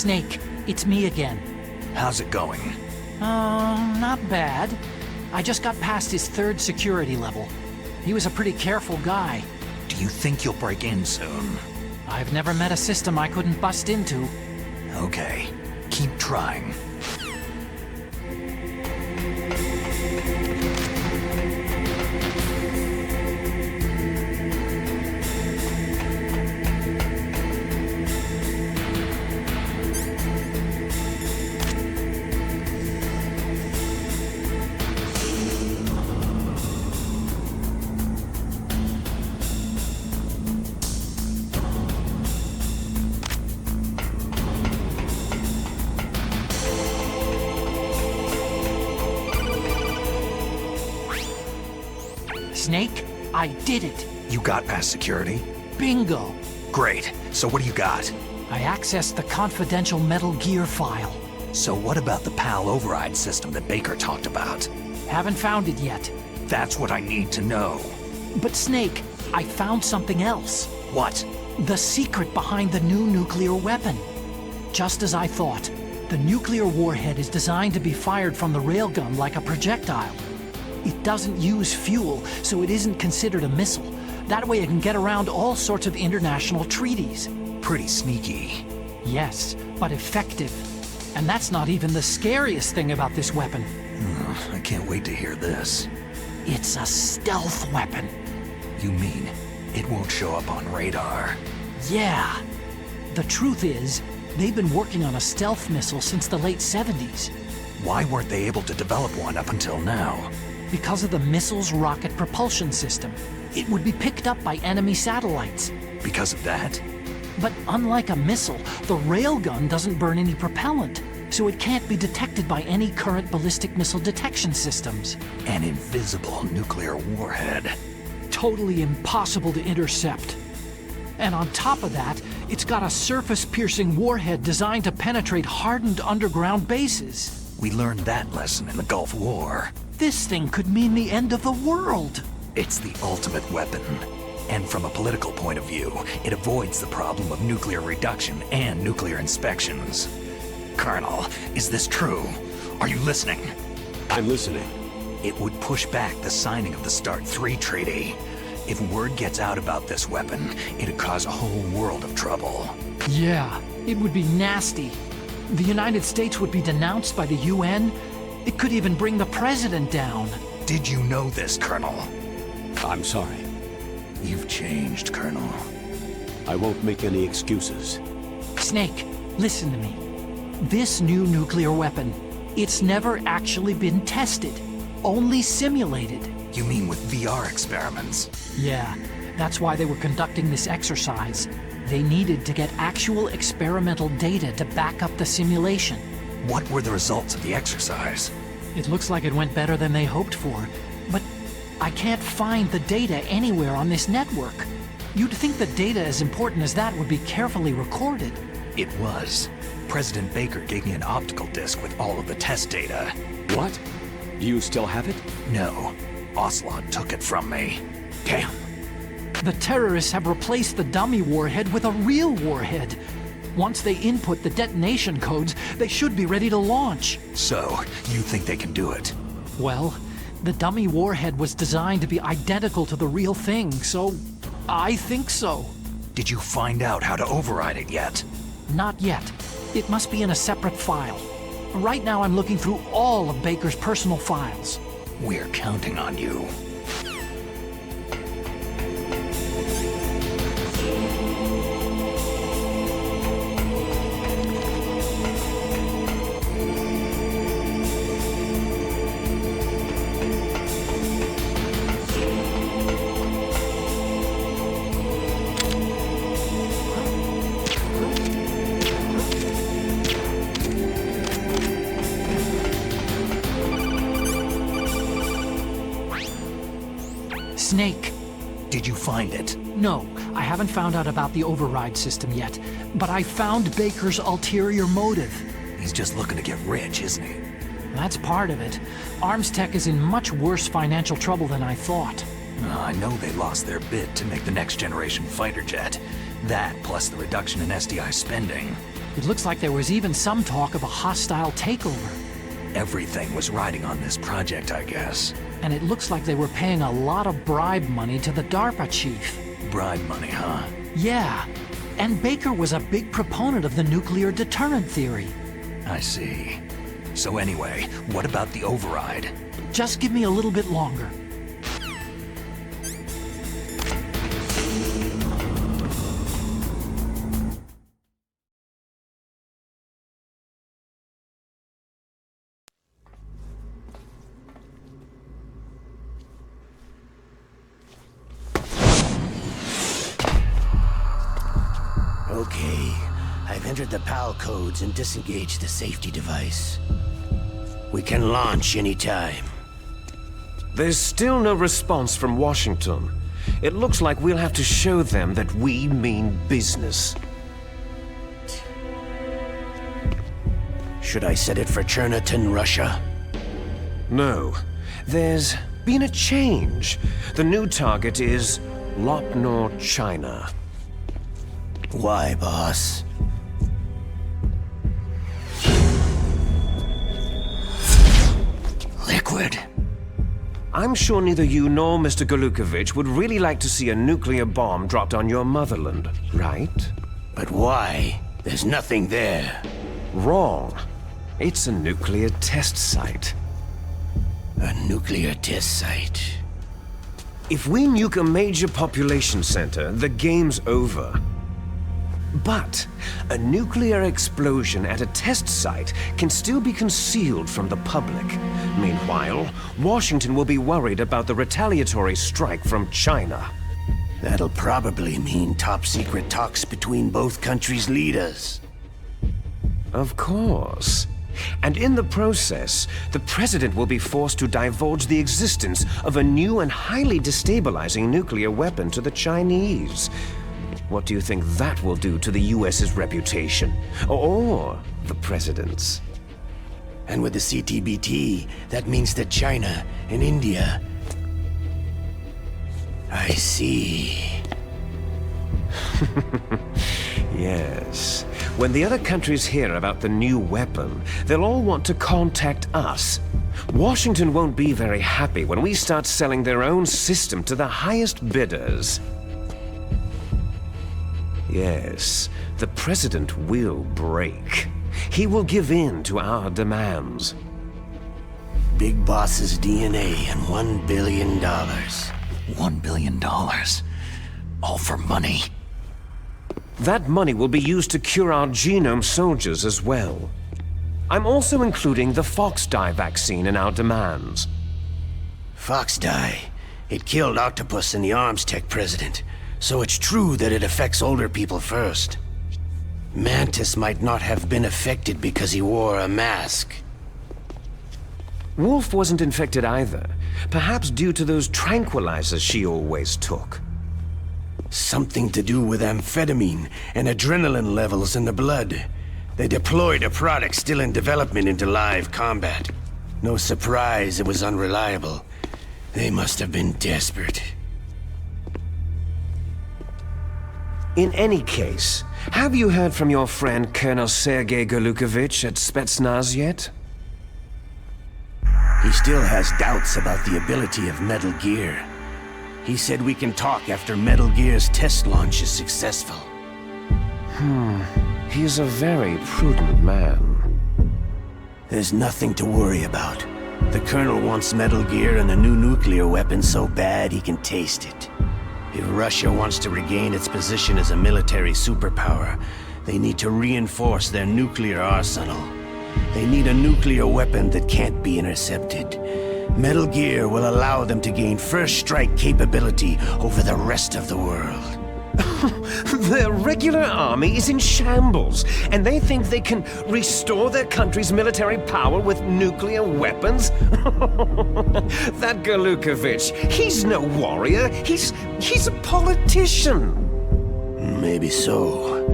Snake, it's me again. How's it going? Not bad. I just got past his 3rd security level. He was a pretty careful guy. Do you think you'll break in soon? I've never met a system I couldn't bust into. Okay, keep trying. Snake, I did it. You got past security? Bingo. Great. So what do you got? I accessed the confidential Metal Gear file. So what about the PAL override system that Baker talked about? Haven't found it yet. That's what I need to know. But Snake, I found something else. What? The secret behind the new nuclear weapon. Just as I thought, the nuclear warhead is designed to be fired from the railgun like a projectile. It doesn't use fuel, so it isn't considered a missile. That way it can get around all sorts of international treaties. Pretty sneaky. Yes, but effective. And that's not even the scariest thing about this weapon. I can't wait to hear this. It's a stealth weapon. You mean it won't show up on radar? Yeah. The truth is, they've been working on a stealth missile since the late 70s. Why weren't they able to develop one up until now? Because of the missile's rocket propulsion system. It would be picked up by enemy satellites. Because of that? But unlike a missile, the railgun doesn't burn any propellant, so it can't be detected by any current ballistic missile detection systems. An invisible nuclear warhead. Totally impossible to intercept. And on top of that, it's got a surface-piercing warhead designed to penetrate hardened underground bases. We learned that lesson in the Gulf War. This thing could mean the end of the world. It's the ultimate weapon. And from a political point of view, it avoids the problem of nuclear reduction and nuclear inspections. Colonel, is this true? Are you listening? I'm listening. It would push back the signing of the START 3 treaty. If word gets out about this weapon, it'd cause a whole world of trouble. Yeah, it would be nasty. The United States would be denounced by the UN. It could even bring the president down. Did you know this, Colonel? I'm sorry. You've changed, Colonel. I won't make any excuses. Snake, listen to me. This new nuclear weapon, it's never actually been tested. Only simulated. You mean with VR experiments? Yeah, that's why they were conducting this exercise. They needed to get actual experimental data to back up the simulation. What were the results of the exercise? It looks like it went better than they hoped for, but I can't find the data anywhere on this network. You'd think the data as important as that would be carefully recorded. It was. President Baker gave me an optical disc with all of the test data. What? Do you still have it? No. Ocelot took it from me. Damn. The terrorists have replaced the dummy warhead with a real warhead. Once they input the detonation codes, they should be ready to launch. So, you think they can do it? Well, the dummy warhead was designed to be identical to the real thing, so I think so. Did you find out how to override it yet? Not yet. It must be in a separate file. Right now I'm looking through all of Baker's personal files. We're counting on you. Snake. Did you find it? No, I haven't found out about the override system yet, but I found Baker's ulterior motive. He's just looking to get rich, isn't he? That's part of it. Arms Tech is in much worse financial trouble than I thought. I know they lost their bid to make the next generation fighter jet. That, plus the reduction in SDI spending. It looks like there was even some talk of a hostile takeover. Everything was riding on this project, I guess. And it looks like they were paying a lot of bribe money to the DARPA chief. Bribe money, huh? Yeah. And Baker was a big proponent of the nuclear deterrent theory. I see. So anyway, what about the override? Just give me a little bit longer. Okay, I've entered the PAL codes and disengaged the safety device. We can launch anytime. There's still no response from Washington. It looks like we'll have to show them that we mean business. Should I set it for Cherniton, Russia? No. There's been a change. The new target is Lopnor, China. Why, boss? Liquid. I'm sure neither you nor Mr. Golukovich would really like to see a nuclear bomb dropped on your motherland, right? But why? There's nothing there. Wrong. It's a nuclear test site. A nuclear test site? If we nuke a major population center, the game's over. But a nuclear explosion at a test site can still be concealed from the public. Meanwhile, Washington will be worried about the retaliatory strike from China. That'll probably mean top-secret talks between both countries' leaders. Of course. And in the process, the President will be forced to divulge the existence of a new and highly destabilizing nuclear weapon to the Chinese. What do you think that will do to the US's reputation? Or the President's? And with the CTBT, that means that China and India... I see. Yes. When the other countries hear about the new weapon, they'll all want to contact us. Washington won't be very happy when we start selling their own system to the highest bidders. Yes, the President will break. He will give in to our demands. Big Boss's DNA and $1 billion. $1 billion? All for money? That money will be used to cure our genome soldiers as well. I'm also including the Fox Dye vaccine in our demands. Fox Dye? It killed Octopus and the Arms Tech President. So it's true that it affects older people first. Mantis might not have been affected because he wore a mask. Wolf wasn't infected either. Perhaps due to those tranquilizers she always took. Something to do with amphetamine and adrenaline levels in the blood. They deployed a product still in development into live combat. No surprise it was unreliable. They must have been desperate. In any case, have you heard from your friend Colonel Sergei Golukovich at Spetsnaz yet? He still has doubts about the ability of Metal Gear. He said we can talk after Metal Gear's test launch is successful. He's a very prudent man. There's nothing to worry about. The Colonel wants Metal Gear and a new nuclear weapon so bad he can taste it. If Russia wants to regain its position as a military superpower, they need to reinforce their nuclear arsenal. They need a nuclear weapon that can't be intercepted. Metal Gear will allow them to gain first strike capability over the rest of the world. Their regular army is in shambles, and they think they can restore their country's military power with nuclear weapons? That Golukovich, he's no warrior. He's a politician. Maybe so,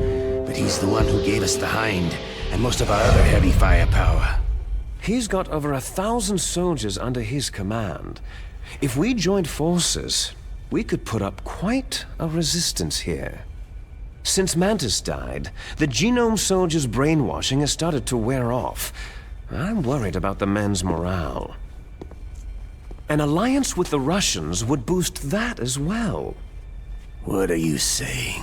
but he's the one who gave us the Hind and most of our other heavy firepower. He's got over 1,000 soldiers under his command. If we joined forces, we could put up quite a resistance here. Since Mantis died, the Genome Soldier's brainwashing has started to wear off. I'm worried about the men's morale. An alliance with the Russians would boost that as well. What are you saying?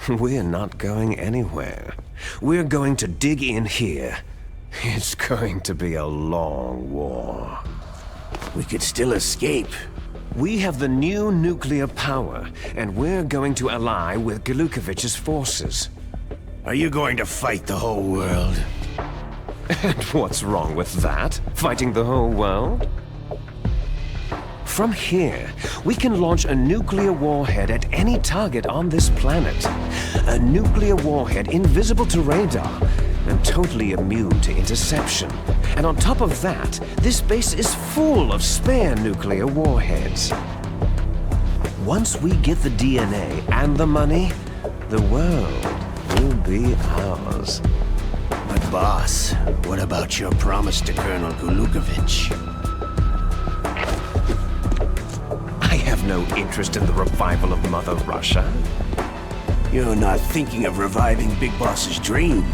We're not going anywhere. We're going to dig in here. It's going to be a long war. We could still escape. We have the new nuclear power, and we're going to ally with Galukovich's forces. Are you going to fight the whole world? And what's wrong with that? Fighting the whole world? From here, we can launch a nuclear warhead at any target on this planet. A nuclear warhead invisible to radar and totally immune to interception. And on top of that, this base is full of spare nuclear warheads. Once we get the DNA and the money, the world will be ours. But boss, what about your promise to Colonel Galukovich? I have no interest in the revival of Mother Russia. You're not thinking of reviving Big Boss's dream.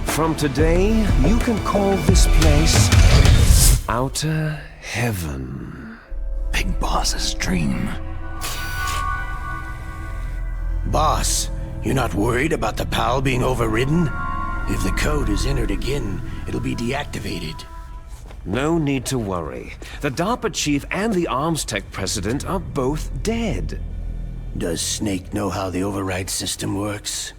From today, you can call this place Outer Heaven. Big Boss's dream. Boss, you're not worried about the PAL being overridden? If the code is entered again, it'll be deactivated. No need to worry. The DARPA chief and the arms tech president are both dead. Does Snake know how the override system works?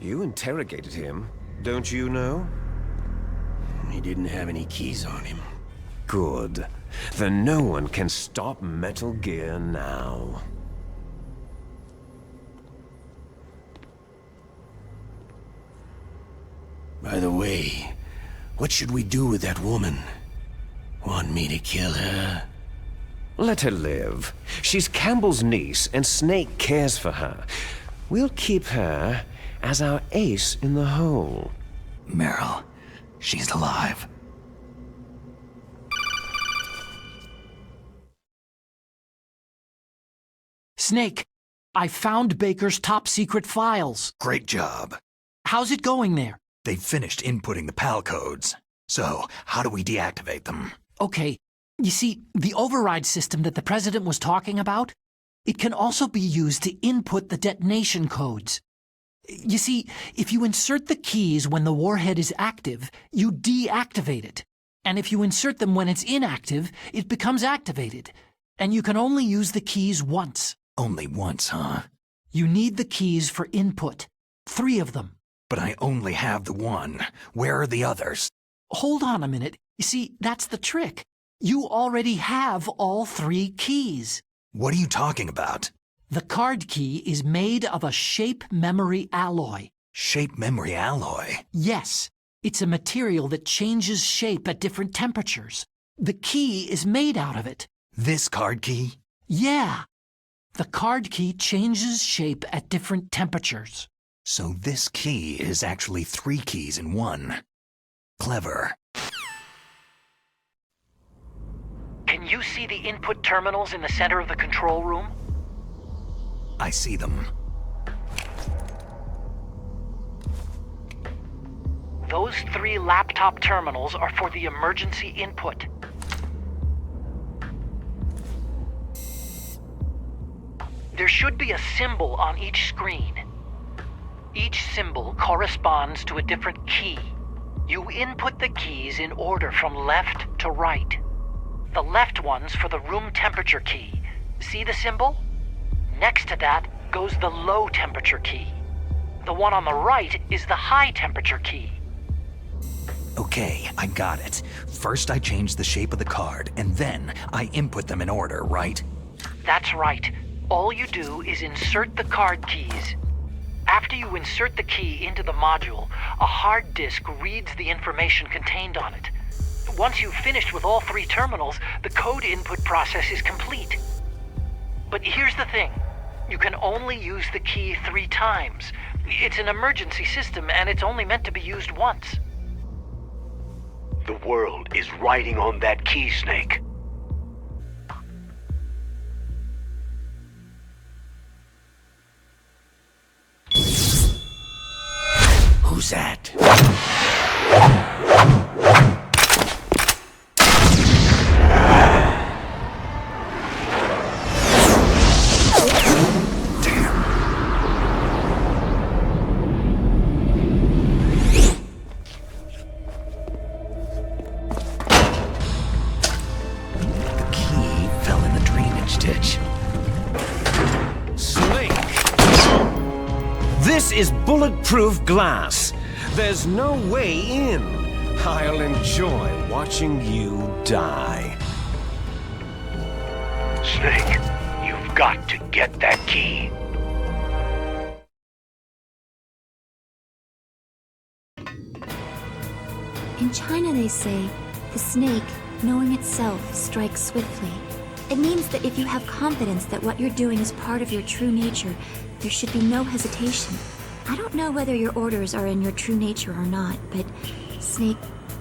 You interrogated him, don't you know? He didn't have any keys on him. Good. Then no one can stop Metal Gear now. By the way, what should we do with that woman? Want me to kill her? Let her live. She's Campbell's niece, and Snake cares for her. We'll keep her as our ace in the hole. Meryl, she's alive. Snake, I found Baker's top-secret files. Great job. How's it going there? They've finished inputting the PAL codes. So, how do we deactivate them? Okay, you see, the override system that the President was talking about, it can also be used to input the detonation codes. You see, if you insert the keys when the warhead is active, you deactivate it. And if you insert them when it's inactive, it becomes activated. And you can only use the keys once. Only once, huh? You need the keys for input. 3 of them. But I only have the one. Where are the others? Hold on a minute. You see, that's the trick. You already have all 3 keys. What are you talking about? The card key is made of a shape memory alloy. Shape memory alloy? Yes. It's a material that changes shape at different temperatures. The key is made out of it. This card key? Yeah. The card key changes shape at different temperatures. So this key is actually 3 keys in one. Clever. Can you see the input terminals in the center of the control room? I see them. Those 3 laptop terminals are for the emergency input. There should be a symbol on each screen. Each symbol corresponds to a different key. You input the keys in order from left to right. The left one's for the room temperature key. See the symbol? Next to that goes the low temperature key. The one on the right is the high temperature key. Okay, I got it. First I change the shape of the card, and then I input them in order, right? That's right. All you do is insert the card keys. After you insert the key into the module, a hard disk reads the information contained on it. Once you've finished with all 3 terminals, the code input process is complete. But here's the thing. You can only use the key 3 times. It's an emergency system, and it's only meant to be used once. The world is riding on that key, Snake. Who's that? This is bulletproof glass. There's no way in. I'll enjoy watching you die. Snake, you've got to get that key. In China they say, the snake, knowing itself, strikes swiftly. It means that if you have confidence that what you're doing is part of your true nature, there should be no hesitation. I don't know whether your orders are in your true nature or not, but Snake,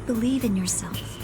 believe in yourself.